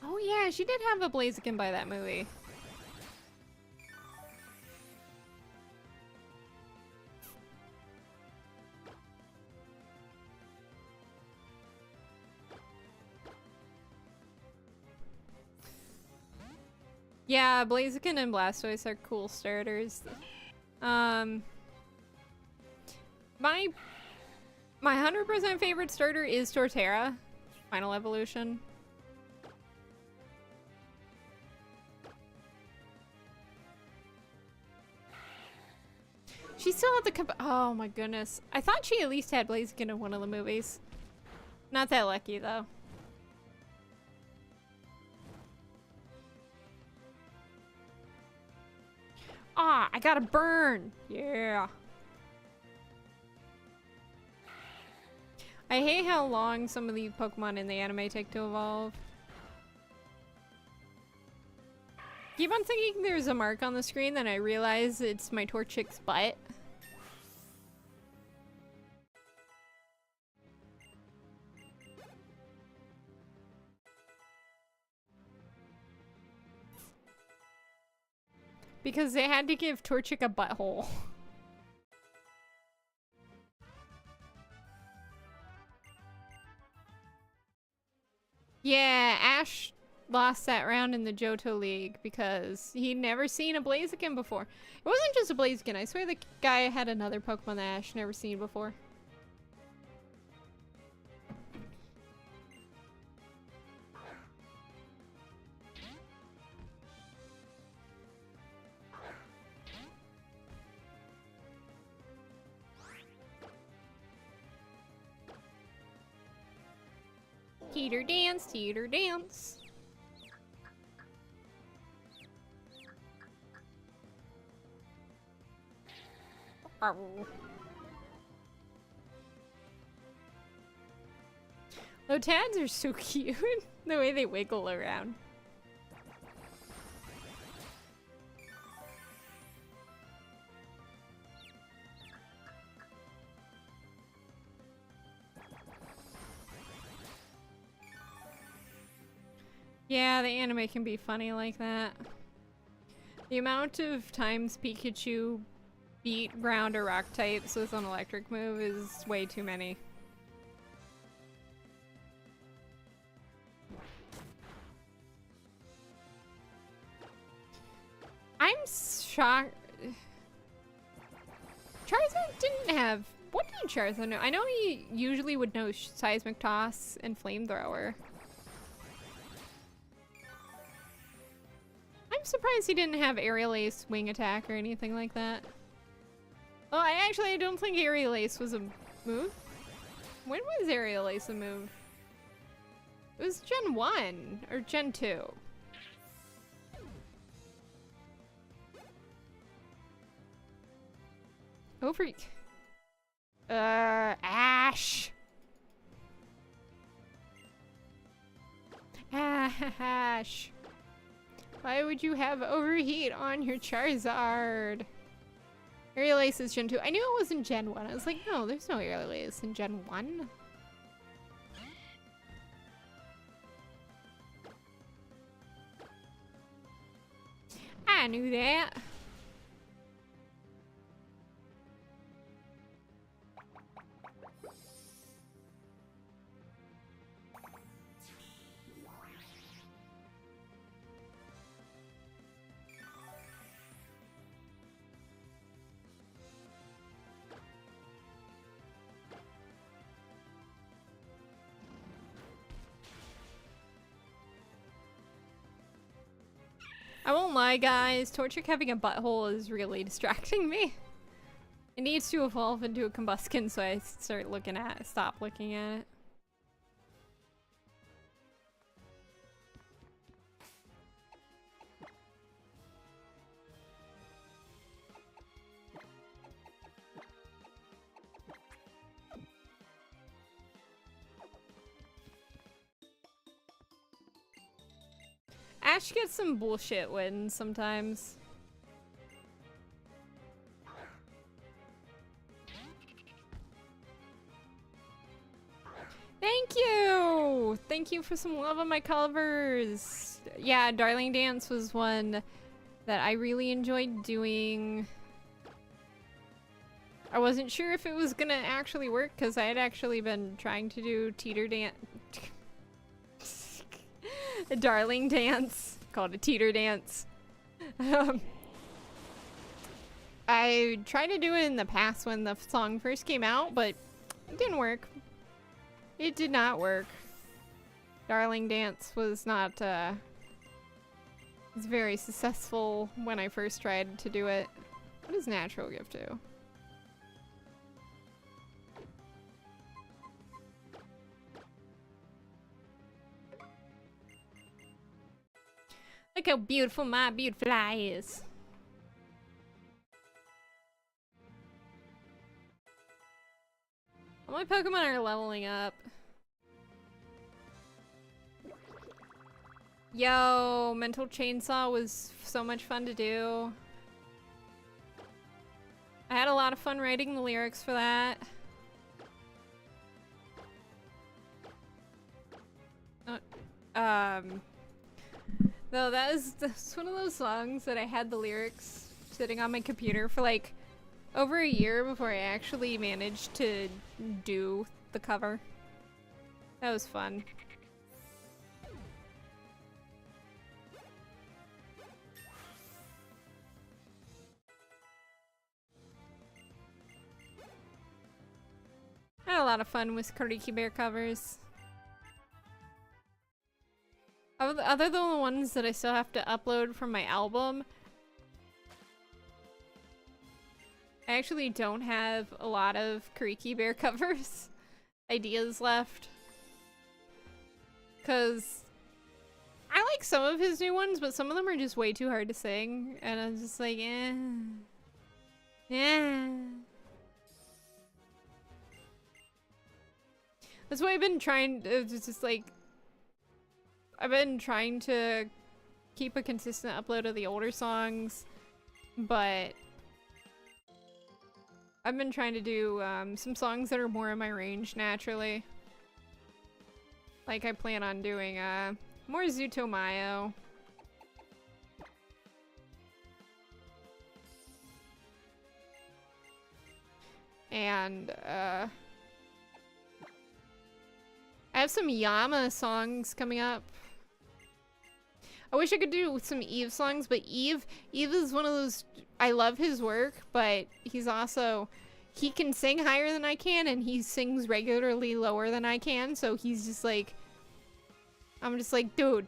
Oh yeah, she did have a Blaziken by that movie. Yeah, Blaziken and Blastoise are cool starters. My 100% favorite starter is Torterra, Final Evolution. She still had the oh my goodness. I thought she at least had Blaziken in one of the movies. Not that lucky though. Ah, I got a burn. Yeah. I hate how long some of the Pokemon in the anime take to evolve. Keep on thinking there's a mark on the screen, then I realize it's my Torchic's butt. Because they had to give Torchic a butthole. Yeah, Ash lost that round in the Johto League because he'd never seen a Blaziken before. It wasn't just a Blaziken, I swear the guy had another Pokemon that Ash never seen before. Teeter dance, teeter dance. Lotads are so cute. The way they wiggle around. Yeah, the anime can be funny like that. The amount of times Pikachu beat ground or rock types with an electric move is way too many. I'm shocked. Charizard didn't have... What did Charizard know? I know he usually would know Seismic Toss and Flamethrower. I'm surprised he didn't have Aerial Ace, Wing Attack, or anything like that. Oh, I don't think Aerial Ace was a move. When was Aerial Ace a move? It was Gen 1 or Gen 2. Over. Ash. Ash. Why would you have overheat on your Charizard? Aerial Ace is Gen 2. I knew it wasn't Gen 1. I was like, no, there's no Aerial Ace in Gen 1. I knew that. I won't lie, guys. Torchic having a butthole is really distracting me. It needs to evolve into a Combuskin, so I stop looking at it. Ash gets some bullshit wins sometimes. Thank you! Thank you for some love on my covers. Yeah, Darling Dance was one that I really enjoyed doing. I wasn't sure if it was gonna actually work because I had actually been trying to do Teeter Dance. A Darling Dance, called a Teeter Dance. I tried to do it in the past when the song first came out, but it didn't work. It did not work. Darling Dance was not, was very successful when I first tried to do it. What does Natural Gift do? Look how beautiful my beautiful eye is. All my Pokemon are leveling up. Yo, Mental Chainsaw was so much fun to do. I had a lot of fun writing the lyrics for that. No, that's one of those songs that I had the lyrics sitting on my computer for like over a year before I actually managed to do the cover. That was fun. I had a lot of fun with Kariki Bear covers. Other than the ones that I still have to upload from my album, I actually don't have a lot of Kariki Bear covers ideas left. Because I like some of his new ones, but some of them are just way too hard to sing. And I'm just like, eh. Yeah. That's why I've been trying to, it's just like, I've been trying to keep a consistent upload of the older songs, but I've been trying to do some songs that are more in my range naturally. Like I plan on doing more Zutomayo. And I have some Yama songs coming up. I wish I could do some Eve songs, but Eve is one of those, I love his work, but he's also, he can sing higher than I can, and he sings regularly lower than I can, so he's just like, I'm just like, dude,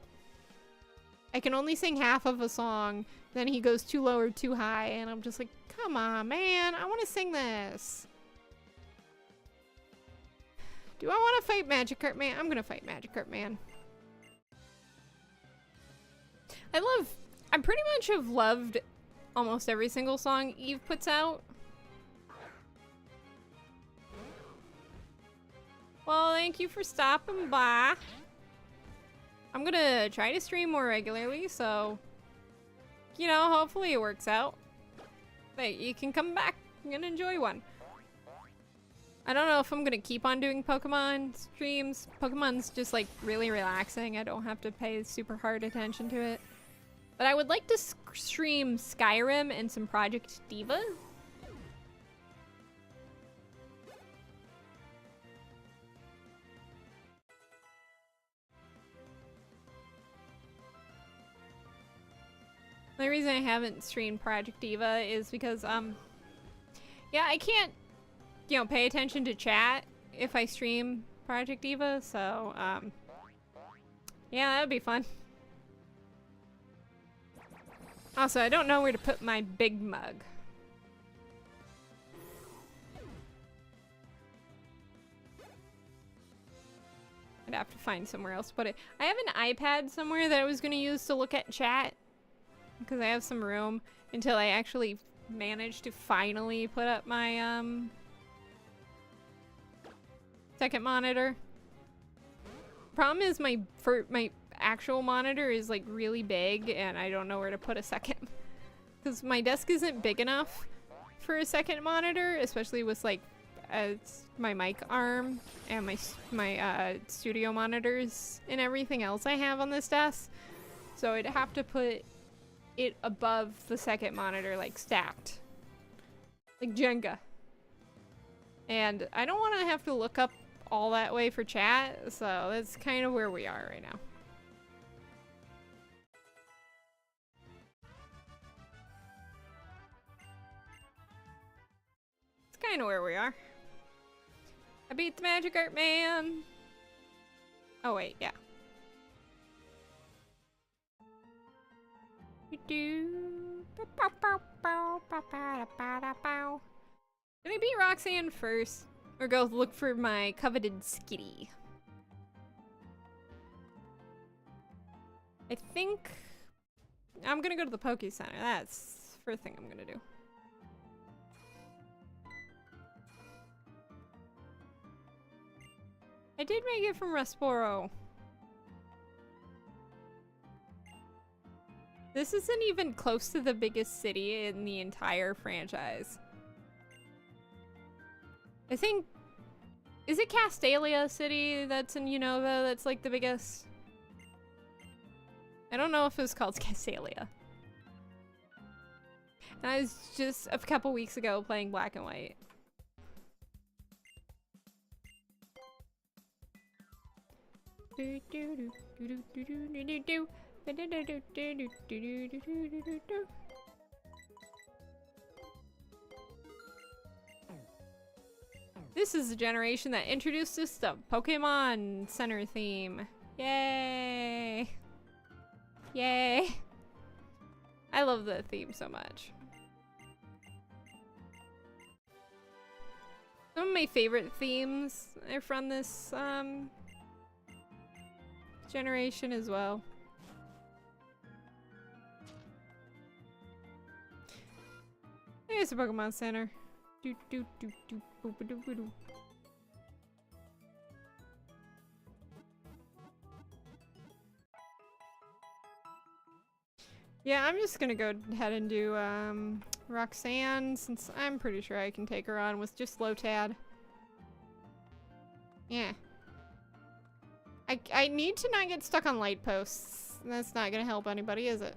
I can only sing half of a song, then he goes too low or too high, and I'm just like, come on, man, I want to sing this. Do I want to fight Magikarp Man? I'm gonna fight Magikarp Man. I pretty much have loved almost every single song Eve puts out. Well, thank you for stopping by. I'm gonna try to stream more regularly, so, you know, hopefully it works out. But you can come back and enjoy one. I don't know if I'm gonna keep on doing Pokemon streams. Pokemon's just like really relaxing. I don't have to pay super hard attention to it. But I would like to stream Skyrim and some Project Diva. The reason I haven't streamed Project Diva is because, yeah, I can't, you know, pay attention to chat if I stream Project Diva, so, yeah, that would be fun. Also, I don't know where to put my big mug. I'd have to find somewhere else to put it. I have an iPad somewhere that I was going to use to look at chat, because I have some room until I actually manage to finally put up my, second monitor. Problem is my actual monitor is like really big and I don't know where to put a second, because my desk isn't big enough for a second monitor, especially with like my mic arm and my studio monitors and everything else I have on this desk. So I'd have to put it above the second monitor, like stacked, like Jenga. And I don't want to have to look up all that way for chat, so that's kind of where we are right now. It's kind of where we are. I beat the Magikarp Man. Oh wait, yeah. Did I beat Roxanne first? Or go look for my coveted Skitty? I think I'm gonna go to the Poke Center. That's the first thing I'm gonna do. I did make it from Rustboro. This isn't even close to the biggest city in the entire franchise. I think, is it Castalia City that's in Unova that's like the biggest? I don't know if it was called Casalia. And I was just a couple weeks ago playing Black and White. This is the generation that introduced us to Pokemon Center theme. Yay! Yay! I love the theme so much. Some of my favorite themes are from this generation as well. There's a Pokemon Center. Do do do do boop a doo doo. Yeah, I'm just gonna go ahead and do Roxanne, since I'm pretty sure I can take her on with just Lotad. Yeah. I need to not get stuck on light posts. That's not gonna help anybody, is it?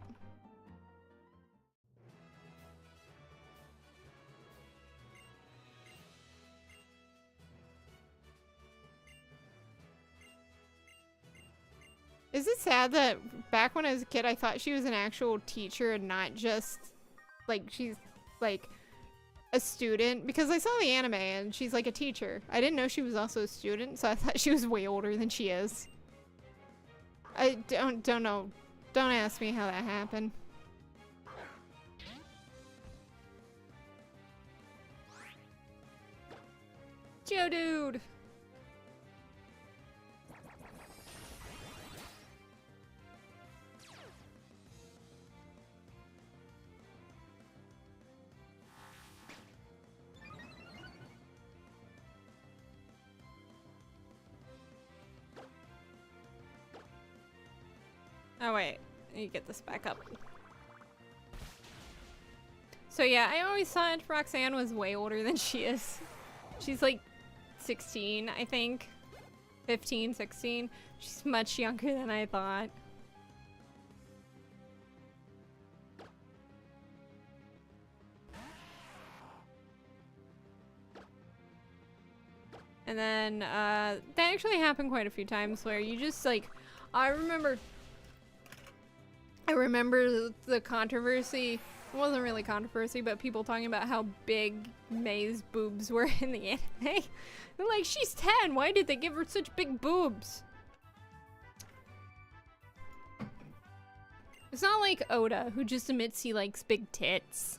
Is it sad that back when I was a kid I thought she was an actual teacher and not just like she's like a student? Because I saw the anime and she's like a teacher. I didn't know she was also a student, so I thought she was way older than she is. I don't know. Don't ask me how that happened. Geodude! Oh wait, I need to get this back up. So yeah, I always thought Roxanne was way older than she is. She's like 16, I think. 15, 16. She's much younger than I thought. And then, that actually happened quite a few times where you just like, I remember the controversy. It wasn't really controversy, but people talking about how big May's boobs were in the anime. They're like, she's 10, why did they give her such big boobs? It's not like Oda, who just admits he likes big tits.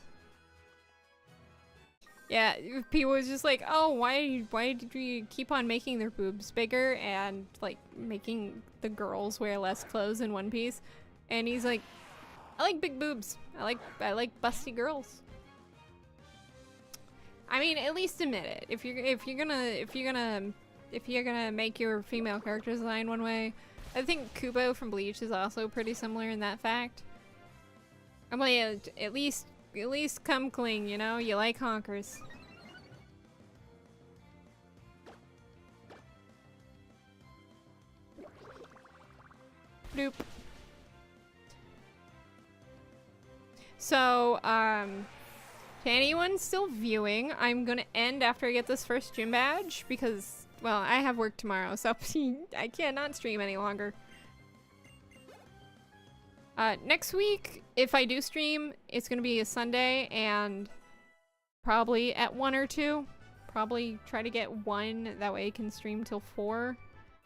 Yeah, people was just like, oh, why did we keep on making their boobs bigger and like making the girls wear less clothes in One Piece? And he's like, I like big boobs. I like busty girls. I mean, at least admit it. If you're gonna make your female character design one way, I think Kubo from Bleach is also pretty similar in that fact. I'm like, at least come clean, you know? You like honkers. Bloop. So, to anyone still viewing, I'm gonna end after I get this first gym badge because, well, I have work tomorrow, so I cannot stream any longer. Next week, if I do stream, it's gonna be a Sunday and probably at 1 or 2. Probably try to get 1, that way I can stream till 4,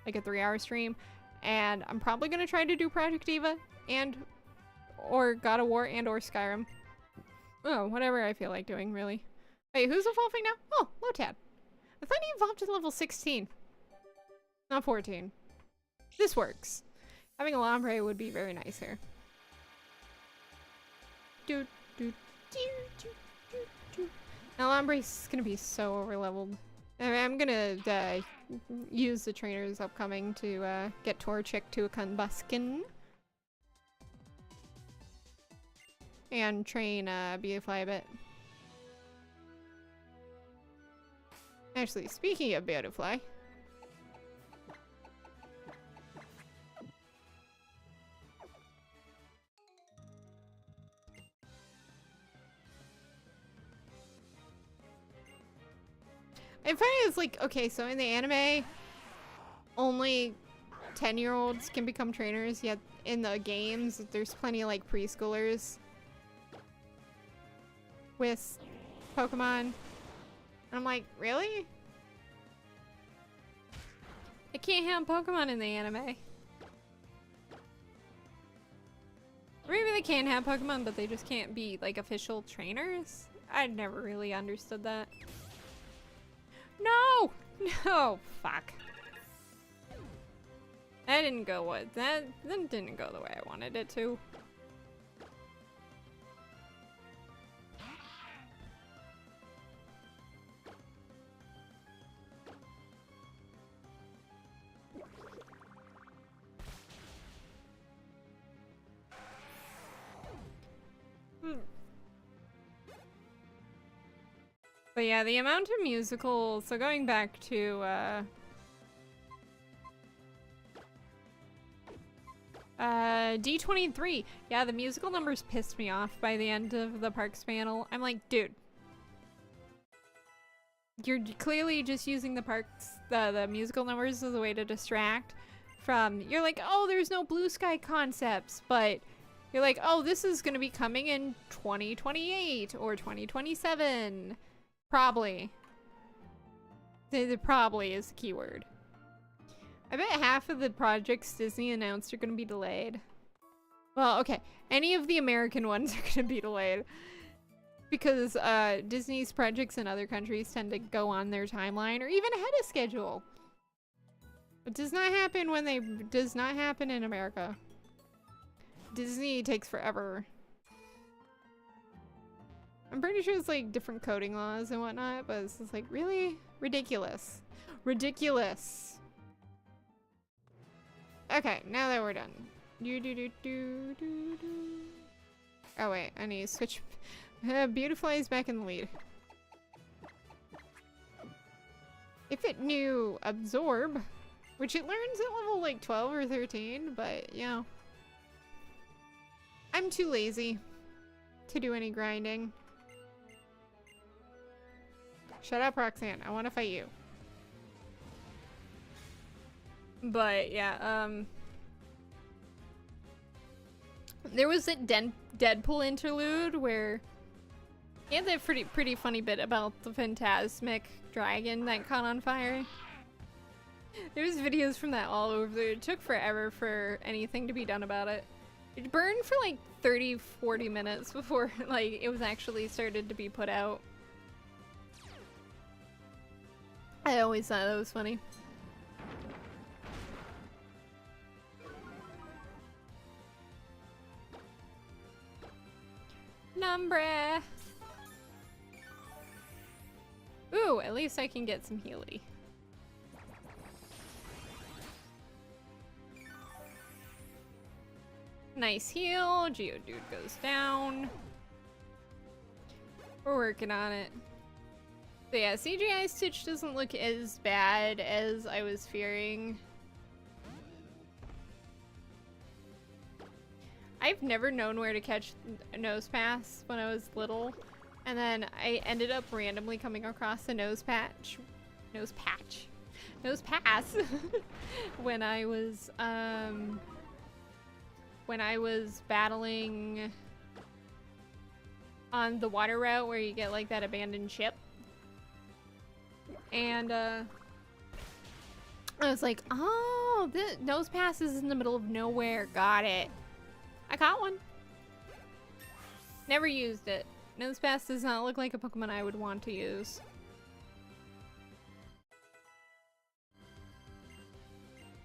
like a 3-hour stream. And I'm probably gonna try to do Project Diva or God of War and or Skyrim. Oh, whatever I feel like doing, really. Wait, who's evolving now? Oh, Lotad. I thought he evolved to level 16. Not 14. This works. Having a Lombre would be very nice here. Now Lombre's gonna be so overleveled. I'm gonna use the trainers upcoming to get Torchic to a Combuskin. And train Beautifly a bit. Actually, speaking of Beautifly, And funny is like, okay, so in the anime, only 10-year-olds can become trainers, yet in the games, there's plenty of like preschoolers with Pokemon. And I'm like, really? I can't have Pokemon in the anime. Maybe they can have Pokemon, but they just can't be like official trainers? I never really understood that. No! No! Fuck. That didn't go what that didn't go the way I wanted it to. But yeah, the amount of musicals, so going back to D23. Yeah, the musical numbers pissed me off by the end of the parks panel. I'm like, dude, you're clearly just using the parks, the musical numbers as a way to distract from, you're like, oh, there's no blue sky concepts, but you're like, oh, this is gonna be coming in 2028 or 2027. Probably. The probably is the keyword. I bet half of the projects Disney announced are going to be delayed. Well, okay. Any of the American ones are going to be delayed. Because Disney's projects in other countries tend to go on their timeline or even ahead of schedule. It does not happen when they... does not happen in America. Disney takes forever. I'm pretty sure it's like different coding laws and whatnot, but it's just like, really? Ridiculous. Ridiculous. Okay, now that we're done. Oh wait, I need to switch. Beautiful is back in the lead. If it knew Absorb, which it learns at level like 12 or 13, but you know. I'm too lazy to do any grinding. Shut up, Roxanne. I want to fight you. But yeah, there was a Deadpool interlude where he had that pretty funny bit about the phantasmic dragon that caught on fire. There's videos from that all over. It took forever for anything to be done about it. It burned for like 30-40 minutes before like it was actually started to be put out. I always thought that was funny. Nombre. Ooh, at least I can get some Healy. Nice heal. Geodude goes down. We're working on it. So yeah, CGI Stitch doesn't look as bad as I was fearing. I've never known where to catch a nose pass when I was little, and then I ended up randomly coming across a nose pass when I was battling on the water route where you get like that abandoned ship. And I was like, oh, the nose pass is in the middle of nowhere. Got it. I caught one. Never used it. Nose pass does not look like a Pokemon I would want to use.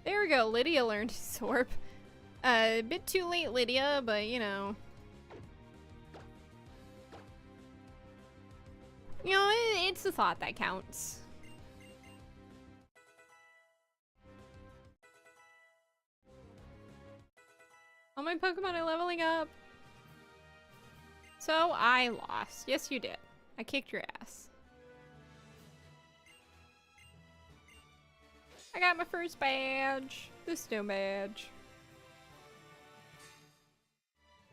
There we go. Lydia learned Absorb. A bit too late, Lydia, but you know. You know, it's the thought that counts. All my Pokemon are leveling up. So I lost. Yes, you did. I kicked your ass. I got my first badge. The snow badge.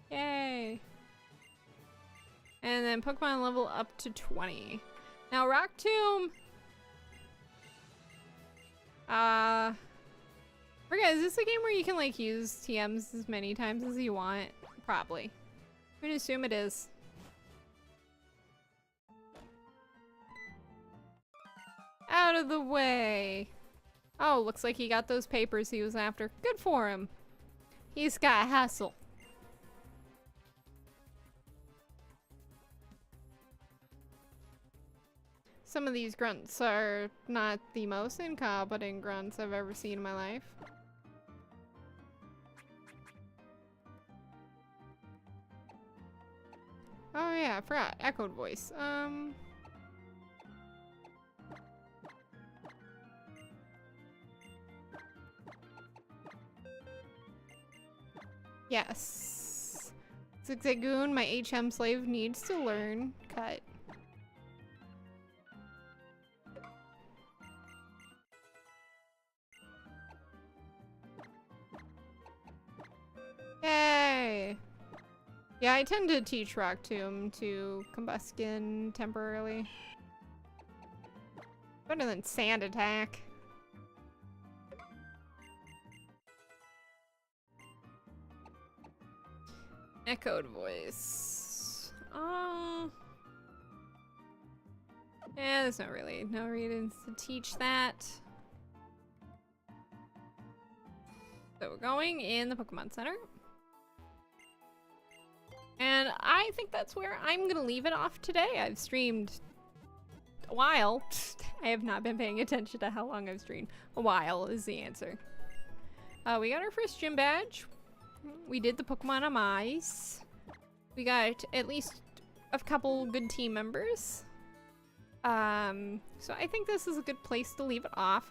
Yay. And then Pokemon level up to 20. Now Rock Tomb Forget, is this a game where you can like use TMs as many times as you want? Probably. I'm gonna assume it is. Out of the way. Oh, looks like he got those papers he was after. Good for him. He's got hustle. Some of these grunts are not the most incompetent grunts I've ever seen in my life. Oh yeah, I forgot. Echoed voice. Yes. Zigzagoon, my HM slave, needs to learn cut. Yay! Yeah, I tend to teach Rock Tomb to Combuskin temporarily. Better than Sand Attack. Echoed voice. Yeah, there's not really no reasons to teach that. So we're going in the Pokemon Center. And I think that's where I'm gonna leave it off today. I've streamed a while. I have not been paying attention to how long I've streamed. A while is the answer. We got our first gym badge. We did the Pokemon on Ice. We got at least a couple good team members. So I think this is a good place to leave it off.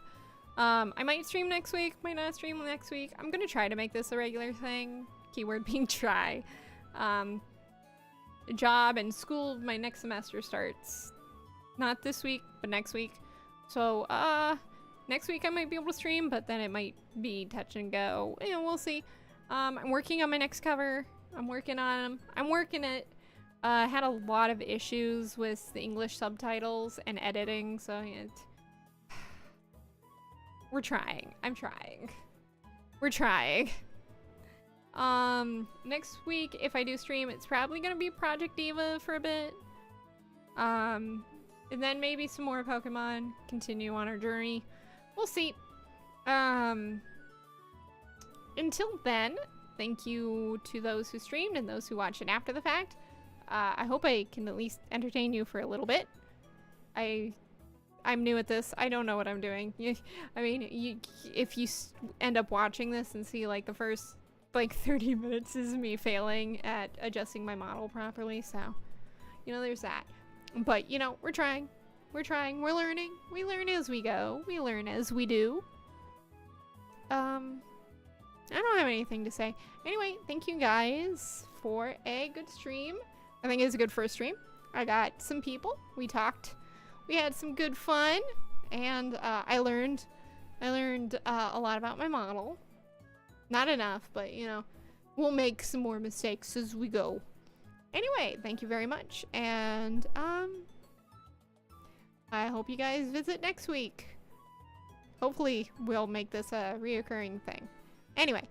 I might stream next week, might not stream next week. I'm gonna try to make this a regular thing. Keyword being try. Job and school, my next semester starts not this week, but next week. So, next week I might be able to stream, but then it might be touch and go. You know, we'll see. I'm working on my next cover. I'm working on them. I'm working it. I had a lot of issues with the English subtitles and editing, so we're trying. I'm trying. We're trying. Next week, if I do stream, it's probably gonna be Project Diva for a bit. And then maybe some more Pokemon. Continue on our journey. We'll see. Until then, thank you to those who streamed and those who watched it after the fact. I hope I can at least entertain you for a little bit. I'm new at this. I don't know what I'm doing. I mean, if you end up watching this and see like the first like 30 minutes is me failing at adjusting my model properly, so you know, there's that. But you know, we're trying. We're learning. We learn as we go. We learn as we do. I don't have anything to say. Anyway, thank you guys for a good stream. I think it was a good first stream. I got some people. We talked. We had some good fun, and I learned a lot about my model. Not enough, but you know, we'll make some more mistakes as we go. Anyway, thank you very much, and I hope you guys visit next week. Hopefully, we'll make this a reoccurring thing. Anyway,